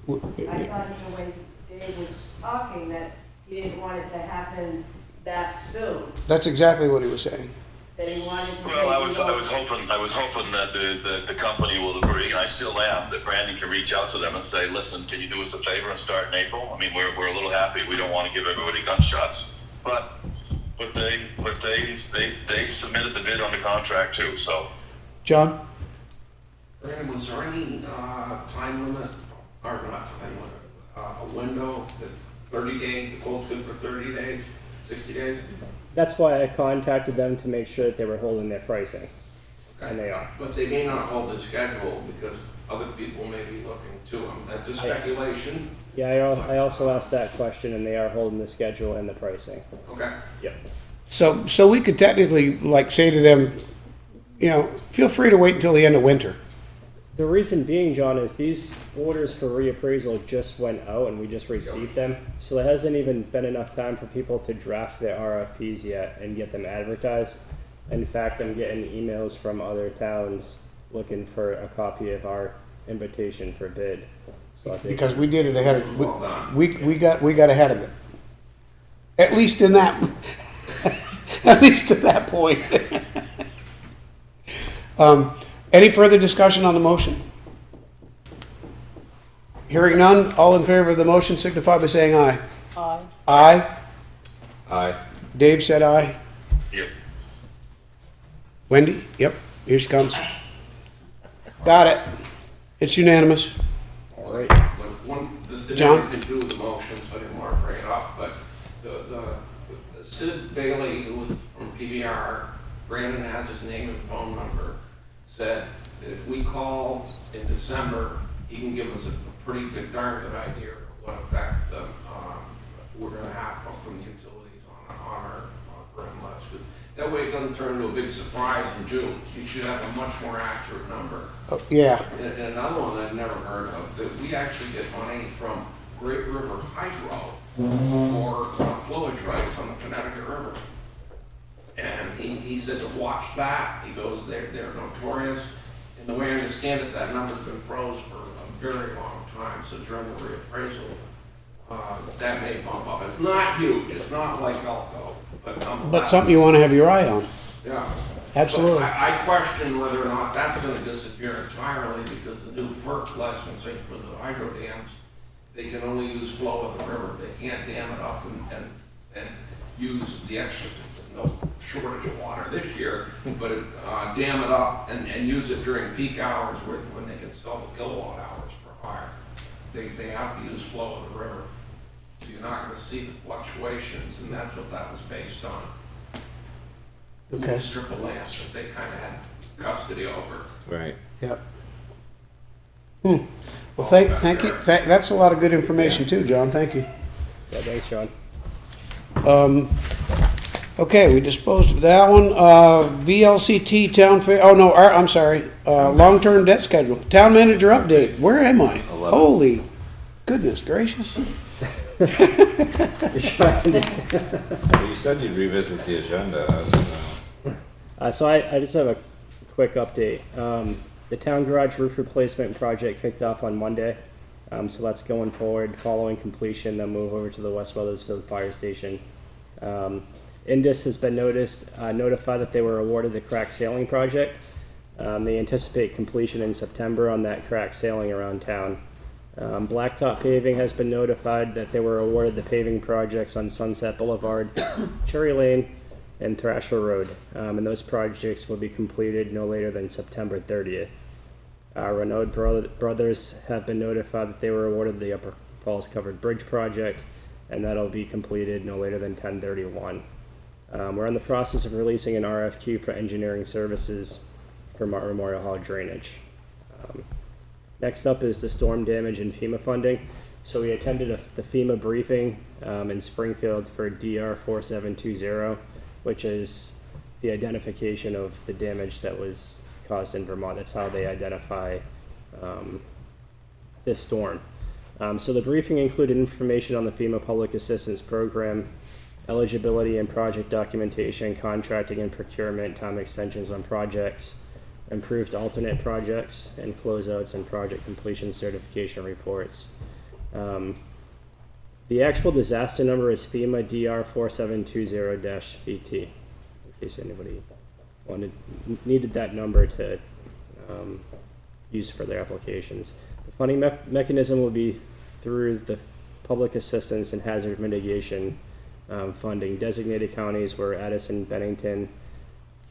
Speaker 13: I thought the way Dave was talking that he didn't want it to happen that soon,
Speaker 1: That's exactly what he was saying.
Speaker 13: that he wanted to.
Speaker 7: Well, I was
Speaker 13: take
Speaker 7: hoping that the company will agree, and I still am, that Brandon can reach out to them and say, listen, can you do us a favor and start in April? I mean, we're a little happy. We don't want to give everybody gunshots, but they submitted the bid on the contract too, so.
Speaker 1: John?
Speaker 6: Brandon, was there any time limit, or not time limit, a window that 30 days, the quote's good for 30 days, 60 days?
Speaker 3: That's why I contacted them to make sure that they were holding their pricing,
Speaker 6: Okay.
Speaker 3: and they are.
Speaker 6: But they may not hold the schedule because other people may be looking to them. That's a speculation.
Speaker 3: Yeah, I also asked that question, and they are holding the schedule and the pricing.
Speaker 6: Okay.
Speaker 3: Yep.
Speaker 1: So we could technically, like, say to them, you know, feel free to wait until the end of winter.
Speaker 3: The reason being, John, is these orders for reappraisal just went out and we just received them. So there hasn't even been enough time for people to draft their RFPs yet and get them advertised. In fact, I'm getting emails from other towns looking for a copy of our invitation for bid. So I think
Speaker 1: Because we did it ahead of, we got ahead of it. At least in that, at least at that point. Any further discussion on the motion? Hearing none, all in favor of the motion signify by saying aye.
Speaker 11: Aye.
Speaker 1: Aye.
Speaker 2: Aye.
Speaker 1: Dave said aye.
Speaker 7: Yep.
Speaker 1: Wendy? Yep, here she comes. Got it. It's unanimous.
Speaker 6: All right. But this didn't
Speaker 1: John?
Speaker 6: have anything to do with the motion, so I didn't want to bring it up, but the Sid Bailey, who was from PBR, Brandon has his name and phone number, said that if we call in December, he can give us a pretty good, darn good idea of what effect we're gonna have from the utilities on our grid list. 'Cause that way it doesn't turn into a big surprise in June. You should have a much more accurate number.
Speaker 1: Oh, yeah.
Speaker 6: And another one I've never heard of, that we actually get money from Great River Hydro for flowage rights on the Connecticut River. And he said to watch that. He goes, they're notorious. And the way I understand it, that number's been froze for a very long time. So during the reappraisal, that may bump up. It's not huge. It's not like Elko,
Speaker 1: But something you want to have your eye on.
Speaker 6: yeah.
Speaker 1: Absolutely.
Speaker 6: But I question whether or not that's gonna disappear entirely because the new FERC licensing for the hydro dams, they can only use flow of the river. They can't dam it up and use the extra, no shortage of water this year, but dam it up and use it during peak hours when they can sell the kilowatt hours for higher. They have to use flow of the river. So you're not gonna see the fluctuations, and that's what that was based on.
Speaker 1: Okay.
Speaker 6: Strip of land that they kind of had custody over.
Speaker 2: Right.
Speaker 1: Yep. Well, thank you. That's a lot of good information too, John. Thank you.
Speaker 3: yeah, thanks, John.
Speaker 1: Okay, we disposed of that one. VLCT Town Fair, oh no, I'm sorry, long-term debt schedule. Town manager update, where am I?
Speaker 2: 11.
Speaker 1: Holy goodness gracious.
Speaker 3: You're trying to-
Speaker 2: Well, you said you'd revisit the agenda. I was gonna-
Speaker 3: So I just have a quick update. The town garage roof replacement project kicked off on Monday. So that's going forward. Following completion, they'll move over to the West Weathersfield Fire Station. Indus has been notified that they were awarded the crack sailing project. They anticipate completion in September on that crack sailing around town. Blacktop Paving has been notified that they were awarded the paving projects on Sunset Boulevard, Cherry Lane, and Thrasher Road. And those projects will be completed no later than September 30th. Renaud Brothers have been notified that they were awarded the Upper Falls Covered Bridge project, and that'll be completed no later than 10/31. We're in the process of releasing an RFQ for engineering services for Memorial Hall drainage. Next up is the storm damage and FEMA funding. So we attended the FEMA briefing in Springfield for DR 4720, which is the identification of the damage that was caused in Vermont. That's how they identify this storm. So the briefing included information on the FEMA Public Assistance Program, eligibility and project documentation, contracting and procurement, time extensions on projects, improved alternate projects, and closeouts and project completion certification reports. The actual disaster number is FEMA DR 4720-VT, in case anybody needed that number to use for their applications. The funding mechanism will be through the public assistance and hazard mitigation funding. Designated counties were Addison, Bennington,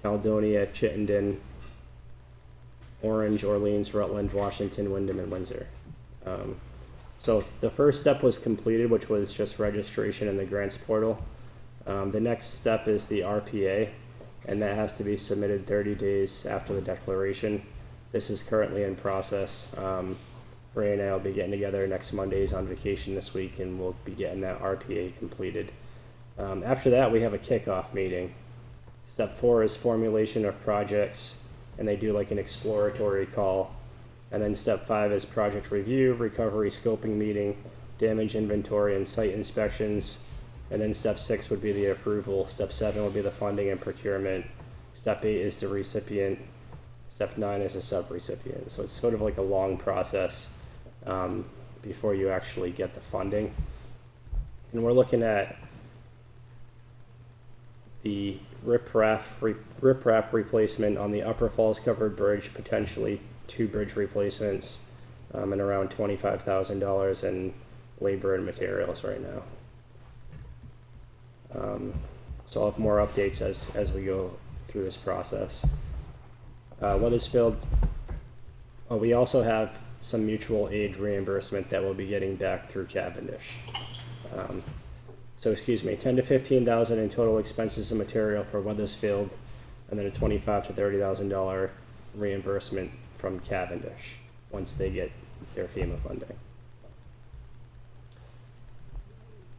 Speaker 3: Caledonia, Chittenden, Orange, Orleans, Rutland, Washington, Wyndham, and Windsor. So the first step was completed, which was just registration in the grants portal. The next step is the RPA, and that has to be submitted 30 days after the declaration. This is currently in process. Ray and I will be getting together next Monday. He's on vacation this week, and we'll be getting that RPA completed. After that, we have a kickoff meeting. Step 4 is formulation of projects, and they do like an exploratory call. And then step 5 is project review, recovery scoping meeting, damage inventory, and site inspections. And then step 6 would be the approval. Step 7 would be the funding and procurement. Step 8 is the recipient. Step 9 is a sub-recipient. So it's sort of like a long process before you actually get the funding. And we're looking at the riprap replacement on the Upper Falls Covered Bridge, potentially 2 bridge replacements, and around $25,000 in labor and materials right now. So I'll have more updates as we go through this process. Weathersfield, we also have some mutual aid reimbursement that we'll be getting back through Cavendish. So excuse me, $10,000 to $15,000 in total expenses and material for Weathersfield, and then a $25,000 to $30,000 reimbursement from Cavendish once they get their FEMA funding.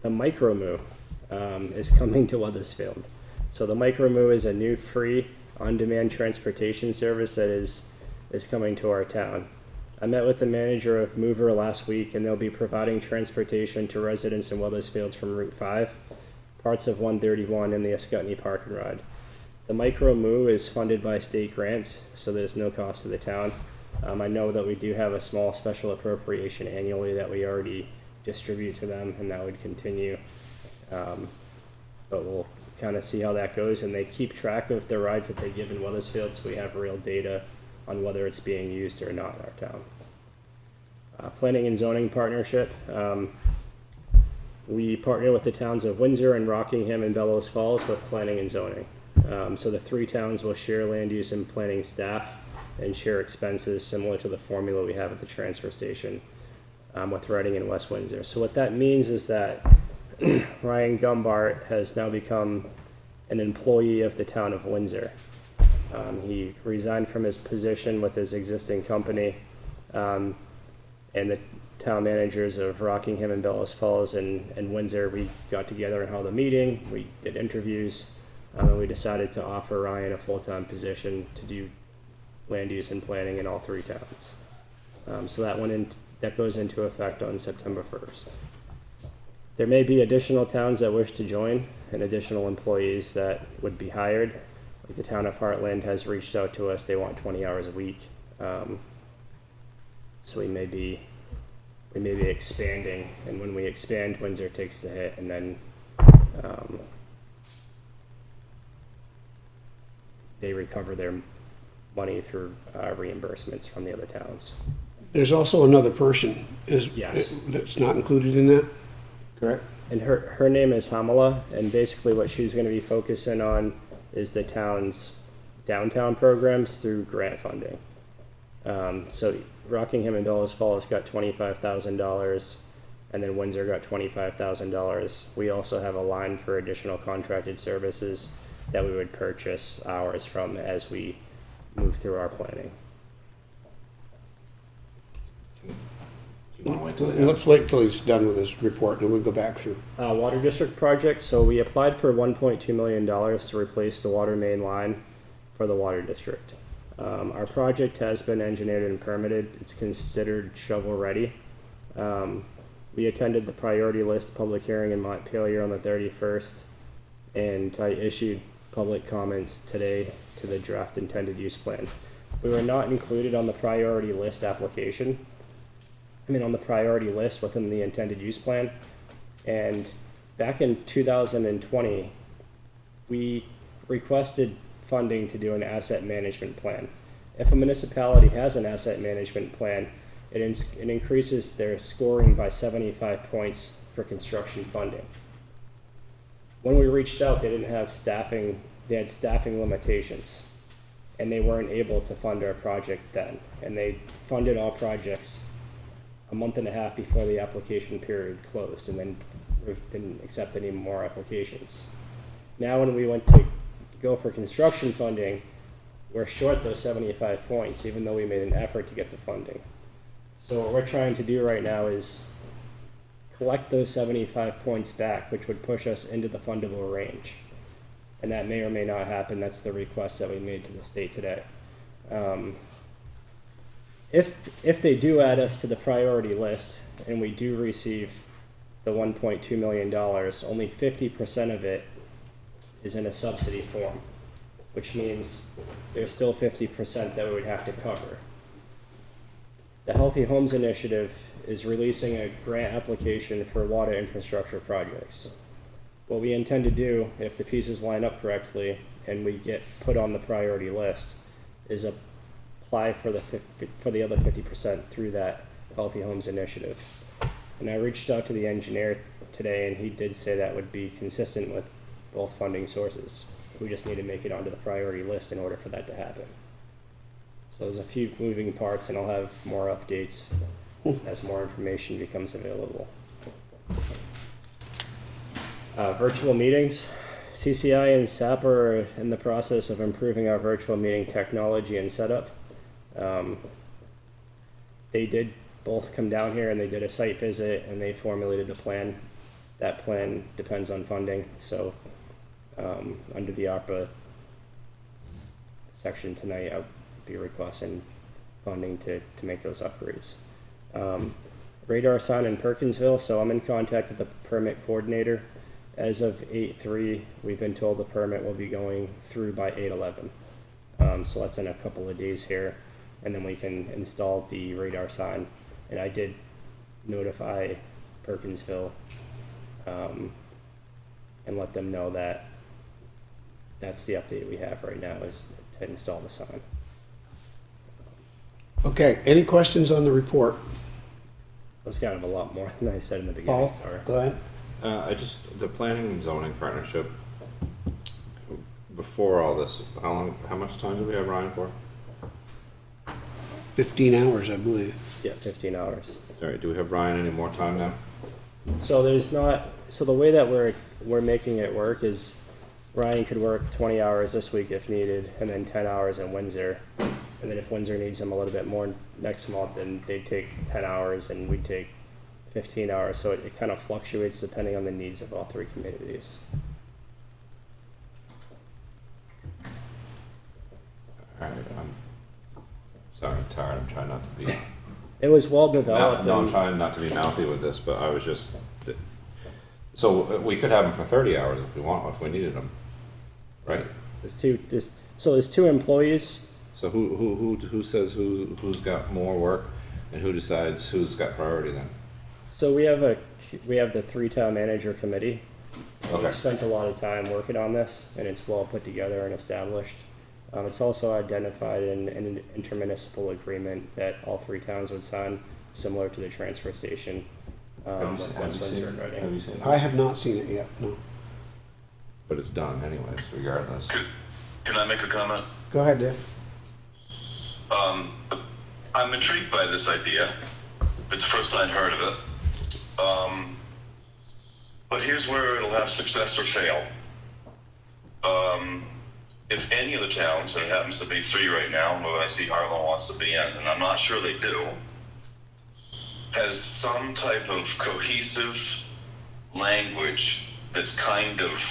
Speaker 3: The MicroMoo is coming to Weathersfield. So the MicroMoo is a new free on-demand transportation service that is coming to our town. I met with the manager of Mover last week, and they'll be providing transportation to residents in Weathersfield from Route 5, parts of 131, and the Ascutney Park and Ride. The MicroMoo is funded by state grants, so there's no cost to the town. I know that we do have a small special appropriation annually that we already distribute to them, and that would continue. But we'll kind of see how that goes, and they keep track of the rides that they give in Weathersfield, so we have real data on whether it's being used or not in our town. Planning and zoning partnership. We partner with the towns of Windsor and Rockingham and Bellows Falls with planning and zoning. So the 3 towns will share land use and planning staff and share expenses similar to the formula we have at the transfer station with Reading and West Windsor. So what that means is that Ryan Gumbart has now become an employee of the town of Windsor. He resigned from his position with his existing company, and the town managers of Rockingham and Bellows Falls and Windsor, we got together and held a meeting, we did interviews, and we decided to offer Ryan a full-time position to do land use and planning in all 3 towns. So that goes into effect on September 1st. There may be additional towns that wish to join and additional employees that would be hired. Like the town of Heartland has reached out to us, they want 20 hours a week. So we may be expanding, and when we expand, Windsor takes the hit, and then they recover their money through reimbursements from the other towns.
Speaker 1: There's also another person
Speaker 3: Yes.
Speaker 1: that's not included in that, correct?
Speaker 3: And her name is Hamala, and basically what she's going to be focusing on is the town's downtown programs through grant funding. So Rockingham and Bellows Falls got $25,000, and then Windsor got $25,000. We also have a line for additional contracted services that we would purchase hours from as we move through our planning.
Speaker 2: Do you wanna wait till the end?
Speaker 1: Let's wait till he's done with his report, and we'll go back through.
Speaker 3: Water district project, so we applied for $1.2 million to replace the water main line for the water district. Our project has been engineered and permitted. It's considered shovel-ready. We attended the priority list public hearing in Montpelier on the 31st, and I issued public comments today to the draft intended use plan. We were not included on the priority list application. On the priority list within the intended use plan. And back in 2020, we requested funding to do an asset management plan. If a municipality has an asset management plan, it increases their scoring by 75 points for construction funding. When we reached out, they didn't have staffing, they had staffing limitations, and they weren't able to fund our project then. And they funded all projects a month and a half before the application period closed, and then didn't accept any more applications. Now when we went to go for construction funding, we're short those 75 points, even though we made an effort to get the funding. So what we're trying to do right now is collect those 75 points back, which would push us into the fundable range. And that may or may not happen. That's the request that we made to the state today. If they do add us to the priority list and we do receive the $1.2 million, only 50% of it is in a subsidy form, which means there's still 50% that we would have to cover. The Healthy Homes Initiative is releasing a grant application for water infrastructure projects. What we intend to do, if the pieces line up correctly and we get put on the priority list, is apply for the other 50% through that Healthy Homes Initiative. And I reached out to the engineer today, and he did say that would be consistent with both funding sources. We just need to make it onto the priority list in order for that to happen. So there's a few moving parts, and I'll have more updates as more information becomes available. Virtual meetings. CCI and SAP are in the process of improving our virtual meeting technology and setup. They did both come down here and they did a site visit and they formulated the plan. That plan depends on funding, so under the ARPA section tonight, I'll be requesting funding to make those upgrades. Radar sign in Perkinsville, so I'm in contact with the permit coordinator. As of 8/3, we've been told the permit will be going through by 8/11. So that's in a couple of days here, and then we can install the radar sign. And I did notify Perkinsville and let them know that that's the update we have right now, is to install the sign.
Speaker 1: Okay, any questions on the report?
Speaker 3: That's kind of a lot more than I said in the beginning,
Speaker 1: Paul,
Speaker 3: sorry.
Speaker 1: go ahead.
Speaker 2: The planning and zoning partnership, before all this, how much time do we have Ryan for?
Speaker 1: 15 hours, I believe.
Speaker 3: Yeah, 15 hours.
Speaker 2: All right, do we have Ryan any more time now?
Speaker 3: So there's not, so the way that we're making it work is Ryan could work 20 hours this week if needed, and then 10 hours in Windsor. And then if Windsor needs him a little bit more next month, then they'd take 10 hours and we'd take 15 hours. So it kind of fluctuates depending on the needs of all three communities.
Speaker 2: All right, I'm sorry, I'm tired, I'm trying not to be.
Speaker 3: It was well developed.
Speaker 2: No, I'm trying not to be mouthy with this, but I was just, so we could have them for 30 hours if we want, if we needed them, right?
Speaker 3: There's two employees.
Speaker 2: So who says who's got more work, and who decides who's got priority then?
Speaker 3: So we have the 3-town manager committee.
Speaker 2: Okay.
Speaker 3: We've spent a lot of time working on this, and it's well put together and established. It's also identified in an intermunicipal agreement that all three towns would sign, similar to the transfer station with West Windsor and Reading.
Speaker 1: I have not seen it yet, no.
Speaker 2: But it's done anyways, regardless.
Speaker 7: Can I make a comment?
Speaker 1: Go ahead, Dave.
Speaker 7: I'm intrigued by this idea. It's the first I've heard of it. But here's where it'll have success or fail. If any of the towns, and it happens to be 3 right now, but I see Harlan wants to be in, and I'm not sure they do, has some type of cohesive language that's kind of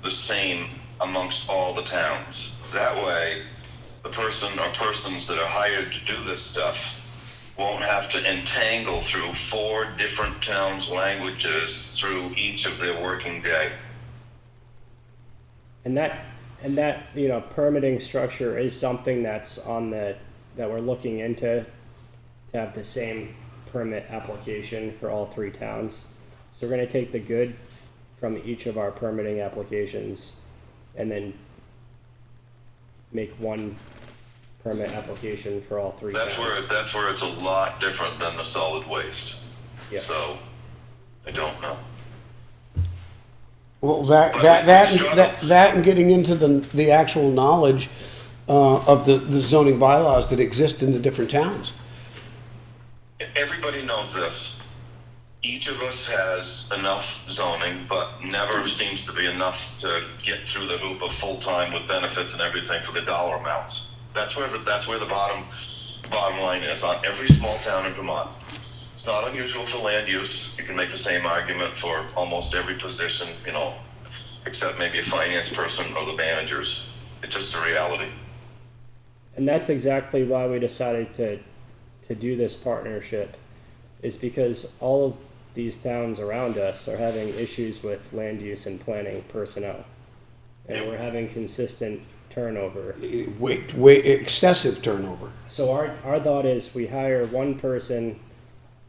Speaker 7: the same amongst all the towns. That way, the person or persons that are hired to do this stuff won't have to entangle through 4 different towns' languages through each of their working day.
Speaker 3: And that, you know, permitting structure is something that's that we're looking into, to have the same permit application for all 3 towns. So we're gonna take the good from each of our permitting applications and then make one permit application for all 3 towns.
Speaker 7: That's where it's a lot different than the solid waste.
Speaker 3: Yeah.
Speaker 7: So, I don't know.
Speaker 1: Well, that and getting into the actual knowledge of the zoning bylaws that exist in the different towns.
Speaker 7: Everybody knows this. Each of us has enough zoning, but never seems to be enough to get through the hoop of full-time with benefits and everything for the dollar amounts. That's where the bottom line is on every small town in Vermont. It's not unusual for land use. You can make the same argument for almost every position, you know, except maybe a finance person or the managers. It's just a reality.
Speaker 3: And that's exactly why we decided to do this partnership, is because all of these towns around us are having issues with land use and planning personnel. And we're having consistent turnover.
Speaker 1: Way excessive turnover.
Speaker 3: So our thought is we hire one person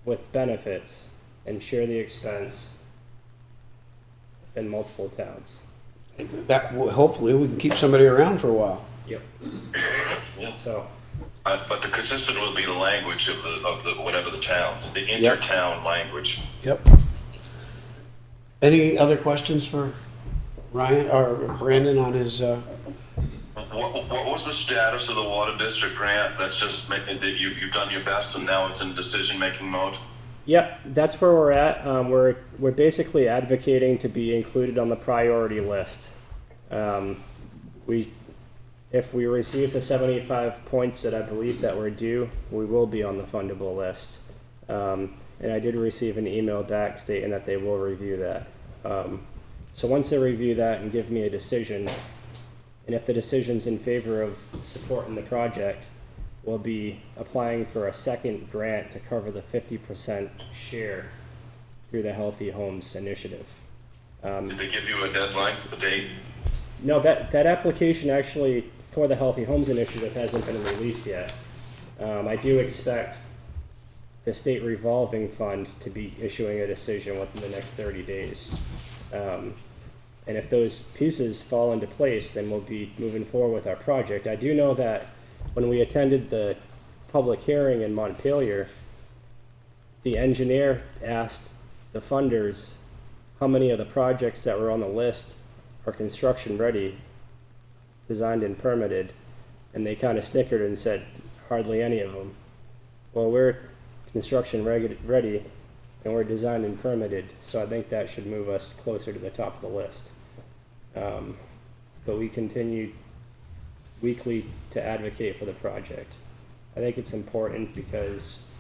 Speaker 3: with benefits and share the expense in multiple towns.
Speaker 1: Hopefully we can keep somebody around for a while.
Speaker 3: Yep.
Speaker 7: Yeah.
Speaker 3: So.
Speaker 7: But the consistent will be the language of the whatever the towns, the inter-town language.
Speaker 1: Yep. Any other questions for Ryan or Brandon on his?
Speaker 7: What was the status of the water district grant? That's just that you've done your best and now it's in decision-making mode.
Speaker 3: Yep, that's where we're at. We're basically advocating to be included on the priority list. If we receive the 75 points that I believe that we're due, we will be on the fundable list. And I did receive an email back stating that they will review that. So once they review that and give me a decision, and if the decision's in favor of supporting the project, we'll be applying for a second grant to cover the 50% share through the Healthy Homes Initiative.
Speaker 7: Did they give you a deadline, a date?
Speaker 3: No, that application actually for the Healthy Homes Initiative hasn't been released yet. I do expect the state revolving fund to be issuing a decision within the next 30 days. And if those pieces fall into place, then we'll be moving forward with our project. I do know that when we attended the public hearing in Montpelier, the engineer asked the funders how many of the projects that were on the list are construction ready, designed and permitted, and they kind of snickered and said hardly any of them. Well, we're construction ready and we're designed and permitted, so I think that should move us closer to the top of the list. But we continue weekly to advocate for the project. I think it's important because,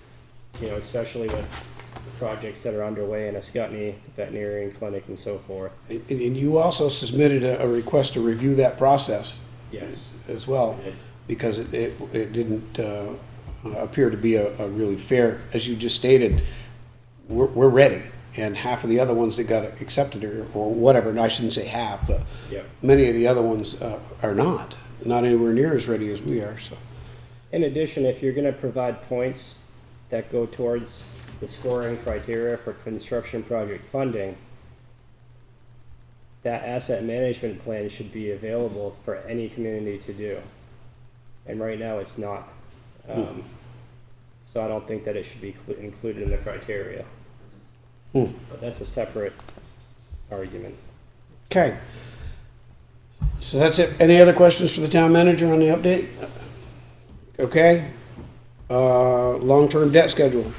Speaker 3: you know, especially with the projects that are underway in Ascutney, the veterinary clinic and so forth.
Speaker 1: And you also submitted a request to review that process.
Speaker 3: Yes.
Speaker 1: As well, because it didn't appear to be a really fair, as you just stated, we're ready. And half of the other ones that got accepted or whatever, and I shouldn't say half, but many of the other ones are not anywhere near as ready as we are. So,
Speaker 3: in addition, if you're going to provide points that go towards the scoring criteria for construction project funding, that asset management plan should be available for any community to do. and right now it's not. So I don't think that it should be included in the criteria. But that's a separate argument.
Speaker 1: Okay. So that's it. Any other questions for the town manager on the update? Okay. Long-term debt schedule.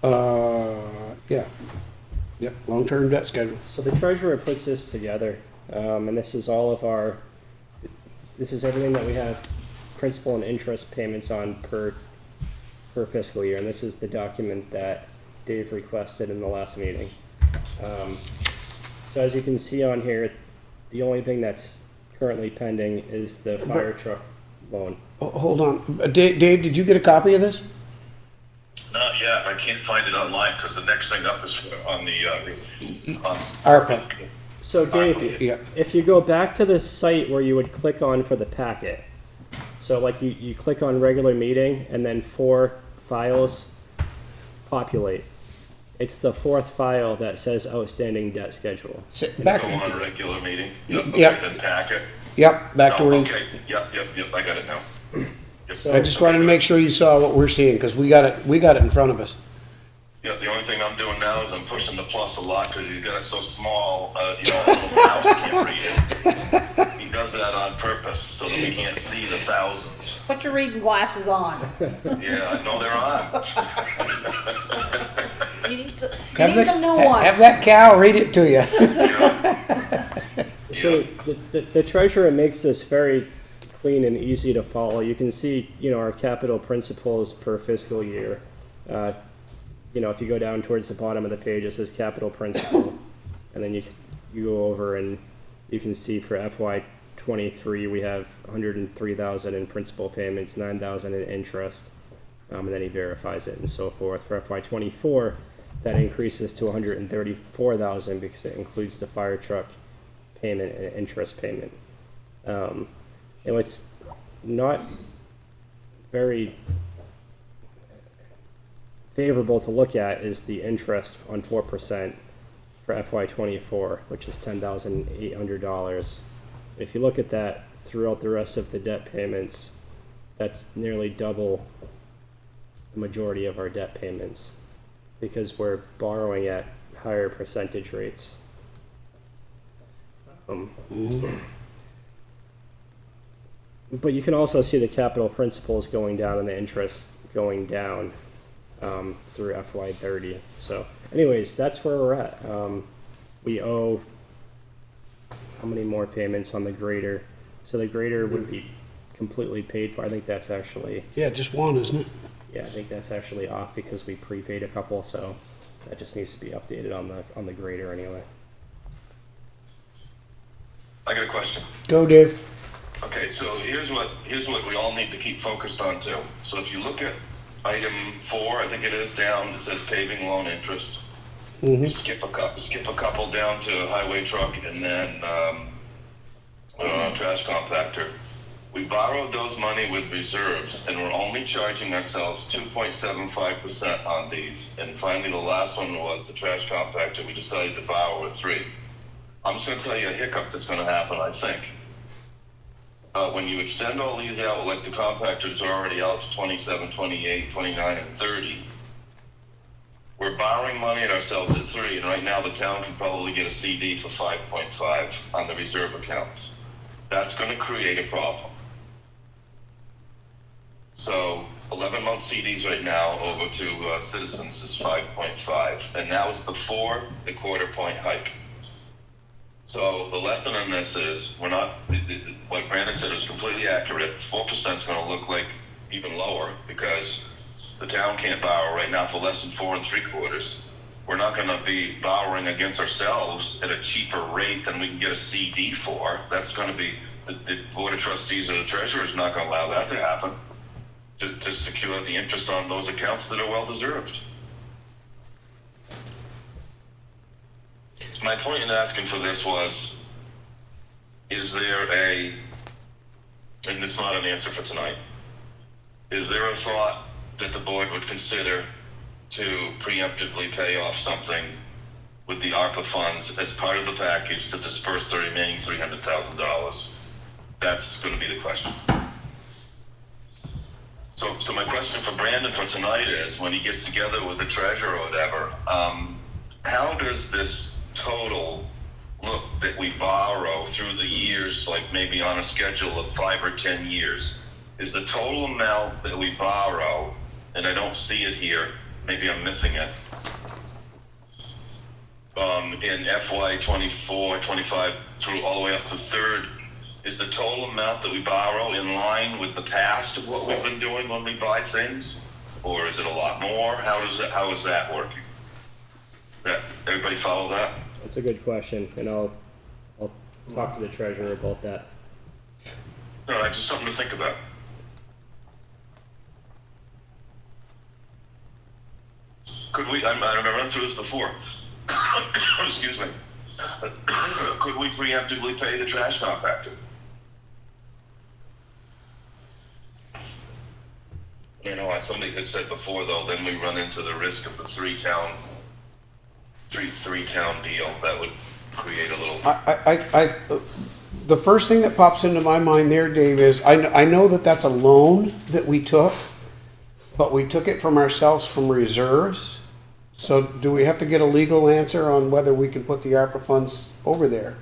Speaker 1: Yeah. Yep, long-term debt schedule.
Speaker 3: So the treasurer puts this together, and this is all of our, this is everything that we have principal and interest payments on per fiscal year, and this is the document that Dave requested in the last meeting. So as you can see on here, the only thing that's currently pending is the fire truck loan.
Speaker 1: Hold on. Dave, did you get a copy of this?
Speaker 7: Not yet, I can't find it online, because the next thing up is on the,
Speaker 1: ARPA.
Speaker 3: So Dave,
Speaker 1: Yeah.
Speaker 3: if you go back to the site where you would click on for the packet, so like you click on regular meeting and then 4 files populate. It's the 4th file that says outstanding debt schedule.
Speaker 1: Back.
Speaker 7: go on a regular meeting.
Speaker 1: Yep.
Speaker 7: Okay, then packet.
Speaker 1: Yep, back to
Speaker 7: Oh,
Speaker 1: where.
Speaker 7: okay, yep, I got it now. Yep.
Speaker 1: I just wanted to make sure you saw what we're seeing, because we got it in front of us.
Speaker 7: Yeah, the only thing I'm doing now is I'm pushing the plus a lot, because he's got it so small, a little mouse can't read it. He does that on purpose, so that we can't see the thousands.
Speaker 11: Put your reading glasses on.
Speaker 7: Yeah, I know they're on.
Speaker 11: You need some new ones.
Speaker 1: Have that cow read it to you.
Speaker 3: So the treasurer makes this very clean and easy to follow. You can see, our capital principles per fiscal year. If you go down towards the bottom of the page, it says capital principal, and then you go over and you can see for FY23 we have 103,000 in principal payments, 9,000 in interest, and then he verifies it and so forth. For FY24, that increases to 134,000 because it includes the fire truck payment and interest payment. It's not very favorable to look at is the interest on 4% for FY24, which is $10,800. If you look at that throughout the rest of the debt payments, that's nearly double the majority of our debt payments because we're borrowing at higher percentage rates. But you can also see the capital principles going down and the interest going down through FY30. So anyways, that's where we're at. We owe how many more payments on the grader? So the grader would be completely paid for. I think that's actually,
Speaker 1: Yeah, just one, isn't it?
Speaker 3: yeah, I think that's actually off because we prepaid a couple, so that just needs to be updated on the grader anyway.
Speaker 7: I got a question.
Speaker 1: Go, Dave.
Speaker 7: Okay, so here's what we all need to keep focused on too. So if you look at item 4, I think it is down, it says paving loan interest.
Speaker 1: Mm-hmm.
Speaker 7: You skip a couple down to highway truck and then trash compactor. We borrowed those money with reserves and we're only charging ourselves 2.75% on these. And finally, the last one was the trash compactor. We decided to borrow at 3. I'm just going to tell you a hiccup that's going to happen, I think. When you extend all these out, like the compactors are already out to 27, 28, 29, and 30, we're borrowing money at ourselves at 3, and right now the town can probably get a CD for 5.5 on the reserve accounts. That's going to create a problem. So 11-month CDs right now over to Citizens is 5.5, and that was before the quarter-point hike. So the lesson in this is we're not, what Brandon said was completely accurate. 4% is going to look like even lower because the town can't borrow right now for less than 4 3/4. We're not going to be borrowing against ourselves at a cheaper rate than we can get a CD for. That's going to be, the Board of Trustees or the Treasurer is not going to allow that to happen to secure the interest on those accounts that are well deserved. My point in asking for this was, is there a, and it's not an answer for tonight, is there a thought that the board would consider to preemptively pay off something with the ARPA funds as part of the package to disperse the remaining $300,000? That's gonna be the question. So my question for Brandon for tonight is, when he gets together with the treasurer or whatever, how does this total look that we borrow through the years, like maybe on a schedule of 5 or 10 years? Is the total amount that we borrow, and I don't see it here, maybe I'm missing it, in FY 24, 25 through all the way up to third, is the total amount that we borrow in line with the past of what we've been doing when we buy things? Or is it a lot more? How is that working? Everybody follow that?
Speaker 3: That's a good question, and I'll talk to the treasurer about that.
Speaker 7: No, just something to think about. Could we, I've run through this before. Excuse me. Could we preemptively pay the trash compactor? You know, as somebody had said before, though, then we run into the risk of the three-town deal. That would create a little...
Speaker 1: The first thing that pops into my mind there, Dave, is I know that that's a loan that we took, but we took it from ourselves from reserves. So do we have to get a legal answer on whether we can put the ARPA funds over there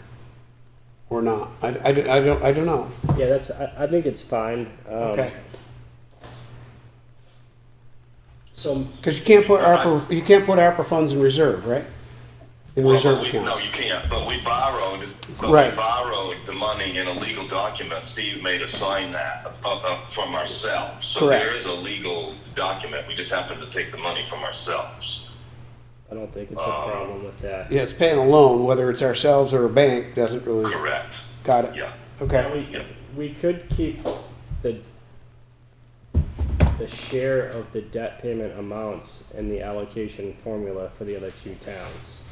Speaker 1: or not? I don't know.
Speaker 3: Yeah, I think it's fine.
Speaker 1: Okay.
Speaker 3: So,
Speaker 1: Because you can't put ARPA funds in reserve, right? In reserve accounts.
Speaker 7: No, you can't, but we borrowed the money in a legal document. Steve made us sign that from ourselves. So
Speaker 1: Correct.
Speaker 7: There is a legal document. We just happen to take the money from ourselves.
Speaker 3: I don't think it's a problem with that.
Speaker 1: Yeah, it's paying a loan, whether it's ourselves or a bank, doesn't really.
Speaker 7: Correct.
Speaker 1: Got it.
Speaker 7: Yeah.
Speaker 1: Okay.
Speaker 3: We could keep the share of the debt payment amounts in the allocation formula for the other two towns.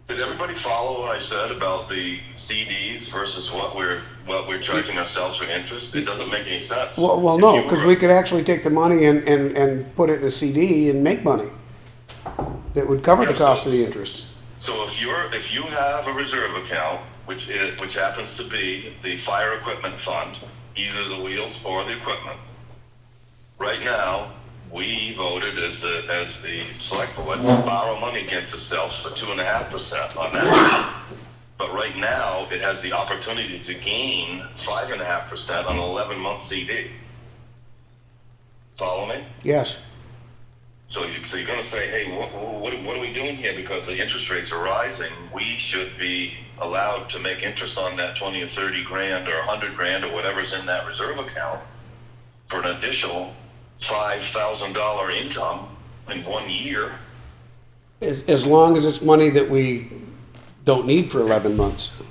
Speaker 7: Did everybody follow what I said about the CDs versus what we're charging ourselves for interest? It doesn't make any sense.
Speaker 1: Well, no, because we could actually take the money and put it in a CD and make money. That would cover the cost of the interest.
Speaker 7: So if you have a reserve account, which happens to be the fire equipment fund, either the wheels or the equipment, right now we voted as the select board to borrow money against itself for 2.5% on that. But right now it has the opportunity to gain 5.5% on an 11-month CD. Follow me?
Speaker 1: Yes.
Speaker 7: So you're going to say, hey, what are we doing here? Because the interest rates are rising, we should be allowed to make interest on that 20 or 30 grand or 100 grand or whatever's in that reserve account for an additional $5,000 income in 1 year.
Speaker 1: As long as it's money that we don't need for 11 months.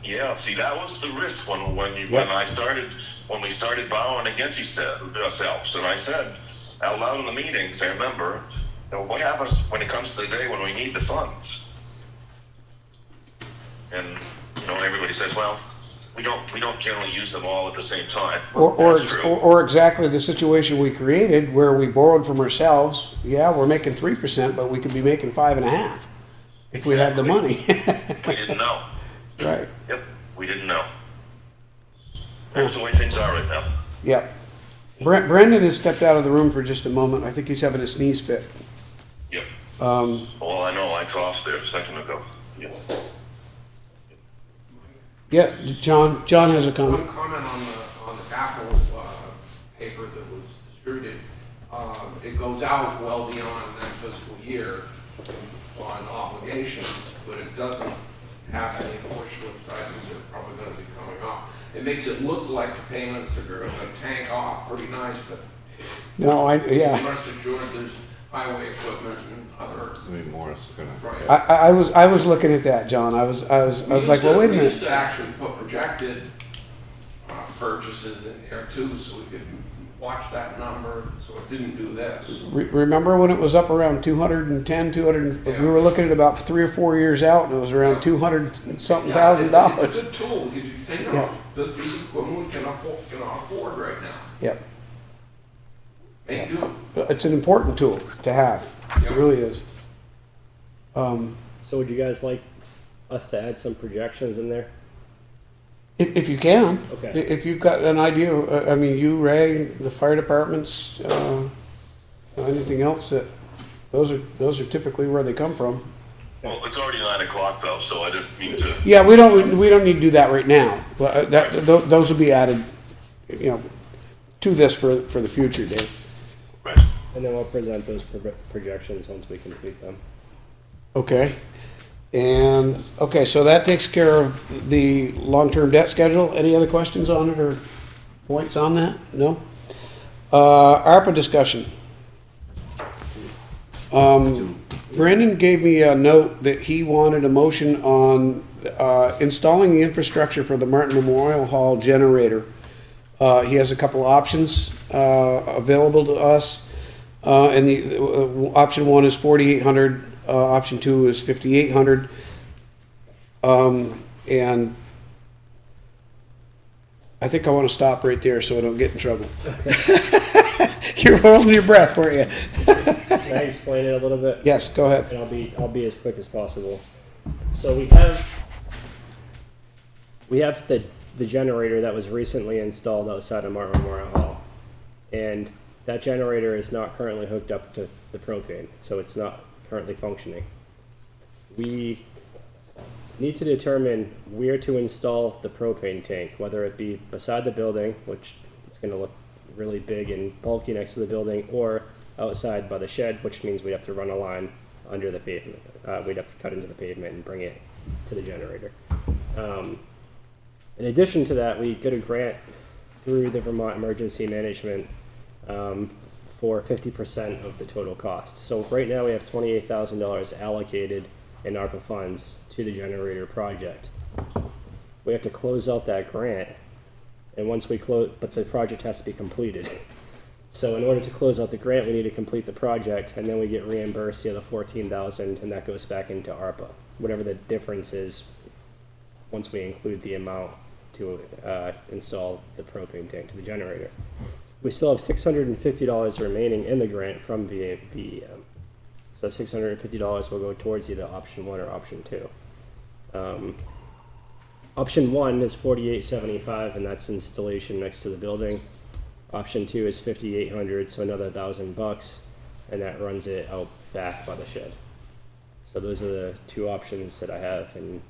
Speaker 7: Yeah, see, that was the risk when we started borrowing against ourselves, and I said out loud in the meetings, I remember, what happens when it comes to the day when we need the funds? And everybody says, well, we don't generally use them all at the same time.
Speaker 1: Or exactly the situation we created where we borrowed from ourselves. Yeah, we're making 3%, but we could be making 5.5% if we had the money.
Speaker 7: We didn't know.
Speaker 1: Right.
Speaker 7: Yep, we didn't know. That's the way things are right now.
Speaker 1: Yep. Brendan has stepped out of the room for just a moment. I think he's having a sneeze fit.
Speaker 7: Yep. Well, I know, I coughed there a second ago. Yeah.
Speaker 1: Yeah, John has a comment.
Speaker 6: One comment on the capital paper that was distributed. It goes out well beyond that fiscal year on obligations, but it doesn't have any push lists items that are probably going to be coming up. It makes it look like the payments are going to tank off pretty nice, but
Speaker 1: No, yeah.
Speaker 6: rest assured there's highway equipment and other.
Speaker 2: I mean, more is gonna.
Speaker 6: Right.
Speaker 1: I was looking at that, John. I was like, well, wait a
Speaker 6: We
Speaker 1: minute.
Speaker 6: used to actually put projected purchases in there too, so we could watch that number, so it didn't do this.
Speaker 1: Remember when it was up around 210, 200? We were looking at about 3 or 4 years out, and it was around 200 something thousand dollars.
Speaker 6: It's a good tool, because you think, this piece of equipment we can afford right now.
Speaker 1: Yep.
Speaker 6: Make do.
Speaker 1: It's an important tool to have. It really is.
Speaker 3: So would you guys like us to add some projections in there?
Speaker 1: If you can.
Speaker 3: Okay.
Speaker 1: If you've got an idea, I mean, you, Ray, the fire departments, anything else that, those are typically where they come from.
Speaker 7: Well, it's already 9 o'clock though, so I didn't mean to.
Speaker 1: Yeah, we don't need to do that right now. But those will be added, to this for the future, Dave.
Speaker 7: Right.
Speaker 3: And then we'll present those projections once we complete them.
Speaker 1: Okay. And, okay, so that takes care of the long-term debt schedule. Any other questions on it or points on that? No? ARPA discussion. Brandon gave me a note that he wanted a motion on installing the infrastructure for the Martin Memorial Hall generator. He has a couple options available to us. And the option 1 is 4,800. Option 2 is 5,800. And I think I want to stop right there so I don't get in trouble. You're holding your breath, weren't you?
Speaker 3: Can I explain it a little bit?
Speaker 1: Yes, go ahead.
Speaker 3: And I'll be as quick as possible. So we have the generator that was recently installed outside of Martin Memorial Hall. And that generator is not currently hooked up to the propane, so it's not currently functioning. We need to determine where to install the propane tank, whether it be beside the building, which it's going to look really big and bulky next to the building, or outside by the shed, which means we'd have to run a line under the pavement. We'd have to cut into the pavement and bring it to the generator. In addition to that, we get a grant through the Vermont Emergency Management for 50% of the total cost. So right now we have $28,000 allocated in ARPA funds to the generator project. We have to close out that grant, and once we close, but the project has to be completed. So in order to close out the grant, we need to complete the project, and then we get reimbursed the other $14,000, and that goes back into ARPA, whatever the difference is once we include the amount to install the propane tank to the generator. We still have $650 remaining in the grant from VEM. So $650 will go towards either option 1 or option 2. Option 1 is $4,875, and that's installation next to the building. Option 2 is $5,800, so another $1,000, and that runs it out back by the shed. So those are the two options that I have. And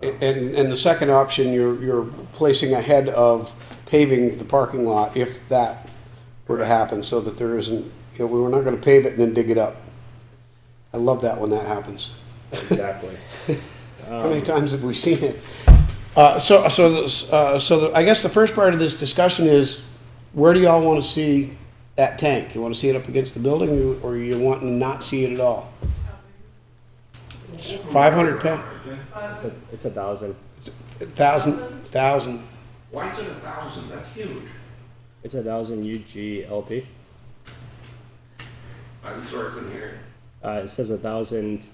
Speaker 1: the second option, you're placing ahead of paving the parking lot if that were to happen, so that there isn't, we're not going to pave it and then dig it up. I love that when that happens.
Speaker 3: Exactly.
Speaker 1: How many times have we seen it? So I guess the first part of this discussion is, where do y'all want to see that tank? You want to see it up against the building, or you want to not see it at all? It's 500 pounds.
Speaker 3: It's 1,000.
Speaker 1: 1,000.
Speaker 6: Why is it 1,000? That's huge.
Speaker 3: It's 1,000 UGLP.
Speaker 6: I'm sorry, I couldn't hear you.
Speaker 3: It says 1,000.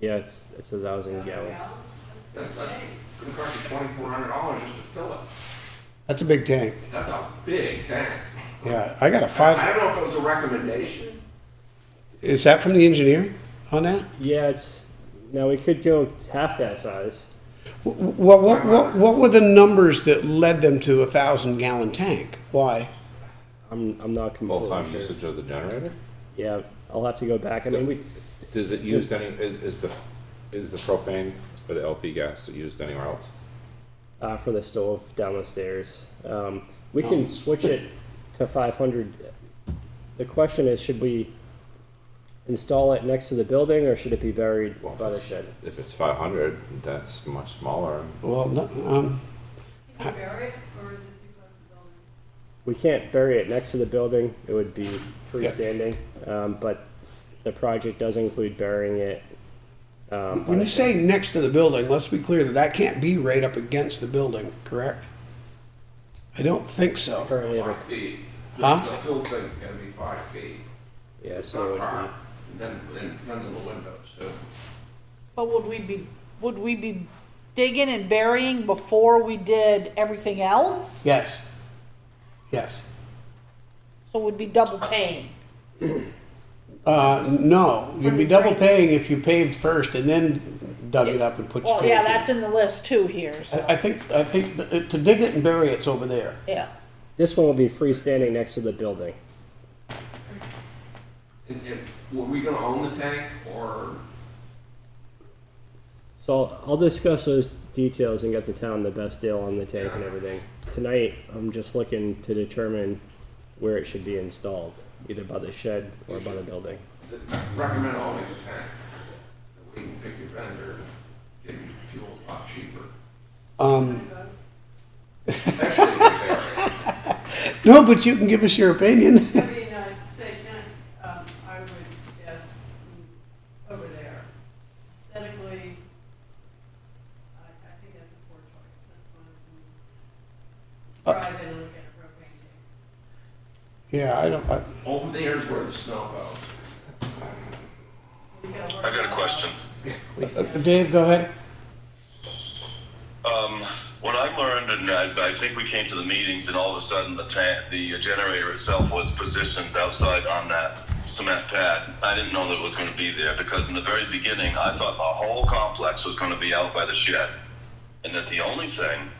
Speaker 3: Yeah, it's 1,000 gallons.
Speaker 6: That's gonna cost you $2,400 just to fill it.
Speaker 1: That's a big tank.
Speaker 6: That's a big tank.
Speaker 1: Yeah, I got a
Speaker 6: I don't know if it was a recommendation.
Speaker 1: Is that from the engineer on that?
Speaker 3: Yeah, now we could go half that size.
Speaker 1: What were the numbers that led them to 1,000-gallon tank? Why?
Speaker 3: I'm not completely
Speaker 2: Full-time
Speaker 3: sure.
Speaker 2: usage of the generator?
Speaker 3: Yeah, I'll have to go back. I mean,
Speaker 2: Does it use any, is the propane or the LP gas used anywhere else?
Speaker 3: for the stove down the stairs. We can switch it to 500. The question is, should we install it next to the building, or should it be buried by the shed?
Speaker 2: If it's 500, that's much smaller.
Speaker 1: Well, no,
Speaker 8: Can you bury it, or is it too close to the building?
Speaker 3: We can't bury it next to the building. It would be freestanding, but the project does include burying it.
Speaker 1: when you say next to the building, let's be clear that can't be right up against the building, correct? I don't think so.
Speaker 3: Currently,
Speaker 6: 5 feet.
Speaker 1: Huh?
Speaker 6: The fill thing's gotta be 5 feet.
Speaker 3: yeah,
Speaker 6: It's
Speaker 3: so it
Speaker 6: not
Speaker 3: would
Speaker 6: far. And then it depends on the windows too.
Speaker 11: But would we be digging and burying before we did everything else?
Speaker 1: Yes. Yes.
Speaker 11: So we'd be double paying.
Speaker 1: No, you'd be double paying if you paved first and then dug it up and put your
Speaker 11: Well,
Speaker 1: tank
Speaker 11: yeah,
Speaker 1: in.
Speaker 11: that's in the list too here, so,
Speaker 1: I think to dig it and bury it's over there.
Speaker 11: yeah.
Speaker 3: This one will be freestanding next to the building.
Speaker 6: And were we gonna own the tank, or?
Speaker 3: So I'll discuss those details and get the town the best deal on the tank and everything. Tonight, I'm just looking to determine where it should be installed, either by the shed or by the building.
Speaker 6: Recommend owning the tank. We can pick your vendor, get your fuel a lot cheaper. Actually,
Speaker 1: No, but you can give us your opinion.
Speaker 8: I mean, I would suggest over there. Aesthetically, I think that's a poor choice. That's one drive in and look at a propane tank.
Speaker 1: Yeah,
Speaker 6: over there is where the snow goes.
Speaker 8: You gotta work
Speaker 7: I got a
Speaker 8: that
Speaker 7: question.
Speaker 1: Dave, go ahead.
Speaker 7: What I learned, and I think we came to the meetings, and all of a sudden the generator itself was positioned outside on that cement pad. I didn't know that it was going to be there, because in the very beginning I thought the whole complex was going to be out by the shed, and that the only thing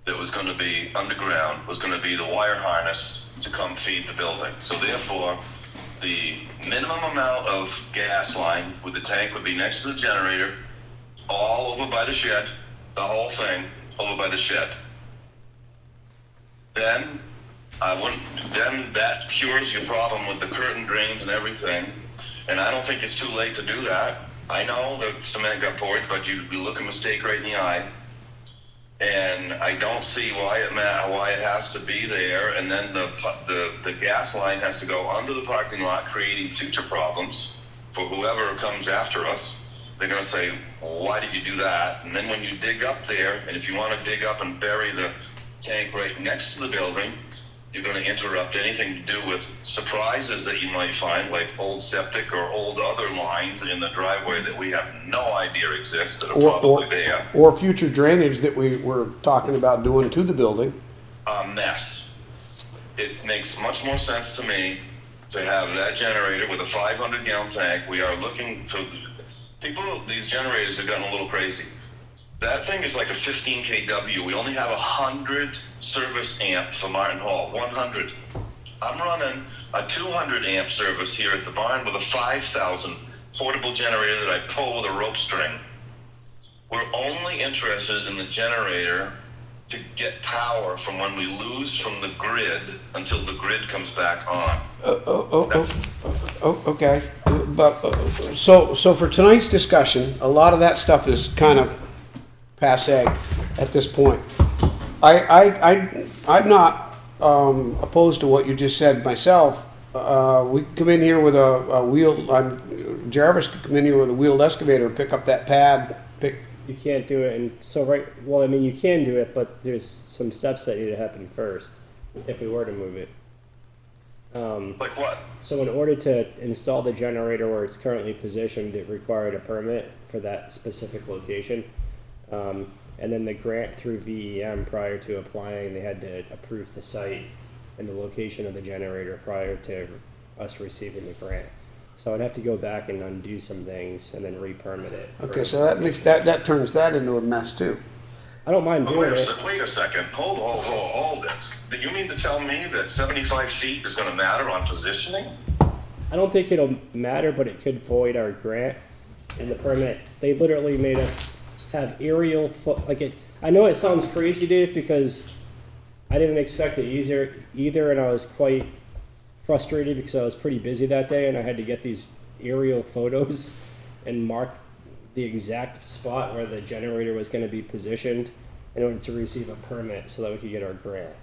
Speaker 7: that was going to be underground was going to be the wire harness to come feed the building. So therefore, the minimum amount of gas line with the tank would be next to the generator, all over by the shed, the whole thing over by the shed. Then that cures your problem with the curtain drains and everything. And I don't think it's too late to do that. I know that cement got poured, but you look a mistake right in the eye. And I don't see why it has to be there. And then the gas line has to go under the parking lot, creating future problems for whoever comes after us. They're going to say, well, why did you do that? And then when you dig up there, and if you want to dig up and bury the tank right next to the building, you're going to interrupt anything to do with surprises that you might find, like old septic or old other lines in the driveway that we have no idea exist that are probably there.
Speaker 1: Or future drainage that we were talking about doing to the building.
Speaker 7: A mess. It makes much more sense to me to have that generator with a 500-gallon tank. We are looking to... These generators have gotten a little crazy. That thing is like a 15 kW. We only have 100 service amp for Martin Hall, 100. I'm running a 200 amp service here at the barn with a 5,000 portable generator that I pull with a rope string. We're only interested in the generator to get power from when we lose from the grid until the grid comes back on.
Speaker 1: Okay. But, so for tonight's discussion, a lot of that stuff is kind of passé at this point. I'm not opposed to what you just said myself. We come in here with a wheel, Jarvis could come in here with a wheeled excavator and pick up that pad,
Speaker 3: You can't do it, and so you can do it, but there's some steps that need to happen first if we were to move it.
Speaker 7: Like what?
Speaker 3: So in order to install the generator where it's currently positioned, it required a permit for that specific location. And then the grant through VEM, prior to applying, they had to approve the site and the location of the generator prior to us receiving the grant. So I'd have to go back and undo some things and then re-permit it.
Speaker 1: Okay, so that turns that into a mess too.
Speaker 3: I don't mind doing it.
Speaker 7: Wait a second. Hold it. You mean to tell me that 75 feet is going to matter on positioning?
Speaker 3: I don't think it'll matter, but it could void our grant and the permit. They literally made us have aerial I know it sounds crazy, Dave, because I didn't expect it either, and I was quite frustrated because I was pretty busy that day and I had to get these aerial photos and mark the exact spot where the generator was going to be positioned in order to receive a permit so that we could get our grant.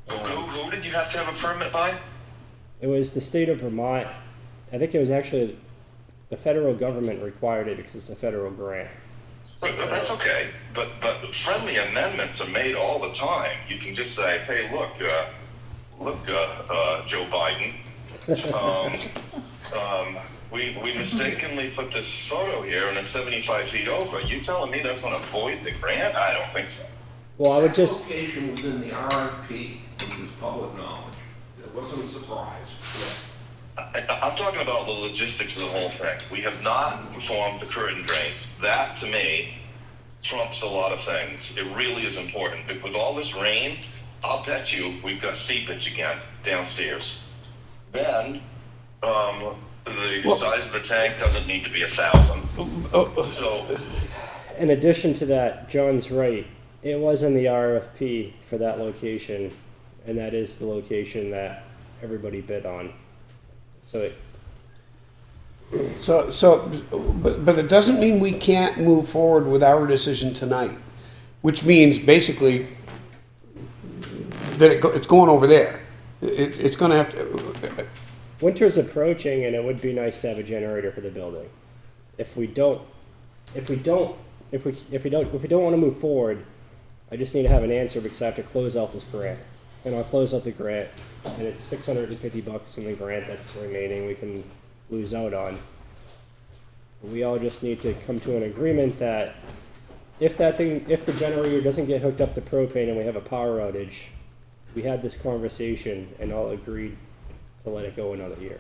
Speaker 7: Who did you have to have a permit by?
Speaker 3: It was the state of Vermont. I think it was actually the federal government required it because it's a federal grant.
Speaker 7: But that's okay. But friendly amendments are made all the time. You can just say, hey, look, Joe Biden. We mistakenly put this photo here and it's 75 feet over. You telling me that's going to void the grant? I don't think so.
Speaker 3: Well, I would just...
Speaker 6: That location was in the RFP, which was public knowledge. It wasn't a surprise.
Speaker 7: I'm talking about the logistics of the whole thing. We have not performed the curtain drains. That, to me, trumps a lot of things. It really is important. With all this rain, I'll bet you we've got seepage again downstairs. Then, the size of the tank doesn't need to be 1,000. So,
Speaker 3: In addition to that, John's right. It was in the RFP for that location, and that is the location that everybody bid on. So
Speaker 1: But it doesn't mean we can't move forward with our decision tonight, which means basically that it's going over there. It's gonna have to,
Speaker 3: winter's approaching, and it would be nice to have a generator for the building. If we don't want to move forward, I just need to have an answer because I have to close out this grant. And I'll close out the grant, and it's $650 in the grant that's remaining we can lose out on. We all just need to come to an agreement that if the generator doesn't get hooked up to propane and we have a power outage, we had this conversation and all agreed to let it go another year.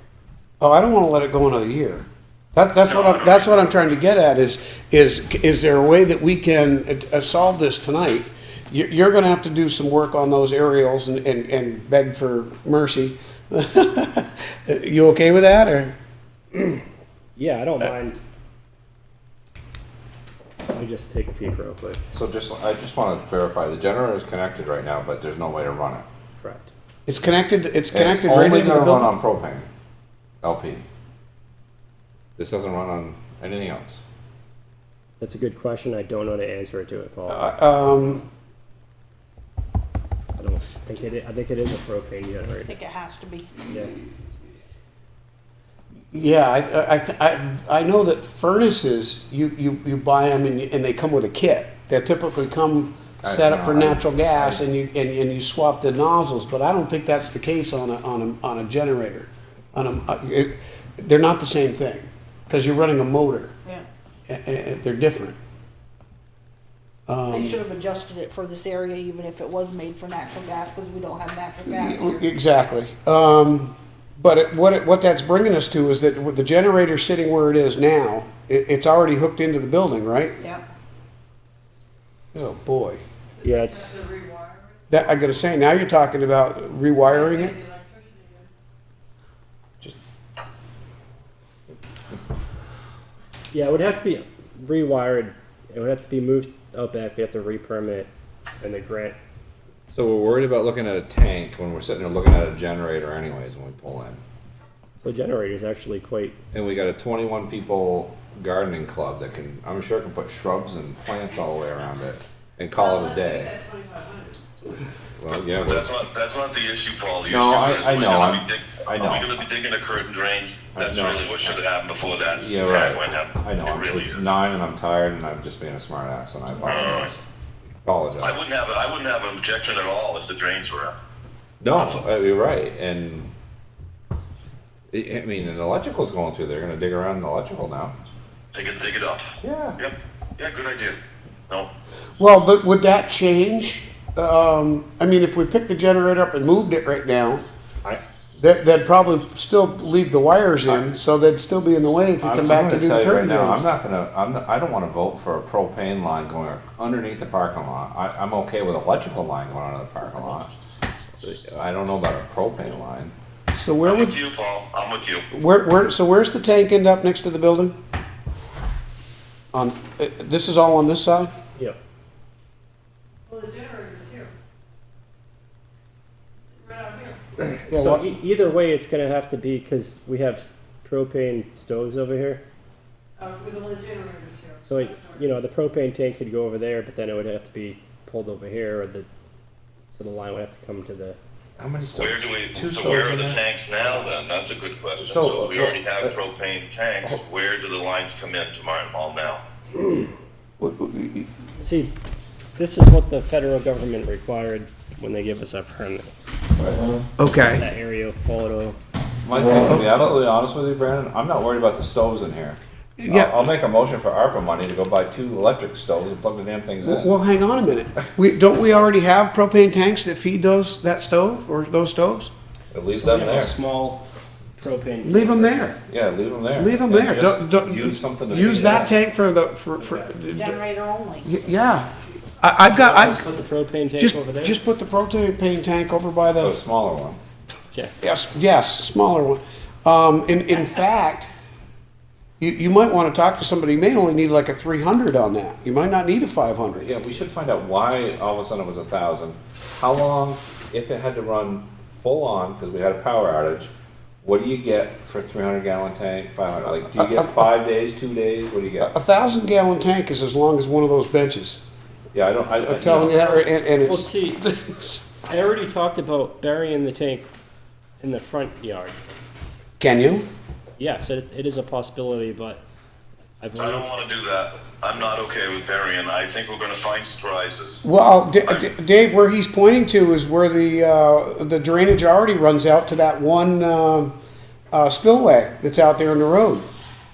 Speaker 1: oh, I don't wanna let it go another year. That's what I'm trying to get at is there a way that we can solve this tonight? You're gonna have to do some work on those aerials and beg for mercy. You okay with that, or?
Speaker 3: Yeah, I don't mind. Let me just take a peek real quick.
Speaker 2: So I just want to verify, the generator is connected right now, but there's no way to run it.
Speaker 3: Correct.
Speaker 1: It's connected right
Speaker 2: It's
Speaker 1: into the
Speaker 2: only gonna run
Speaker 1: building?
Speaker 2: on propane, LP. This doesn't run on anything else.
Speaker 3: That's a good question. I don't know the answer to it, Paul. I don't think it is. I think it is a propane
Speaker 11: I
Speaker 3: generator.
Speaker 11: think it has to be.
Speaker 3: Yeah.
Speaker 1: Yeah, I know that furnaces, you buy them and they come with a kit. They typically come set up for natural gas and you swap the nozzles, but I don't think that's the case on a generator. They're not the same thing, because you're running a motor.
Speaker 11: Yeah.
Speaker 1: They're different.
Speaker 11: They should have adjusted it for this area, even if it was made for natural gas, because we don't have natural gas here.
Speaker 1: Exactly. But what that's bringing us to is that with the generator sitting where it is now, it's already hooked into the building, right?
Speaker 11: Yeah.
Speaker 1: Oh, boy.
Speaker 3: Yeah, it's
Speaker 1: That, I gotta say, now you're talking about rewiring it?
Speaker 3: it would have to be rewired. It would have to be moved out back. We have to re-permit and the grant.
Speaker 2: So we're worried about looking at a tank when we're sitting there looking at a generator anyways when we pull in.
Speaker 3: The generator is actually quite.
Speaker 2: And we got a 21 people gardening club that I'm sure can put shrubs and plants all the way around it and call it a day. Well, yeah,
Speaker 7: but that's not the issue, Paul. The
Speaker 2: No,
Speaker 7: issue is
Speaker 2: I know.
Speaker 7: Are
Speaker 2: I know.
Speaker 7: we gonna be digging a curtain drain? That's really what should have happened before that.
Speaker 2: Yeah, right.
Speaker 7: Went up.
Speaker 2: I know.
Speaker 7: It really
Speaker 2: It's
Speaker 7: is.
Speaker 2: 9 and I'm tired and I'm just being a smart ass and I apologize.
Speaker 7: I wouldn't have an objection at all if the drains were up.
Speaker 2: No, you're right. And I mean, an electrical's going through. They're gonna dig around the electrical now.
Speaker 7: Dig it up.
Speaker 2: Yeah.
Speaker 7: Yep. Yeah, good idea. No.
Speaker 1: Well, but would that change? I mean, if we picked the generator up and moved it right now, they'd probably still leave the wires in, so they'd still be in the way if you come back to do the curtain drains.
Speaker 2: I don't wanna vote for a propane line going underneath the parking lot. I'm okay with electrical line going under the parking lot. I don't know about a propane line.
Speaker 1: So where
Speaker 7: I'm
Speaker 1: would,
Speaker 7: with you, Paul. I'm with you.
Speaker 1: where's the tank end up next to the building? This is all on this side?
Speaker 3: Yep.
Speaker 8: Well, the generator's here. It's right out here.
Speaker 3: Yeah,
Speaker 1: So-
Speaker 3: well, either way, it's gonna have to be because we have propane stoves over here.
Speaker 8: With the generator's here.
Speaker 3: So the propane tank could go over there, but then it would have to be pulled over here, so the line would have to come to the.
Speaker 2: How many stoves?
Speaker 7: Where do we,
Speaker 2: Two
Speaker 7: so where
Speaker 2: stoves
Speaker 7: are
Speaker 2: in
Speaker 7: the
Speaker 2: there?
Speaker 7: tanks now then? That's a good question.
Speaker 2: So,
Speaker 7: So if we already have propane tanks, where do the lines come in to Martin Hall now?
Speaker 3: See, this is what the federal government required when they give us our permit.
Speaker 1: Okay.
Speaker 3: That aerial photo.
Speaker 2: Mike, to be absolutely honest with you, Brandon, I'm not worried about the stoves in here.
Speaker 1: Yeah.
Speaker 2: I'll make a motion for ARPA money to go buy 2 electric stoves and plug the damn things in.
Speaker 1: Well, hang on a minute. Don't we already have propane tanks that feed that stove or those stoves?
Speaker 2: At least
Speaker 3: So we
Speaker 2: them
Speaker 3: have a
Speaker 2: there.
Speaker 3: small propane.
Speaker 1: Leave them there.
Speaker 2: Yeah, leave them there.
Speaker 1: Leave them
Speaker 2: And
Speaker 1: there.
Speaker 2: just
Speaker 1: Don't-
Speaker 2: use something to.
Speaker 1: Use that tank for
Speaker 11: Generator only.
Speaker 1: yeah. I've got,
Speaker 3: Just put the propane tank over there?
Speaker 1: just put the propane tank over by
Speaker 2: A
Speaker 1: the,
Speaker 2: smaller one.
Speaker 3: Okay.
Speaker 1: yes, smaller one. In fact, you might wanna talk to somebody, you may only need like a 300 on that. You might not need a 500.
Speaker 2: Yeah, we should find out why all of a sudden it was 1,000. How long, if it had to run full on, because we had a power outage, what do you get for 300-gallon tank, 500? Like, do you get 5 days, 2 days? What do you get?
Speaker 1: A 1,000-gallon tank is as long as one of those benches.
Speaker 2: Yeah,
Speaker 1: I'm telling you that, and
Speaker 3: Well,
Speaker 1: it's,
Speaker 3: see, I already talked about burying the tank in the front yard.
Speaker 1: can you?
Speaker 3: Yes, it is a possibility, but I
Speaker 7: I don't
Speaker 3: believe,
Speaker 7: want to do that. I'm not okay with burying. I think we're going to find surprises.
Speaker 1: Well, Dave, where he's pointing to is where the drainage already runs out to that one spillway that's out there in the road.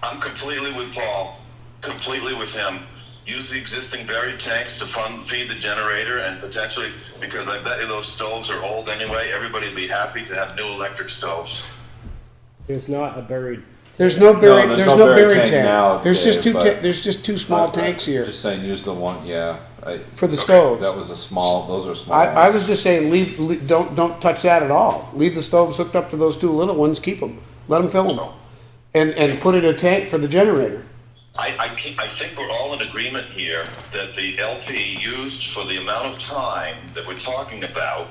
Speaker 7: I'm completely with Paul, completely with him. Use the existing buried tanks to feed the generator and potentially, because I bet you those stoves are old anyway, everybody would be happy to have new electric stoves.
Speaker 3: there's not a buried,
Speaker 1: There's no buried,
Speaker 2: there's
Speaker 1: there's
Speaker 2: no
Speaker 1: no
Speaker 2: buried
Speaker 1: buried
Speaker 2: tank now,
Speaker 1: tank. There's just
Speaker 2: Dave,
Speaker 1: two,
Speaker 2: but-
Speaker 1: there's just two small tanks here
Speaker 2: Just saying, use the one, yeah.
Speaker 1: for the stoves.
Speaker 2: That was a small, those are small
Speaker 1: I
Speaker 2: ones.
Speaker 1: was just saying, don't touch that at all. Leave the stoves hooked up to those two little ones, keep them. Let them fill them. And put in a tank for the generator.
Speaker 7: I think we're all in agreement here that the LP used for the amount of time that we're talking about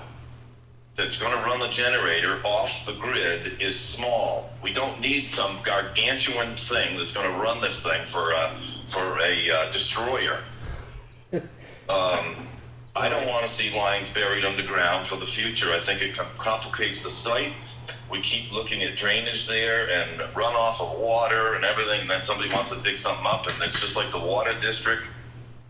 Speaker 7: that's going to run the generator off the grid is small. We don't need some gargantuan thing that's going to run this thing for a destroyer. I don't want to see lines buried underground for the future. I think it complicates the site. We keep looking at drainage there and runoff of water and everything, and then somebody wants to dig something up, and it's just like the water district,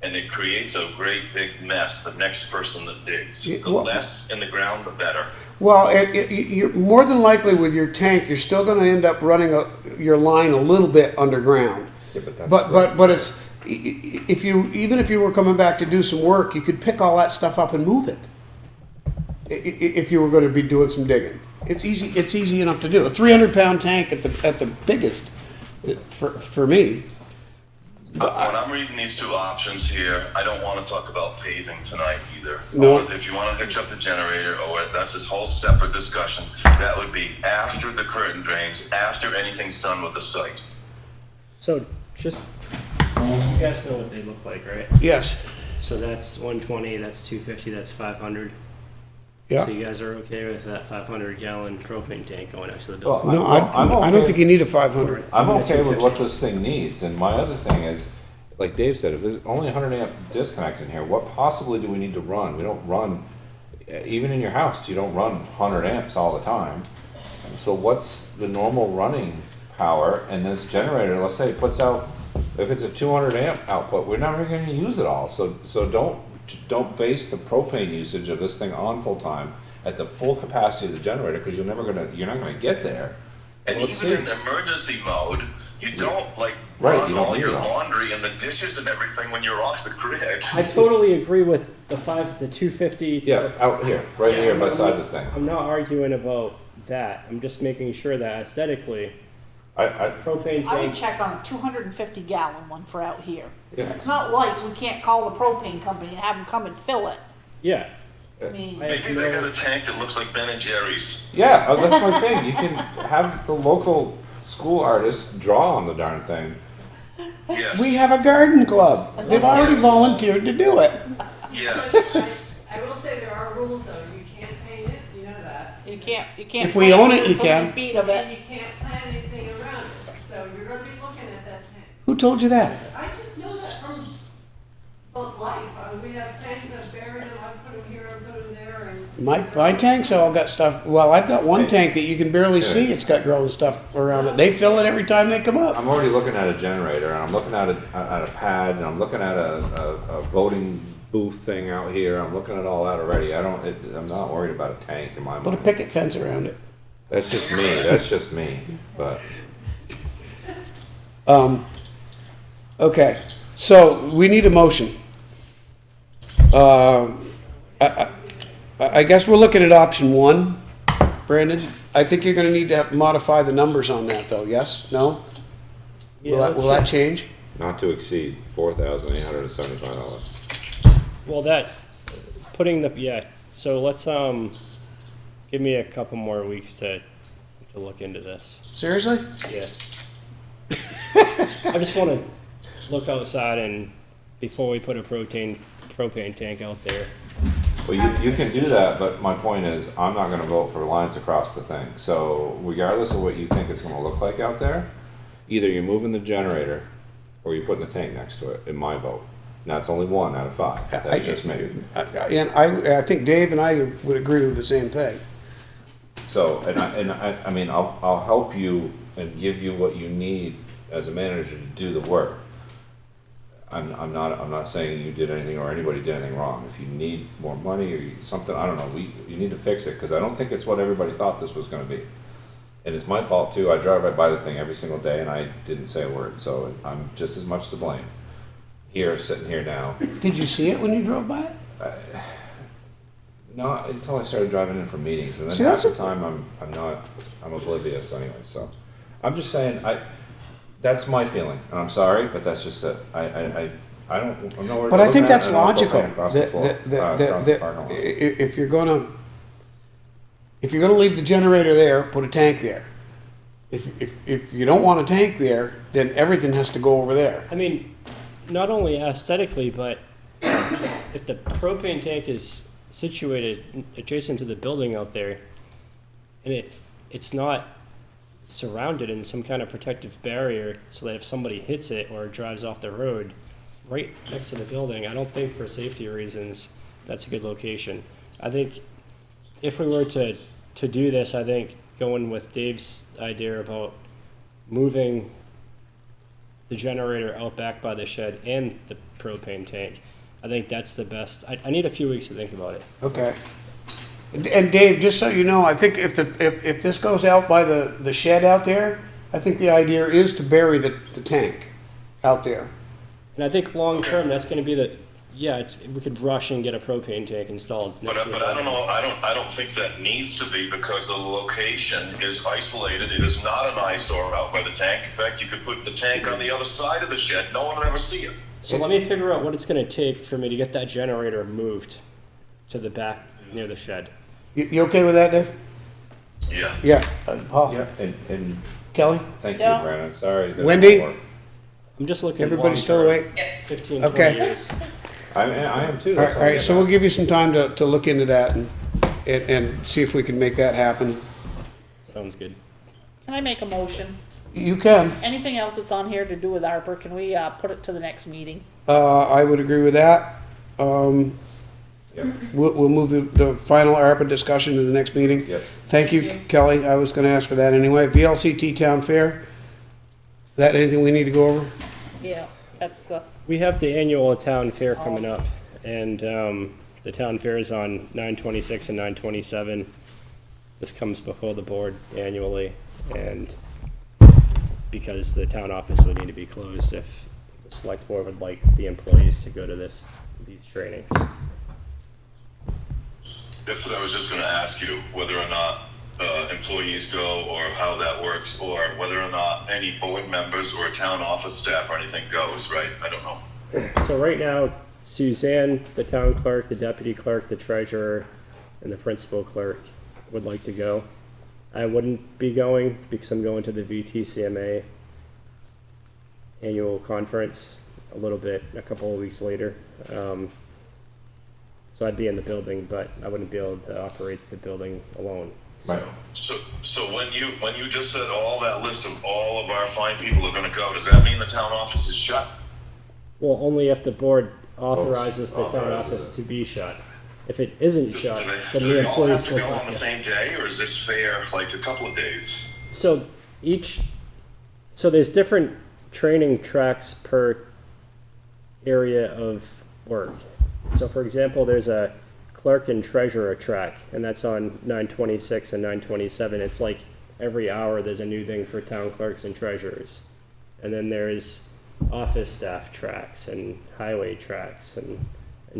Speaker 7: and it creates a great big mess, the next person that digs. The less in the ground, the better.
Speaker 1: Well, you're more than likely with your tank, you're still gonna end up running your line a little bit underground.
Speaker 2: Yeah, but that's
Speaker 1: But it's, even if you were coming back to do some work, you could pick all that stuff up and move it. If you were gonna be doing some digging. It's easy enough to do. A 300-pound tank at the biggest, for me.
Speaker 7: When I'm reading these two options here, I don't want to talk about paving tonight either.
Speaker 1: No.
Speaker 7: If you want to hitch up the generator, that's this whole separate discussion. That would be after the curtain drains, after anything's done with the site.
Speaker 3: so just, you guys know what they look like, right?
Speaker 1: Yes.
Speaker 3: So that's 120, that's 250, that's 500.
Speaker 1: Yeah.
Speaker 3: So you guys are okay with that 500-gallon propane tank going next to the
Speaker 2: Well,
Speaker 3: building?
Speaker 1: No,
Speaker 2: I'm
Speaker 1: I don't
Speaker 2: okay.
Speaker 1: think you need a 500.
Speaker 2: I'm okay with what this thing needs, and my other thing is, like Dave said, if there's only 100 amp disconnect in here, what possibly do we need to run? We don't run, even in your house, you don't run 100 amps all the time. So what's the normal running power? And this generator, let's say, puts out, if it's a 200 amp output, we're never going to use it all. So don't base the propane usage of this thing on full time at the full capacity of the generator, because you're not gonna get there.
Speaker 7: And
Speaker 2: Let's
Speaker 7: even
Speaker 2: see.
Speaker 7: in emergency mode, you don't
Speaker 2: Right,
Speaker 7: run
Speaker 2: you don't
Speaker 7: all
Speaker 2: need
Speaker 7: your
Speaker 2: it all.
Speaker 7: laundry and the dishes and everything when you're off the grid.
Speaker 3: I totally agree with the 250.
Speaker 2: Yeah, out here, right here
Speaker 3: I'm
Speaker 2: beside
Speaker 3: not-
Speaker 2: the thing.
Speaker 3: I'm not arguing about that. I'm just making sure that aesthetically,
Speaker 2: I
Speaker 3: propane
Speaker 11: I would
Speaker 3: tank,
Speaker 11: check on a 250-gallon one for out here.
Speaker 2: Yeah.
Speaker 11: It's not like we can't call the propane company and have them come and fill it.
Speaker 3: yeah.
Speaker 11: I mean,
Speaker 3: I have
Speaker 7: Maybe they got
Speaker 3: no,
Speaker 7: a tank that looks like Ben and Jerry's.
Speaker 2: Yeah, that's my thing. You can have the local school artists draw on the darn thing.
Speaker 7: Yes.
Speaker 1: We have a garden club. They've already
Speaker 7: Yes.
Speaker 1: volunteered to do it.
Speaker 7: Yes.
Speaker 8: I will say there are rules though, you can't paint it, you know that.
Speaker 11: you can't.
Speaker 1: If we own it, you
Speaker 11: so many
Speaker 1: can.
Speaker 11: feet of
Speaker 8: And
Speaker 11: it.
Speaker 8: you can't plant anything around it, so you're gonna be looking at that tank.
Speaker 1: Who told you that?
Speaker 8: I just know that from life, we have tanks that buried them, I put them here, I put them there, and.
Speaker 1: My tanks all got stuff, well, I've got one tank that you can barely see, it's got growing stuff around it. They fill it every time they come up.
Speaker 2: I'm already looking at a generator, and I'm looking at a pad, and I'm looking at a voting booth thing out here. I'm looking at all that already. I'm not worried about a tank in my
Speaker 1: Put a
Speaker 2: mind.
Speaker 1: picket fence around it.
Speaker 2: That's just me. That's just me. But
Speaker 1: Okay, so we need a motion. I guess we're looking at option one, Brandon. I think you're gonna need to modify the numbers on that, though, yes? No? Will that change?
Speaker 2: Not to exceed $4,875.
Speaker 3: Well, that, putting the, yeah, so let's, give me a couple more weeks to look into this.
Speaker 1: Seriously?
Speaker 3: Yeah. I just wanna look outside and, before we put a propane tank out there.
Speaker 2: Well, you can do that, but my point is, I'm not gonna vote for lines across the thing. So regardless of what you think it's gonna look like out there, either you're moving the generator or you're putting the tank next to it, in my vote. Now, it's only 1 out of 5. That's just me.
Speaker 1: And I think Dave and I would agree with the same thing.
Speaker 2: So, I mean, I'll help you and give you what you need as a manager to do the work. I'm not saying you did anything or anybody did anything wrong. If you need more money or something, I don't know, you need to fix it, because I don't think it's what everybody thought this was gonna be. And it's my fault too, I drive right by the thing every single day and I didn't say a word, so I'm just as much to blame. Here, sitting here now.
Speaker 1: Did you see it when you drove by it?
Speaker 2: Not until I started driving in for meetings, and then
Speaker 1: See,
Speaker 2: half
Speaker 1: that's
Speaker 2: the time I'm oblivious anyway, so. I'm just saying, that's my feeling, and I'm sorry, but that's just it. I'm nowhere.
Speaker 1: But I think that's
Speaker 2: and I'll go
Speaker 1: logical.
Speaker 2: across the floor, across the parking lot.
Speaker 1: If you're gonna leave the generator there, put a tank there. If you don't want a tank there, then everything has to go over there.
Speaker 3: I mean, not only aesthetically, but if the propane tank is situated adjacent to the building out there, and if it's not surrounded in some kind of protective barrier so that if somebody hits it or drives off the road right next to the building, I don't think for safety reasons that's a good location. I think if we were to do this, I think going with Dave's idea about moving the generator out back by the shed and the propane tank, I think that's the best. I need a few weeks to think about it.
Speaker 1: Okay. And Dave, just so you know, I think if this goes out by the shed out there, I think the idea is to bury the tank out there.
Speaker 3: And I think long term, that's going to be we could rush and get a propane tank installed.
Speaker 7: But I don't know, I don't think that needs to be, because the location is isolated. It is not an eyesore out by the tank. In fact, you could put the tank on the other side of the shed. No one would ever see it.
Speaker 3: So let me figure out what it's going to take for me to get that generator moved to the back near the shed.
Speaker 1: You okay with that, Dave?
Speaker 7: Yeah.
Speaker 1: Yeah. Paul?
Speaker 2: Yeah, and
Speaker 1: Kelly?
Speaker 2: thank you,
Speaker 11: Yeah.
Speaker 2: Brandon, sorry. that
Speaker 1: Wendy?
Speaker 2: didn't work.
Speaker 3: I'm just looking.
Speaker 1: Everybody still awake?
Speaker 3: 15,
Speaker 1: Okay.
Speaker 3: 20 years.
Speaker 2: I am too.
Speaker 1: All
Speaker 2: that's
Speaker 1: right, so
Speaker 2: I
Speaker 1: we'll give you some time to look into that and see if we can make that happen.
Speaker 3: Sounds good.
Speaker 11: Can I make a motion?
Speaker 1: You can.
Speaker 11: Anything else that's on here to do with ARPA, can we, put it to the next meeting?
Speaker 1: I would agree with that.
Speaker 2: Yep.
Speaker 1: We'll move the final ARPA discussion to the next meeting.
Speaker 2: Yep.
Speaker 1: Thank you, Kelly. I was gonna ask for that anyway. VLCT Town Fair. That anything we need to go over?
Speaker 11: Yeah, that's the,
Speaker 3: We have the annual town fair coming up, and the town fair is on 9/26 and 9/27. This comes before the board annually, and because the town office would need to be closed if the select board would like the employees to go to these trainings.
Speaker 7: That's what I was just gonna ask you, whether or not employees go, or how that works, or whether or not any board members or town office staff or anything goes, right? I don't know.
Speaker 3: So right now, Suzanne, the town clerk, the deputy clerk, the treasurer, and the principal clerk would like to go. I wouldn't be going because I'm going to the VTCMA annual conference a couple of weeks later. So I'd be in the building, but I wouldn't be able to operate the building alone.
Speaker 2: Right.
Speaker 7: So when you just said all that list of all of our fine people are gonna go, does that mean the town office is shut?
Speaker 3: Well, only if the board authorizes the town office to be shut. If it isn't shut, then
Speaker 7: Do
Speaker 3: the
Speaker 7: they all have
Speaker 3: employees
Speaker 7: to
Speaker 3: will
Speaker 7: go on
Speaker 3: come.
Speaker 7: the same day, or is this fair, like a couple of days?
Speaker 3: So there's different training tracks per area of work. So for example, there's a clerk and treasurer track, and that's on 9/26 and 9/27. It's like every hour there's a new thing for town clerks and treasurers. And then there's office staff tracks and highway tracks and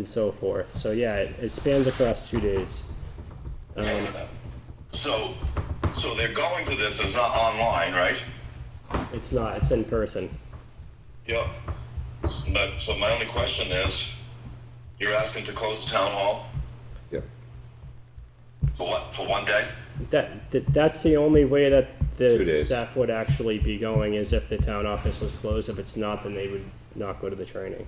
Speaker 3: so forth. So yeah, it spans across 2 days.
Speaker 7: So So they're going to this, it's not online, right?
Speaker 3: It's not, it's in person.
Speaker 7: Yep. But, so my only question is, you're asking to close the town hall
Speaker 2: Yep.
Speaker 7: for what, for one day?
Speaker 3: That's the only way that
Speaker 2: 2
Speaker 3: the
Speaker 2: days.
Speaker 3: staff would actually be going, is if the town office was closed. If it's not, then they would not go to the training.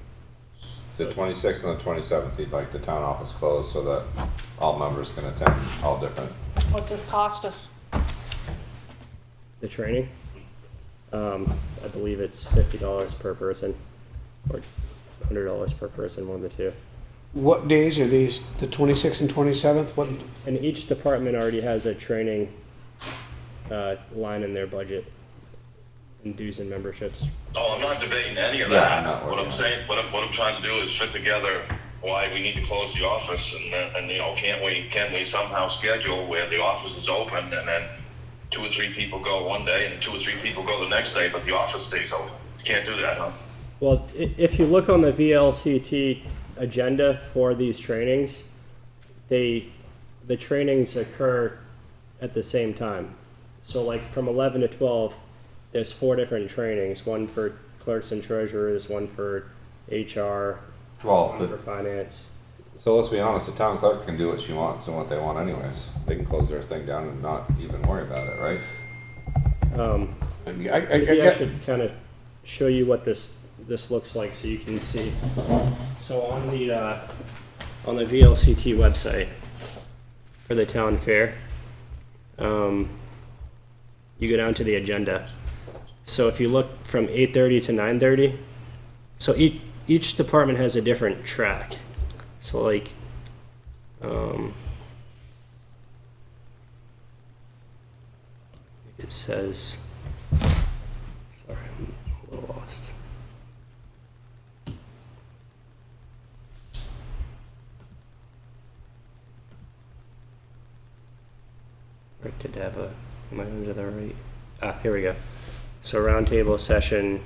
Speaker 2: The 26th and the 27th, he'd like the town office closed so that all members can attend, all different.
Speaker 11: What's this cost us?
Speaker 3: The training, I believe it's $50 per person, or $100 per person, one of the two.
Speaker 1: What days are these, the 26th and 27th? What,
Speaker 3: And each department already has a training line in their budget, in dues and memberships.
Speaker 7: Oh, I'm not debating any of
Speaker 2: Yeah,
Speaker 7: that.
Speaker 2: I'm not
Speaker 7: What I'm
Speaker 2: worried.
Speaker 7: saying, what I'm trying to do is fit together why we need to close the office and you know, can we somehow schedule where the office is open and then 2 or 3 people go one day and 2 or 3 people go the next day, but the office stays open? You can't do that, huh?
Speaker 3: Well, if you look on the VLCT agenda for these trainings, the trainings occur at the same time. So like from 11 to 12, there's 4 different trainings, one for clerks and treasurers, one for HR,
Speaker 2: Well,
Speaker 3: one for finance.
Speaker 2: so let's be honest, the town clerk can do what she wants and what they want anyways. They can close their thing down and not even worry about it, right?
Speaker 3: Maybe I should kind of show you what this looks like so you can see. So on the VLCT website for the town fair, you go down to the agenda. So if you look from 8:30 to 9:30, so each department has a different track. So like, it says, sorry, I'm a little lost. Right to Deva, am I under the right? Ah, here we go. So roundtable session,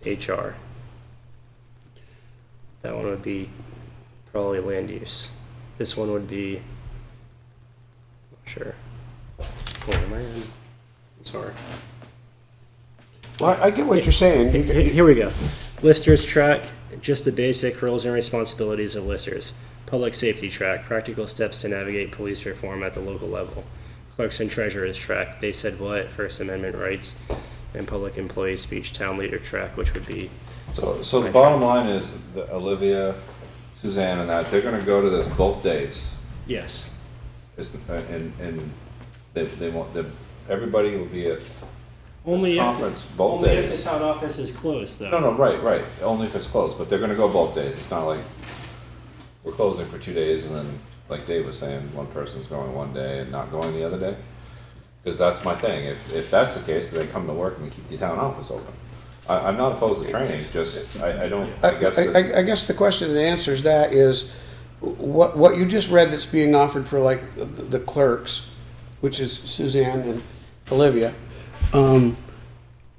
Speaker 3: HR. That one would be probably land use. This one would be, not sure. Oh, am I in? I'm sorry.
Speaker 1: well, I get what you're saying.
Speaker 3: Here we go. Listers track, just the basic roles and responsibilities of listers. Public safety track, practical steps to navigate police reform at the local level. Clerks and treasurers track, they said what, First Amendment rights, and public employee speech. Town leader track, which would be,
Speaker 2: So the bottom line is that Olivia, Suzanne and that, they're gonna go to this both days.
Speaker 3: yes.
Speaker 2: And they want, everybody will be at
Speaker 3: Only
Speaker 2: conference both
Speaker 3: only if
Speaker 2: days.
Speaker 3: the town office is closed, though.
Speaker 2: No, right, only if it's closed, but they're gonna go both days, it's not like we're closing for 2 days and then, like Dave was saying, one person's going one day and not going the other day. Cause that's my thing, if that's the case, then they come to work and we keep the town office open. I'm not opposed to training, just, I guess.
Speaker 1: I guess the question that answers that is, what you just read that's being offered for like the clerks, which is Suzanne and Olivia,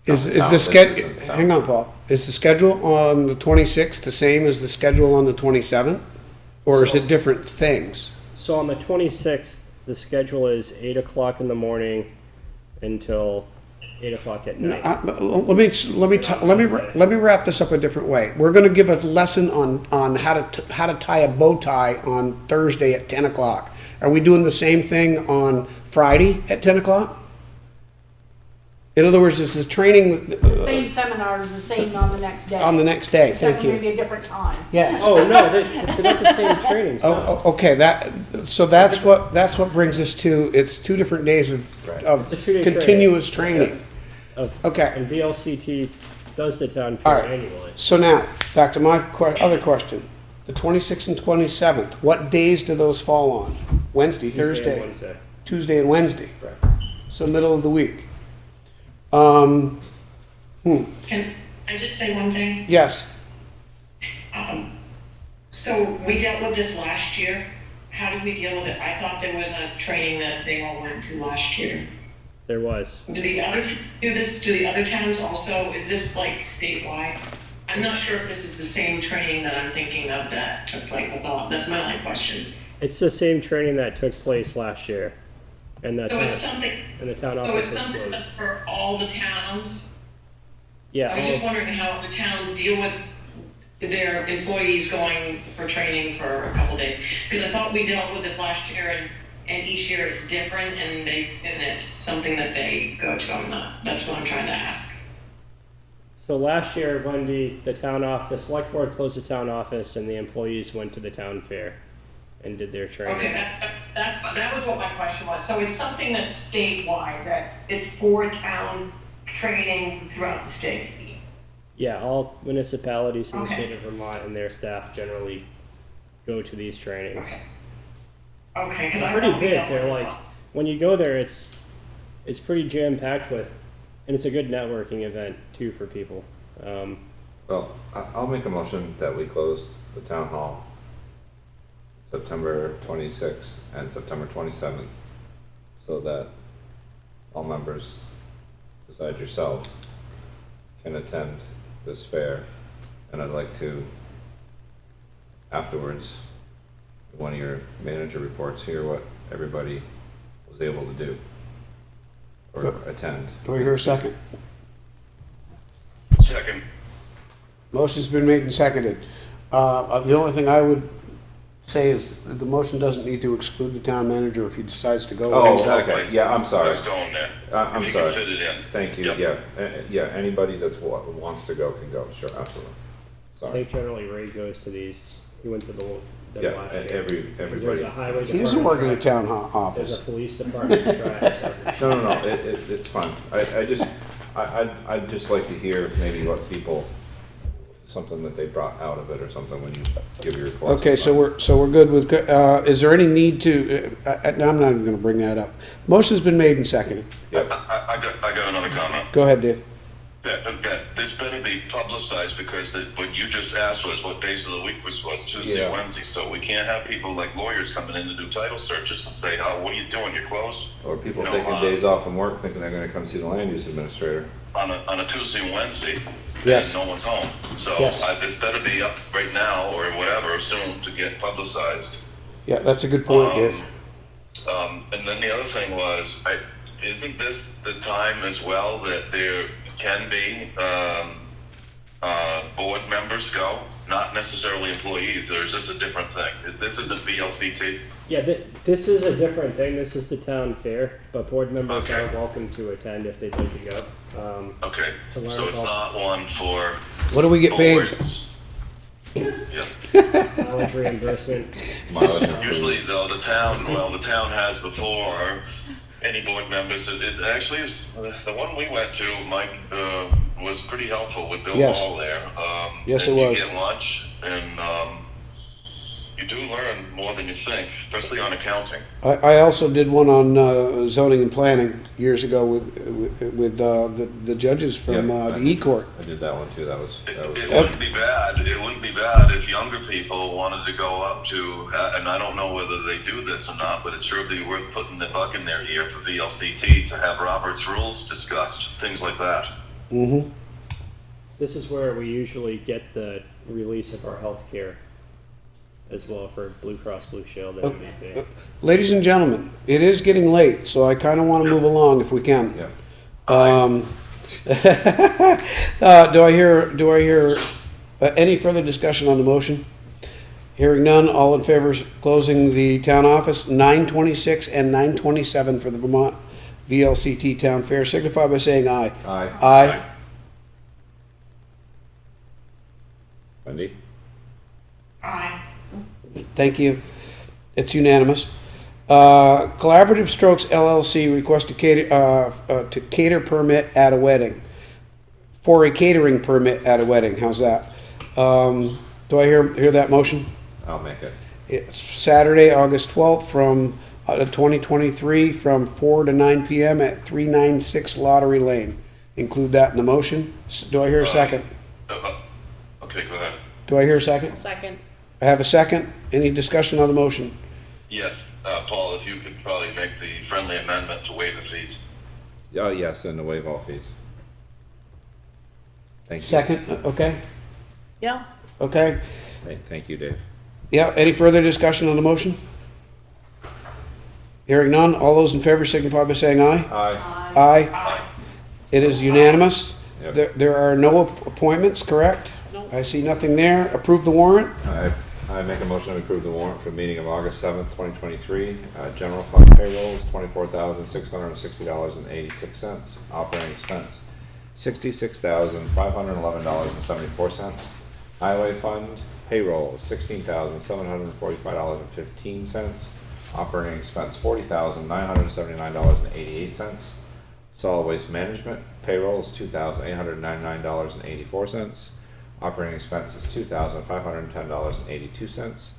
Speaker 1: is the schedule, hang on, Paul, is the schedule on the 26th the same as the schedule on the 27th? Or is it different things?
Speaker 3: So on the 26th, the schedule is 8 o'clock in the morning until 8 o'clock at night.
Speaker 1: Let me wrap this up a different way. We're going to give a lesson on how to tie a bow tie on Thursday at 10 o'clock. Are we doing the same thing on Friday at 10 o'clock? In other words, is the training
Speaker 11: The same seminar is the same on the next day.
Speaker 1: on the next day?
Speaker 11: Except
Speaker 1: Thank
Speaker 11: for
Speaker 1: you.
Speaker 11: maybe a different time.
Speaker 1: Yes.
Speaker 3: Oh, no, they're not the same trainings. no.
Speaker 1: Oh, okay, that's what brings us to, it's 2 different days of
Speaker 3: It's a 2-day
Speaker 1: continuous training. Okay.
Speaker 3: And VLCT does the town
Speaker 1: All
Speaker 3: fair
Speaker 1: right.
Speaker 3: annually.
Speaker 1: So now, back to my other question. The 26th and 27th, what days do those fall on? Wednesday,
Speaker 3: Tuesday and
Speaker 1: Thursday?
Speaker 3: Wednesday.
Speaker 1: Tuesday and Wednesday?
Speaker 3: Right.
Speaker 1: So middle of the week.
Speaker 14: Can I just say one thing?
Speaker 1: Yes.
Speaker 14: So we dealt with this last year. How did we deal with it? I thought there was a training that they all went to last year.
Speaker 3: There was.
Speaker 14: Do the other do this? Do the other towns also? Is this like statewide? I'm not sure if this is the same training that I'm thinking of that took place. That's my only question.
Speaker 3: It's the same training that took place last year. And the
Speaker 14: So it's
Speaker 3: town,
Speaker 14: something,
Speaker 3: and the town
Speaker 14: so
Speaker 3: office
Speaker 14: it's
Speaker 3: is
Speaker 14: something
Speaker 3: closed.
Speaker 14: that's for all the towns?
Speaker 3: Yeah,
Speaker 14: I was just wondering how other towns deal with their employees going for training for a couple days. Because I thought we dealt with this last year, and each year it's different, and it's something that they go to. That's what I'm trying to ask.
Speaker 3: so last year, Wendy, the select board closed the town office and the employees went to the town fair and did their training.
Speaker 14: Okay, that was what my question was. So it's something that's statewide, that it's for town training throughout the state?
Speaker 3: Yeah, all municipalities in the
Speaker 14: Okay.
Speaker 3: state of Vermont and their staff generally go to these trainings.
Speaker 14: Okay, because
Speaker 3: They're
Speaker 14: I
Speaker 3: pretty
Speaker 14: thought we
Speaker 3: big.
Speaker 14: dealt with
Speaker 3: They're
Speaker 14: this.
Speaker 3: like, when you go there, it's pretty jam packed with, and it's a good networking event too for people.
Speaker 2: Well, I'll make a motion that we close the town hall September 26th and September 27th, so that all members, besides yourself, can attend this fair. And I'd like to, afterwards, one of your manager reports, hear what everybody was able to do or attend.
Speaker 1: Do I hear a second?
Speaker 7: Second.
Speaker 1: Motion's been made and seconded. The only thing I would say is that the motion doesn't need to exclude the town manager if he decides to go.
Speaker 2: Oh,
Speaker 7: Exactly.
Speaker 2: okay, yeah, I'm
Speaker 7: I
Speaker 2: sorry.
Speaker 7: was going there.
Speaker 2: I'm
Speaker 7: If you
Speaker 2: sorry.
Speaker 7: can fit it in.
Speaker 2: Thank you,
Speaker 7: Yep.
Speaker 2: yeah, anybody that's wants to go can go, sure, absolutely.
Speaker 3: I
Speaker 2: Sorry.
Speaker 3: think generally Ray goes to these. He went to the
Speaker 2: Yeah,
Speaker 3: last year.
Speaker 2: everybody.
Speaker 3: Because there's a highway department.
Speaker 1: He doesn't work in the
Speaker 3: track,
Speaker 1: town
Speaker 3: There's
Speaker 1: office.
Speaker 3: a police department track. So
Speaker 2: No, it's fine. I'd just like to hear maybe what people, something that they brought out of it or something when you give your report.
Speaker 1: Okay, so we're good with, is there any need to, no, I'm not even gonna bring that up. Motion's been made and seconded.
Speaker 2: Yep,
Speaker 7: I got another comment.
Speaker 1: Go ahead, Dave.
Speaker 7: That this better be publicized, because what you just asked was what days of the week was Tuesday,
Speaker 2: Yeah.
Speaker 7: Wednesday. So we can't have people like lawyers coming in to do title searches and say, "Oh, what are you doing? You're closed."
Speaker 2: or people
Speaker 7: You know,
Speaker 2: taking days off from work thinking they're gonna come see the land use administrator.
Speaker 7: On a Tuesday and Wednesday.
Speaker 1: Yes.
Speaker 7: And no one's home. So
Speaker 1: Yes.
Speaker 7: this better be up right now or whatever soon to get publicized.
Speaker 1: Yeah, that's a good point, Dave.
Speaker 7: And then the other thing was, isn't this the time as well that there can be board members go, not necessarily employees, or is this a different thing? This isn't VLCT?
Speaker 3: yeah, this is a different thing. This is the town fair, but board members
Speaker 7: Okay.
Speaker 3: are welcome to attend if they'd like to go.
Speaker 7: Okay,
Speaker 3: To learn
Speaker 7: so it's
Speaker 3: about-
Speaker 7: not one for
Speaker 1: What do we get paid?
Speaker 7: boards. Yeah.
Speaker 3: Mileage reimbursement.
Speaker 7: Usually though, the town has before any board members, it actually is, the one we went to, Mike, was pretty helpful with Bill
Speaker 1: Yes.
Speaker 7: Hall there.
Speaker 1: Yes,
Speaker 7: and
Speaker 1: it was.
Speaker 7: You get lunch, and, you do learn more than you think, especially on accounting.
Speaker 1: I also did one on zoning and planning years ago with the judges from
Speaker 2: Yeah.
Speaker 1: the E-Court.
Speaker 2: I did that one too, that was.
Speaker 7: It wouldn't be bad if younger people wanted to go up to, and I don't know whether they do this or not, but it sure would be worth putting the bug in their ear for VLCT to have Robert's rules discussed, things like that.
Speaker 1: Mm-hmm.
Speaker 3: This is where we usually get the release of our health care as well for Blue Cross Blue Shield and everything.
Speaker 1: Ladies and gentlemen, it is getting late, so I kind of want to move along if we can.
Speaker 2: Yeah.
Speaker 1: Do I hear any further discussion on the motion? Hearing none, all in favor of closing the town office, 9:26 and 9:27 for the Vermont VLCT Town Fair, signify by saying aye.
Speaker 2: Aye.
Speaker 1: Aye.
Speaker 2: Wendy?
Speaker 14: Aye.
Speaker 1: Thank you. It's unanimous. Collaborative Strokes LLC request to cater permit at a wedding. For a catering permit at a wedding, how's that? Do I hear that motion?
Speaker 2: I'll make it.
Speaker 1: It's Saturday, August 12th from 2023 from 4 to 9 p.m. at 396 Lottery Lane. Include that in the motion. Do I hear a second?
Speaker 7: Okay, go ahead.
Speaker 1: Do I hear a second?
Speaker 11: Second.
Speaker 1: I have a second. Any discussion on the motion?
Speaker 7: Yes, Paul, if you could probably make the friendly amendment to waive the fees.
Speaker 2: Oh, yes, and to waive all fees. Thank you.
Speaker 1: Second, okay,
Speaker 11: Yeah.
Speaker 1: okay.
Speaker 2: Thank you, Dave.
Speaker 1: Yeah, any further discussion on the motion? Hearing none, all those in favor signify by saying aye.
Speaker 2: Aye.
Speaker 1: Aye. It is unanimous.
Speaker 2: Yep.
Speaker 1: There are no appointments, correct?
Speaker 11: No.
Speaker 1: I see nothing there. Approve the warrant?
Speaker 2: I make a motion to approve the warrant for the meeting of August 7th, 2023. General fund payroll is $24,660.86. Operating expense, $66,511.74. Highway fund payroll is $16,745.15. Operating expense, $40,979.88. Solid waste management payroll is $2,899.84. Operating expense is $2,510.82.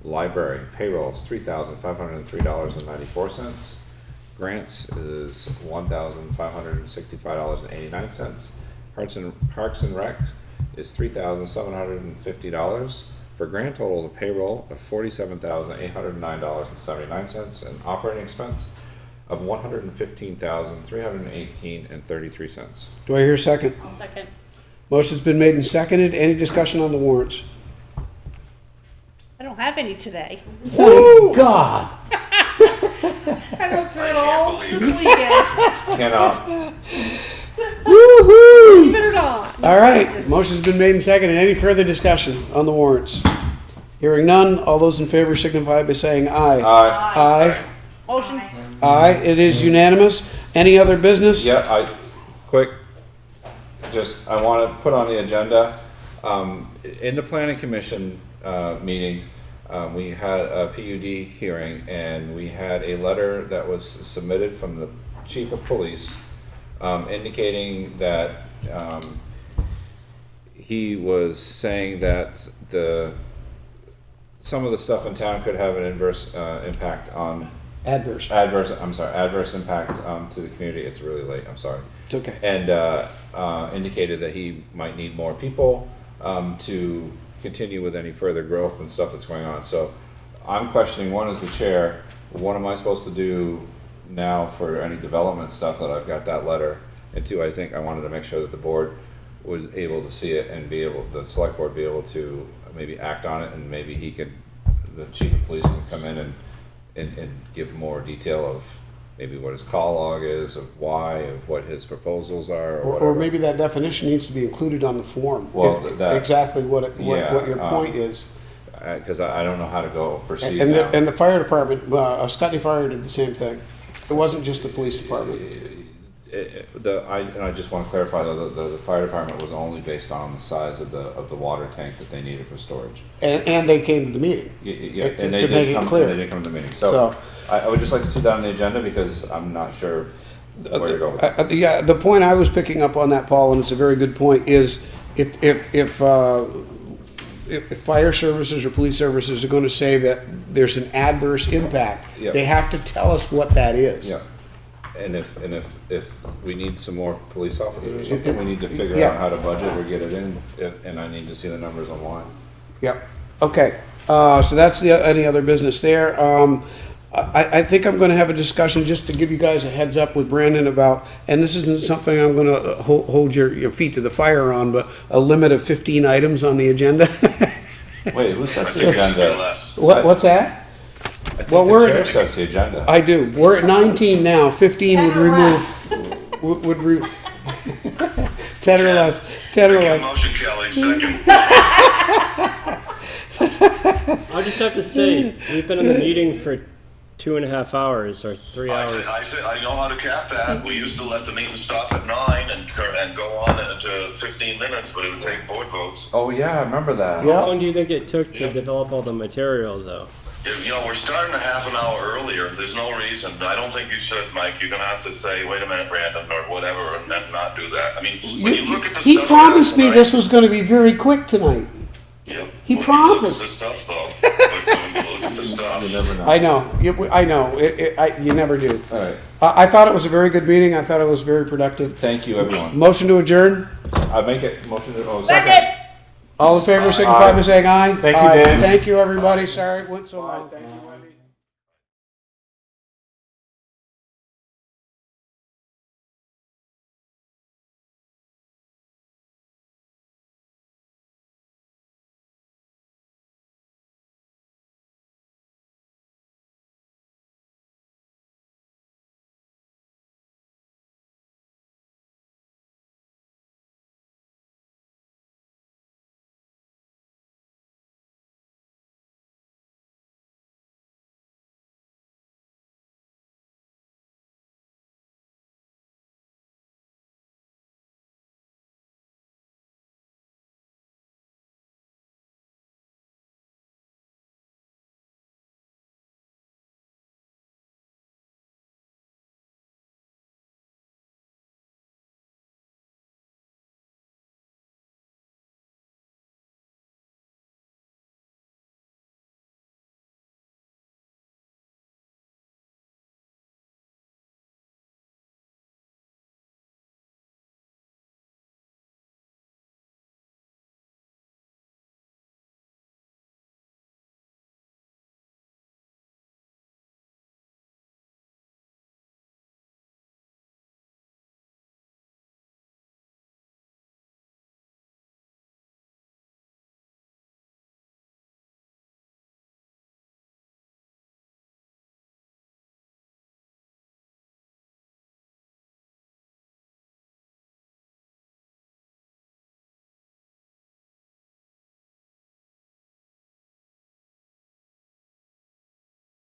Speaker 2: Library payroll is $3,503.94. Grants is $1,565.89. Parks and Rec is $3,750 for a grand total of payroll of $47,809.79 and operating expense of $115,318.33.
Speaker 1: Do I hear a second?
Speaker 11: I'll second.
Speaker 1: Motion's been made and seconded. Any discussion on the warrants?
Speaker 11: I don't have any today.
Speaker 1: Thank God.
Speaker 11: I went through it all this weekend.
Speaker 2: Cannot.
Speaker 1: Woo-hoo!
Speaker 11: Believe it or not.
Speaker 1: All right, motion's been made and seconded. Any further discussion on the warrants? Hearing none, all those in favor signify by saying aye.
Speaker 2: Aye.
Speaker 1: Aye.
Speaker 11: Motion.
Speaker 1: Aye, it is unanimous. Any other business?
Speaker 2: Yeah, I want to put on the agenda, in the planning commission, meeting, we had a PUD hearing and we had a letter that was submitted from the chief of police, indicating that, he was saying that some of the stuff in town could have an adverse, impact on
Speaker 1: Adverse.
Speaker 2: adverse impact, to the community. It's really late, I'm sorry.
Speaker 1: It's okay.
Speaker 2: And indicated that he might need more people to continue with any further growth and stuff that's going on. So I'm questioning, one, as the chair, what am I supposed to do now for any development stuff that I've got that letter? And two, I think I wanted to make sure that the board was able to see it and the select board be able to maybe act on it, and maybe the chief of police can come in and give more detail of maybe what his call log is, of why, of what his proposals are, or whatever.
Speaker 1: Or maybe that definition needs to be included on the form.
Speaker 2: Well,
Speaker 1: Exactly what your point is.
Speaker 2: Because I don't know how to go proceed
Speaker 1: And
Speaker 2: now.
Speaker 1: the fire department, Scotty Fire did the same thing. It wasn't just the police department.
Speaker 2: I just want to clarify though, the fire department was only based on the size of the water tank that they needed for storage.
Speaker 1: And they came to the meeting.
Speaker 2: Yeah,
Speaker 1: To
Speaker 2: and they
Speaker 1: make
Speaker 2: did
Speaker 1: it
Speaker 2: come.
Speaker 1: clear.
Speaker 2: They did come to the meeting. So I would just like to see that on the agenda because I'm not sure where to go with it.
Speaker 1: Yeah, the point I was picking up on that, Paul, and it's a very good point, is if fire services or police services are going to say that there's an adverse impact,
Speaker 2: Yep.
Speaker 1: they have to tell us what that is.
Speaker 2: Yeah. And if we need some more police officers or something, we need to figure
Speaker 1: Yeah.
Speaker 2: out how to budget or get it in, and I need to see the numbers online.
Speaker 1: Yep. Okay. So that's any other business there. I think I'm going to have a discussion just to give you guys a heads up with Brandon about, and this isn't something I'm going to hold your feet to the fire on, but a limit of 15 items on the agenda.
Speaker 2: Wait, who sets the agenda?
Speaker 1: What's that?
Speaker 2: I think
Speaker 1: Well,
Speaker 2: the
Speaker 1: we're-
Speaker 2: chair sets the agenda.
Speaker 1: I do. We're at 19 now. 15 would
Speaker 13: 10 or
Speaker 1: remove.
Speaker 13: less.
Speaker 1: Would 10 or less. 10 or less.
Speaker 7: Motion, Kelly, second.
Speaker 15: I just have to say, we've been in the meeting for 2.5 hours or 3 hours.
Speaker 7: I know how to cap that. We used to let the meeting stop at 9 and go on into 15 minutes, but it would take board votes.
Speaker 2: Oh yeah, I remember that.
Speaker 15: How long do you think it took to develop all the material, though?
Speaker 7: We're starting a half an hour earlier. There's no reason. I don't think you should, Mike. You're gonna have to say, wait a minute, Brandon, or whatever, and not do that. I mean, when you look at the
Speaker 1: He
Speaker 7: stuff.
Speaker 1: promised me this was going to be very quick tonight.
Speaker 7: Yep.
Speaker 1: He
Speaker 7: When
Speaker 1: promised.
Speaker 7: You look at the stuff, though. When you look at the stuff.
Speaker 2: You never know.
Speaker 1: I know. I know. You never do.
Speaker 2: All right.
Speaker 1: I thought it was a very good meeting. I thought it was very productive.
Speaker 2: Thank you, everyone.
Speaker 1: Motion to adjourn.
Speaker 2: I make it motion to. Oh,
Speaker 11: Second.
Speaker 2: second.
Speaker 1: All in favor, signify by saying aye.
Speaker 2: Thank you,
Speaker 1: Aye.
Speaker 2: Dan.
Speaker 1: Thank you, everybody. Sorry it went so long. Thank you.